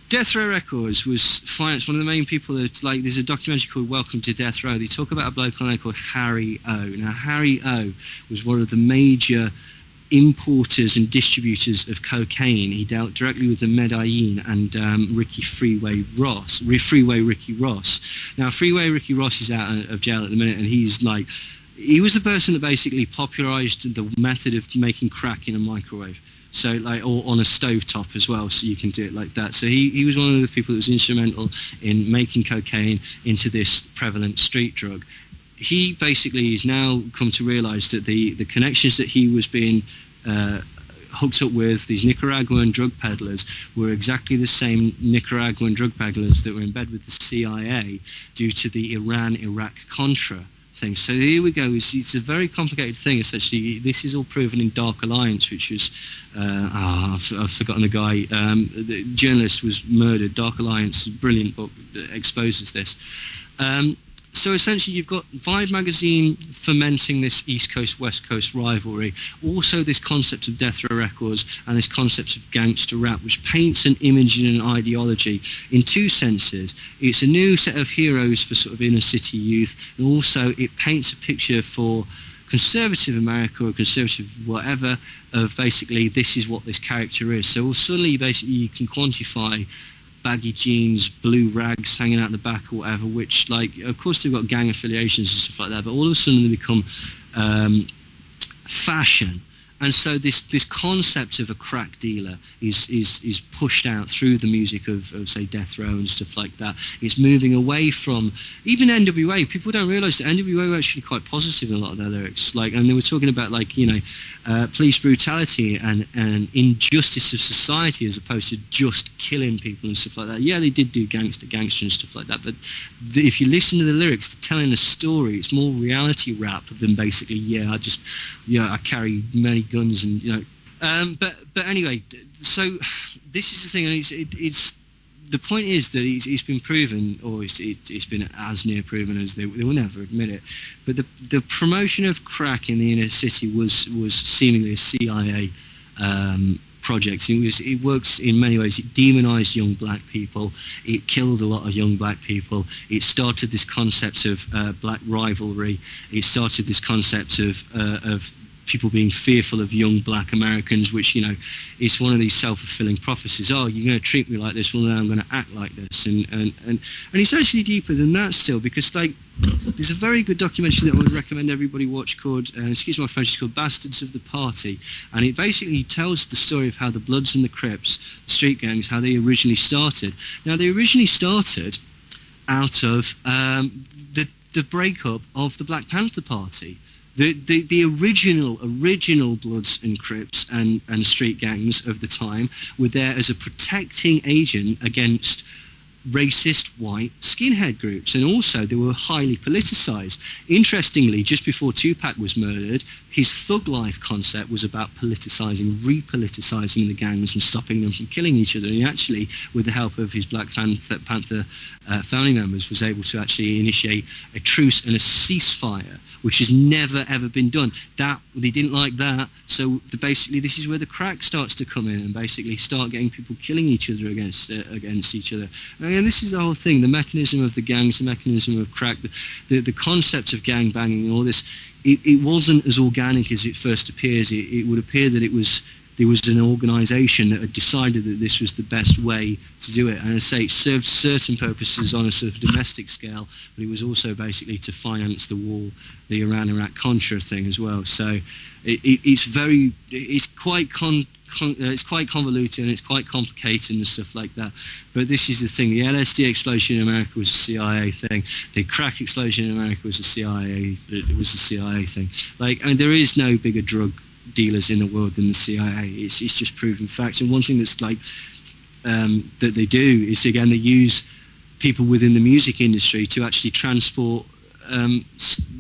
Death Row Records was financed, one of the main people that, like, there's a documentary called Welcome to Death Row. They talk about a bloke on there called Harry O. Now, Harry O was one of the major importers and distributors of cocaine. He dealt directly with the Medellin and Freeway Ricky Ross. Now, Freeway Ricky Ross is out of jail at the minute, and he was the person that basically popularized the method of making crack in a microwave. So, like, or on a stovetop as well, so you can do it like that. So he was one of the people that was instrumental in making cocaine into this prevalent street drug. He basically has now come to realise that the connections that he was being hooked up with these Nicaraguan drug peddlers were exactly the same Nicaraguan drug peddlers that were in bed with the CIA due to the Iran-Iraq-Contra thing. So here we go. It's a very complicated thing. Essentially, this is all proven in Dark Alliance, which was I've forgotten the guy. The journalist was murdered. Dark Alliance, brilliant book that exposes this. So essentially you've got Vibe magazine fomenting this East Coast, West Coast rivalry, also this concept of Death Row Records and this concept of gangster rap, which paints an image and an ideology in two senses. It's a new set of heroes for sort of inner city youth, and also it paints a picture for conservative America or conservative whatever of basically this is what this character is. So suddenly basically you can quantify baggy jeans, blue rags hanging out the back or whatever, which, like, of course they've got gang affiliations and stuff like that, but all of a sudden they become fashion. And so this concept of a crack dealer is pushed out through the music of say Death Row and stuff like that. It's moving away from even NWA. People don't realise that NWA were actually quite positive in a lot of their lyrics. Like, and they were talking about, like, you know, police brutality and injustice of society as opposed to just killing people and stuff like that. Yeah, they did do gangster and stuff like that. But if you listen to the lyrics, they're telling a story. It's more reality rap than basically I carry many guns and, you know, but anyway, so this is the thing, and it's the point is that it's been proven, or it's been as near proven as they will never admit it, but the promotion of crack in the inner city was seemingly a CIA project. It works in many ways. It demonized young black people. It killed a lot of young black people. It started this concept of black rivalry. It started this concept of people being fearful of young black Americans, which, you know, is one of these self-fulfilling prophecies. Oh, you're going to treat me like this, well, now I'm going to act like this. And it's actually deeper than that still, because, like, there's a very good documentary that I would recommend everybody watch called, excuse my French, it's called Bastards of the Party, and it basically tells the story of how the Bloods and the Crips, the street gangs, how they originally started. Now, they originally started out of the breakup of the Black Panther Party. The original Bloods and Crips and street gangs of the time were there as a protecting agent against racist white skinhead groups, and also they were highly politicized. Interestingly, just before Tupac was murdered, his thug life concept was about repoliticizing the gangs and stopping them from killing each other. And he actually, with the help of his Black Panther founding members, was able to actually initiate a truce and a ceasefire, which has never ever been done. They didn't like that, so basically this is where the crack starts to come in and basically start getting people killing each other against each other. And this is the whole thing: the mechanism of the gangs, the mechanism of crack, the concept of gang banging, and all this. It wasn't as organic as it first appears. It would appear that there was an organisation that had decided that this was the best way to do it. And I say it served certain purposes on a sort of domestic scale, but it was also basically to finance the war, the Iran-Iraq-Contra thing as well. So it's quite convoluted and it's quite complicated and stuff like that. But this is the thing: the LSD explosion in America was a CIA thing. The crack explosion in America was a CIA thing. Like, I mean, there is no bigger drug dealers in the world than the CIA. It's just proven facts. And one thing that's like that they do is, again, they use people within the music industry to actually transport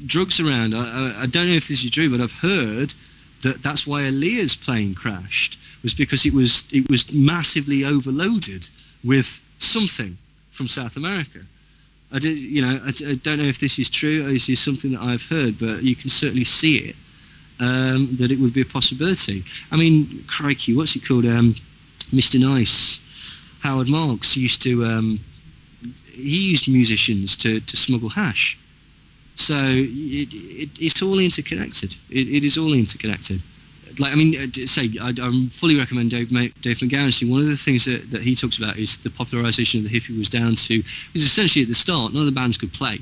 drugs around. I don't know if this is true, but I've heard that's why Aaliyah's plane crashed, was because it was massively overloaded with something from South America. I don't know if this is true or this is something that I've heard, but you can certainly see it. That it would be a possibility. I mean, crikey, what's it called? Mr. Nice, Howard Marks used to. He used musicians to smuggle hash. So it's all interconnected. It is all interconnected. Like, I mean, I fully recommend Dave McGowan. One of the things that he talks about is the popularisation of the hippie was down to, because essentially at the start, none of the bands could play.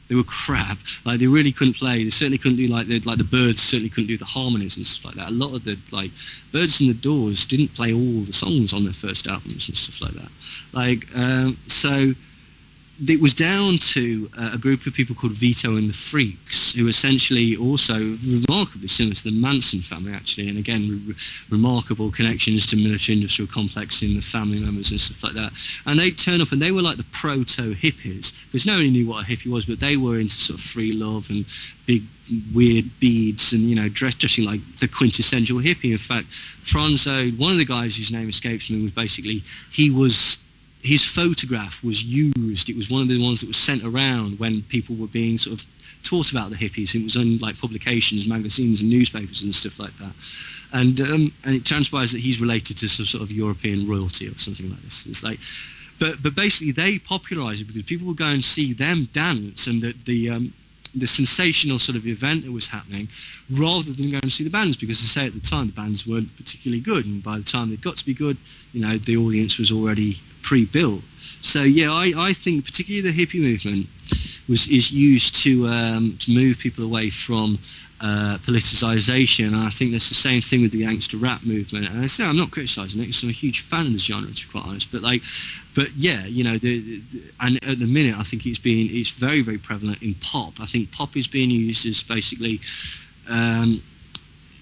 They were crap. Like, they really couldn't play. They certainly couldn't do the Byrds certainly couldn't do the harmonies and stuff like that. A lot of the Byrds and the Doors didn't play all the songs on their first albums and stuff like that. So it was down to a group of people called Vito and the Freaks, who essentially also remarkably similar to the Manson family, actually, and again, remarkable connections to military-industrial complex in the family members and stuff like that. And they'd turn up, and they were like the proto-hippies, because nobody knew what a hippie was, but they were into sort of free love and big, weird beads and, you know, dressing like the quintessential hippie. In fact, Franzo, one of the guys whose name escapes me, was basically, his photograph was used. It was one of the ones that was sent around when people were being sort of taught about the hippies. It was on like publications, magazines and newspapers and stuff like that. And it transpires that he's related to some sort of European royalty or something like this. It's like, but basically they popularised it because people would go and see them dance, and the sensational sort of event that was happening, rather than go and see the bands, because as I say, at the time the bands weren't particularly good, and by the time they got to be good, you know, the audience was already pre-built. So yeah, I think particularly the hippie movement is used to move people away from politicisation, and I think that's the same thing with the gangster rap movement. And I say I'm not criticising it because I'm a huge fan of the genre, to be quite honest. But yeah, you know, and at the minute I think it's very, very prevalent in pop. I think pop is being used as basically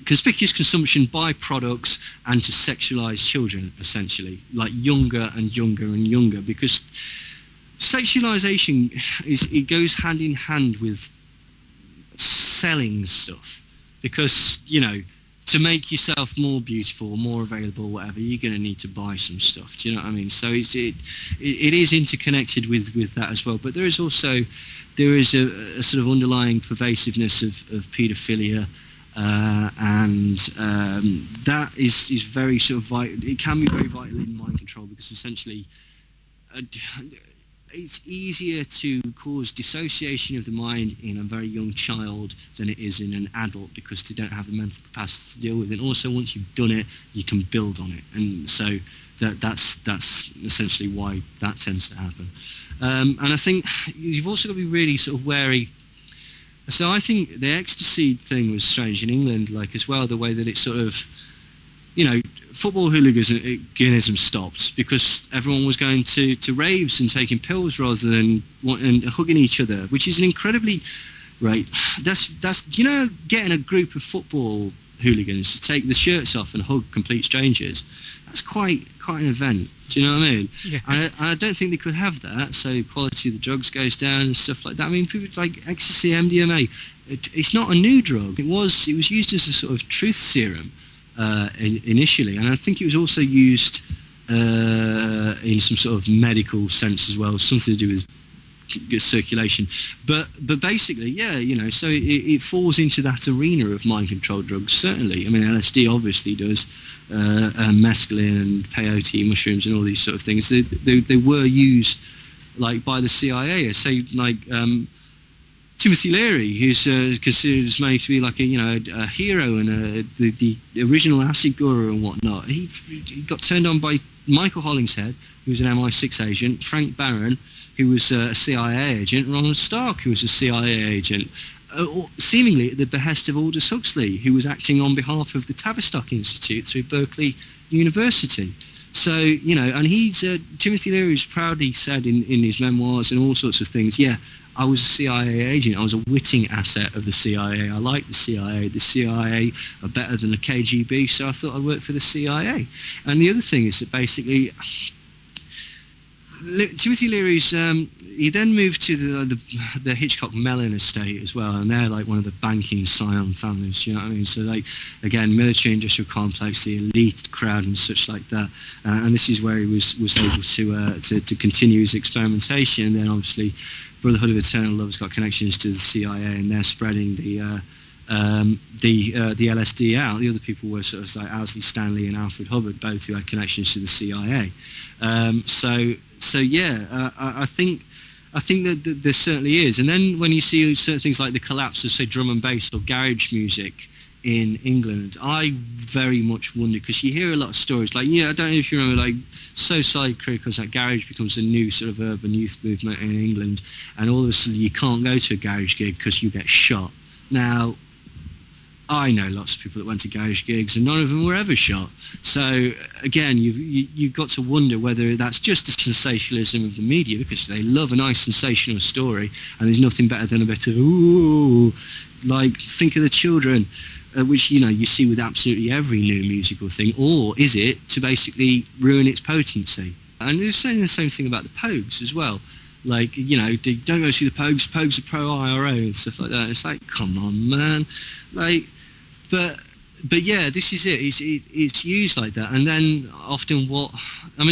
conspicuous consumption by products and to sexualize children, essentially, like younger and younger and younger, because sexualization it goes hand in hand with selling stuff, because, you know, to make yourself more beautiful, more available, whatever, you're going to need to buy some stuff. Do you know what I mean? So it is interconnected with that as well. But there is a sort of underlying pervasiveness of paedophilia, and that is very sort of vital. It can be very vital in mind control, because essentially it's easier to cause dissociation of the mind in a very young child than it is in an adult, because they don't have the mental capacity to deal with it. And also, once you've done it, you can build on it, and so that's essentially why that tends to happen. And I think you've also got to be really sort of wary. So I think the ecstasy thing was strange in England, like, as well, the way that it sort of, you know, football hooliganism stopped because everyone was going to raves and taking pills rather than and hugging each other, which is an incredibly, right, that's you know, getting a group of football hooligans to take the shirts off and hug complete strangers, that's quite an event. Do you know what I mean? Yeah. And I don't think they could have that, so the quality of the drugs goes down and stuff like that. I mean, people like ecstasy, MDMA, it's not a new drug. It was used as a sort of truth serum initially, and I think it was also used in some sort of medical sense as well, something to do with circulation. But basically, yeah, you know, so it falls into that arena of mind control drugs, certainly. I mean, LSD obviously does, mescaline and peyote mushrooms and all these sort of things. They were used, like, by the CIA. Say, like, Timothy Leary, who's considered as made to be like a hero and the original acid guru and whatnot. He got turned on by Michael Hollingshead, who was an MI6 agent, Frank Barron, who was a CIA agent, and Ronald Stark, who was a CIA agent, seemingly at the behest of Aldous Huxley, who was acting on behalf of the Tavistock Institute through Berkeley University. So, you know, and Timothy Leary's proudly said in his memoirs and all sorts of things, yeah, I was a CIA agent. I was a witting asset of the CIA. I like the CIA. The CIA are better than the KGB, so I thought I'd work for the CIA. And the other thing is that basically, Timothy Leary's, he then moved to the Hitchcock Mellon estate as well, and they're like one of the banking scion families, you know what I mean? So, like, again, military industrial complex, the elite crowd and such like that. And this is where he was able to continue his experimentation. And then obviously Brotherhood of Eternal Love has got connections to the CIA, and they're spreading the LSD out. The other people were sort of like Owsley Stanley and Alfred Hubbard, both who had connections to the CIA. So yeah, I think that there certainly is. And then when you see certain things like the collapse of, say, drum and bass or garage music in England, I very much wonder, because you hear a lot of stories, like, yeah, I don't know if you remember, like, Side Crickles, that garage becomes a new sort of urban youth movement in England, and all of a sudden you can't go to a garage gig because you get shot. Now, I know lots of people that went to garage gigs and none of them were ever shot. So again, you've got to wonder whether that's just the sensationalism of the media, because they love a nice sensational story, and there's nothing better than a bit of ooh, like Think of the Children, which you see with absolutely every new musical thing. Or is it to basically ruin its potency? And they're saying the same thing about the Pogues as well. Like, don't go see the Pogues. Pogues are pro-IRA and stuff like that. It's like, come on, man. Like, but yeah, this is it. It's used like that. And then often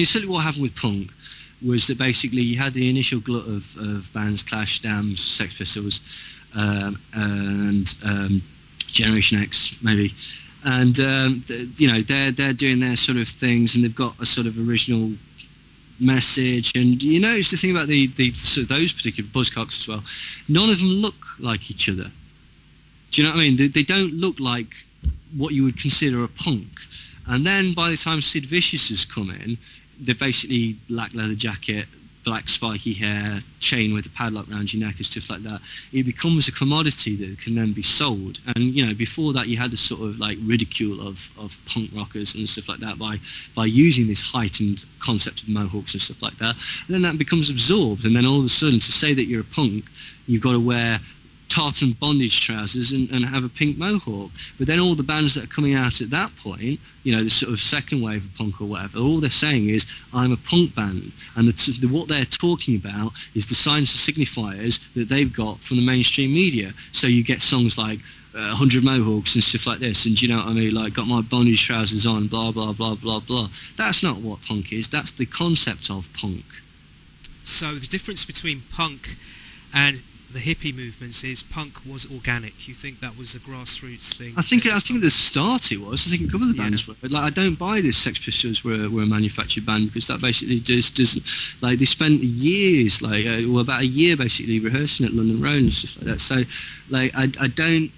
certainly what happened with punk was that basically you had the initial glut of bands, Clash, Damned, Sex Pistols, and Generation X, maybe. And, they're doing their sort of things, and they've got a sort of original message. And it's the thing about the sort of those particular buzzcocks as well, none of them look like each other. Do you know what I mean? They don't look like what you would consider a punk. And then by the time Sid Vicious has come in, they're basically black leather jacket, black spiky hair, chain with a padlock around your neck and stuff like that. It becomes a commodity that can then be sold. And before that you had the sort of like ridicule of punk rockers and stuff like that by using this heightened concept of mohawks and stuff like that. And then that becomes absorbed, and then all of a sudden to say that you're a punk, you've got to wear tartan bondage trousers and have a pink mohawk. But then all the bands that are coming out at that point, the sort of second wave of punk or whatever, all they're saying is, I'm a punk band. And what they're talking about is the signs and signifiers that they've got from the mainstream media. So you get songs like 100 Mohawks and stuff like this, and do you know what I mean? Like, got my bondage trousers on, blah, blah, blah, blah, blah. That's not what punk is. That's the concept of punk. So the difference between punk and the hippie movements is punk was organic. You think that was a grassroots thing? I think at the start it was. I think a couple of the bands were. Like, I don't buy this Sex Pistols were a manufactured band, because that basically just doesn't. Like, they spent years, about a year basically rehearsing at London Road and stuff like that. So, like, I don't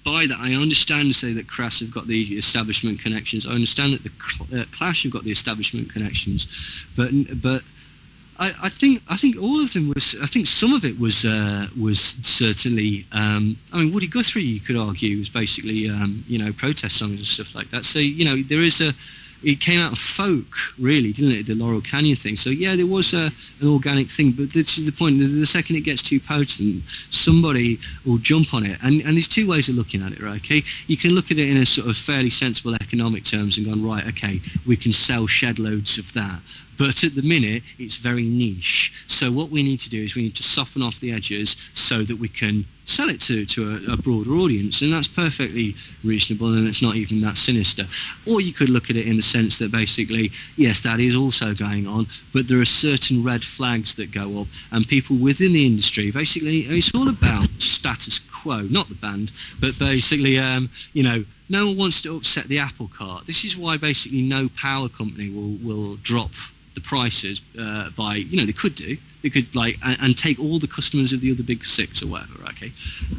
buy that. I understand to say that Crass have got the establishment connections. I understand that the Clash have got the establishment connections, but. I think all of them was. I think some of it was certainly. Woody Guthrie, you could argue, was basically protest songs and stuff like that. So there is a. It came out of folk, really, didn't it? The Laurel Canyon thing. So yeah, there was an organic thing, but this is the point. The second it gets too potent, somebody will jump on it. And there's two ways of looking at it, right? Okay, you can look at it in a sort of fairly sensible economic terms and go, right, okay, we can sell shed loads of that. But at the minute, it's very niche. So what we need to do is we need to soften off the edges so that we can sell it to a broader audience. And that's perfectly reasonable, and it's not even that sinister. Or you could look at it in the sense that basically, yes, that is also going on, but there are certain red flags that go up, and people within the industry, basically, it's all about status quo, not the band, but basically, no one wants to upset the apple cart. This is why basically no power company will drop the prices by, they could do. They could and take all the customers of the other big six or whatever, okay?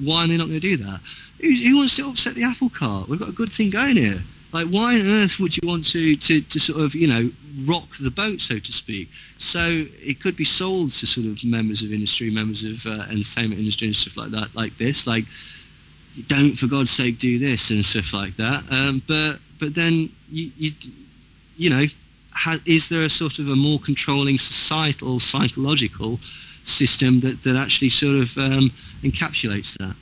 Why are they not going to do that? Who wants to upset the apple cart? We've got a good thing going here. Like, why on earth would you want to sort of, rock the boat, so to speak? So it could be sold to sort of members of industry, members of entertainment industry and stuff like that, like this. Like, don't, for God's sake, do this and stuff like that. But then, is there a sort of a more controlling societal, psychological system that actually sort of encapsulates that?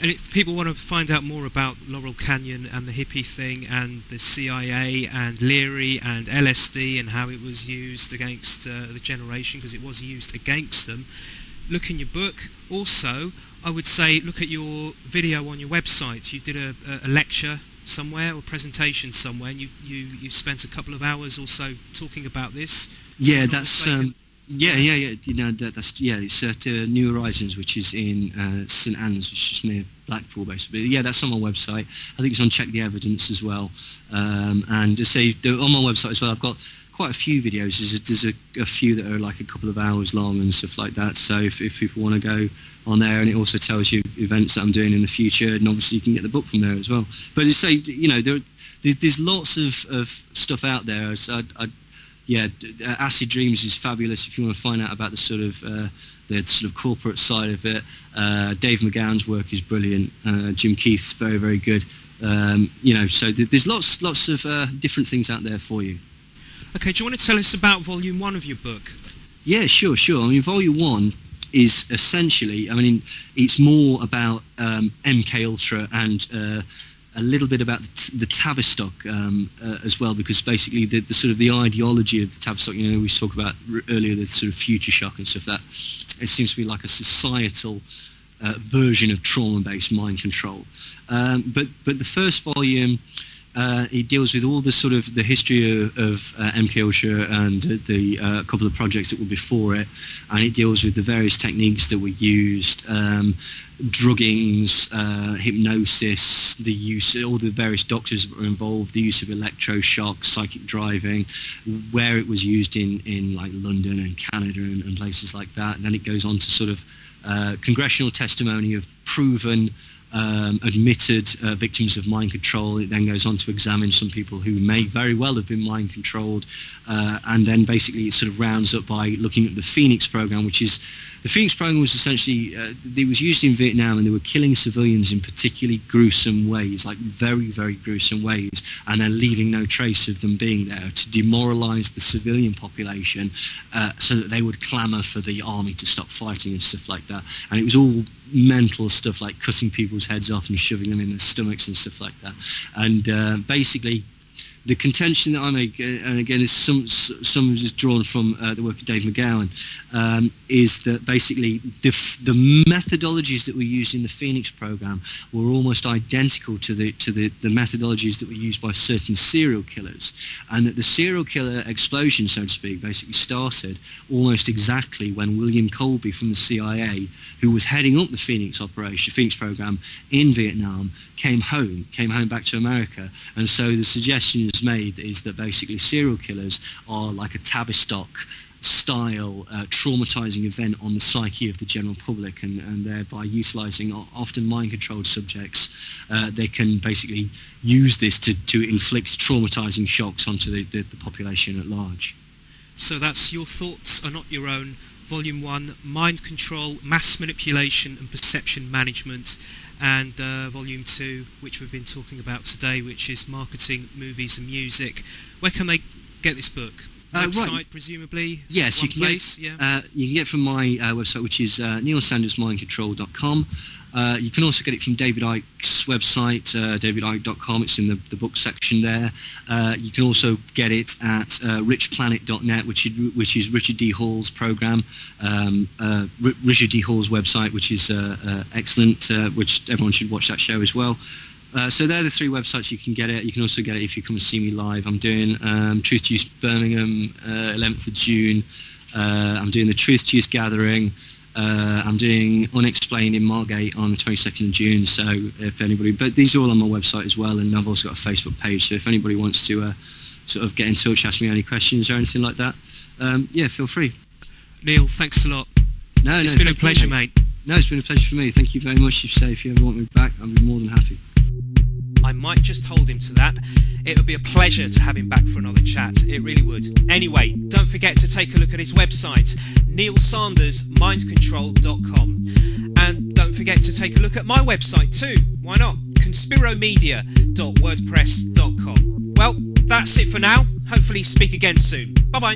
And if people want to find out more about Laurel Canyon and the hippie thing and the CIA and Leary and LSD and how it was used against the generation, because it was used against them, look in your book. Also, I would say look at your video on your website. You did a lecture somewhere or presentation somewhere, and you spent a couple of hours or so talking about this. Yeah, that's it's at New Horizons, which is in St Anne's, which is near Blackpool, basically. Yeah, that's on my website. I think it's on Check the Evidence as well. And to say on my website as well, I've got quite a few videos. There's a few that are like a couple of hours long and stuff like that. So if people want to go on there, and it also tells you events that I'm doing in the future, and obviously you can get the book from there as well. But to say, there's lots of stuff out there. So Acid Dreams is fabulous if you want to find out about the sort of the sort of corporate side of it. Dave McGowan's work is brilliant. Jim Keith's very, very good. So there's lots of different things out there for you. Okay, do you want to tell us about Volume 1 of your book? Yeah, sure. I mean, Volume 1 is essentially, it's more about MK Ultra and a little bit about the Tavistock as well, because basically the sort of the ideology of the Tavistock, we spoke about earlier, the sort of future shock and stuff, that it seems to be like a societal version of trauma-based mind control. But the first volume, it deals with all the sort of the history of MK Ultra and the couple of projects that were before it, and it deals with the various techniques that were used, druggings, hypnosis, the use, all the various doctors that were involved, the use of electroshock, psychic driving, where it was used in like London and Canada and places like that. And then it goes on to sort of congressional testimony of proven admitted victims of mind control. It then goes on to examine some people who may very well have been mind controlled, and then basically it sort of rounds up by looking at the Phoenix program, which is, the Phoenix program was essentially, it was used in Vietnam, and they were killing civilians in particularly gruesome ways, like very, very gruesome ways, and then leaving no trace of them being there to demoralize the civilian population, so that they would clamor for the army to stop fighting and stuff like that. And it was all mental stuff, like cutting people's heads off and shoving them in their stomachs and stuff like that. And basically the contention that I make, and again is some is drawn from the work of Dave McGowan, is that basically the methodologies that were used in the Phoenix program were almost identical to the methodologies that were used by certain serial killers, and that the serial killer explosion, so to speak, basically started almost exactly when William Colby from the CIA, who was heading up the Phoenix program in Vietnam, came home back to America. And so the suggestion is made is that basically serial killers are like a Tavistock style traumatizing event on the psyche of the general public, and thereby utilizing often mind-controlled subjects, they can basically use this to inflict traumatizing shocks onto the population at large. So that's Your Thoughts Are Not Your Own, Volume 1, Mind Control, Mass Manipulation and Perception Management, and Volume 2, which we've been talking about today, which is Marketing, Movies and Music. Where can they get this book? Website, right. Presumably? Yes, you can get it from my website, which is neilsandersmindcontrol.com. You can also get it from David Icke's website, davidicke.com. It's in the book section there. You can also get it at richplanet.net, which is Richard D. Hall's program. Richard D. Hall's website, which is excellent, which everyone should watch that show as well. So they're the three websites you can get it. You can also get it if you come and see me live. I'm doing Truth Juice Birmingham, 11th of June. I'm doing the Truth Juice Gathering. I'm doing Unexplained in Margate on the 22nd of June. So if anybody, but these are all on my website as well, and I've also got a Facebook page. So if anybody wants to sort of get in touch, ask me any questions or anything like that, feel free. Neil, thanks a lot. It's been a pleasure, mate. No, it's been a pleasure for me. Thank you very much. If you ever want me back, I'll be more than happy. I might just hold him to that. It would be a pleasure to have him back for another chat. It really would. Anyway, don't forget to take a look at his website, neilsandersmindcontrol.com. And don't forget to take a look at my website too. Why not? conspiromedia.wordpress.com. Well, that's it for now. Hopefully speak again soon. Bye-bye.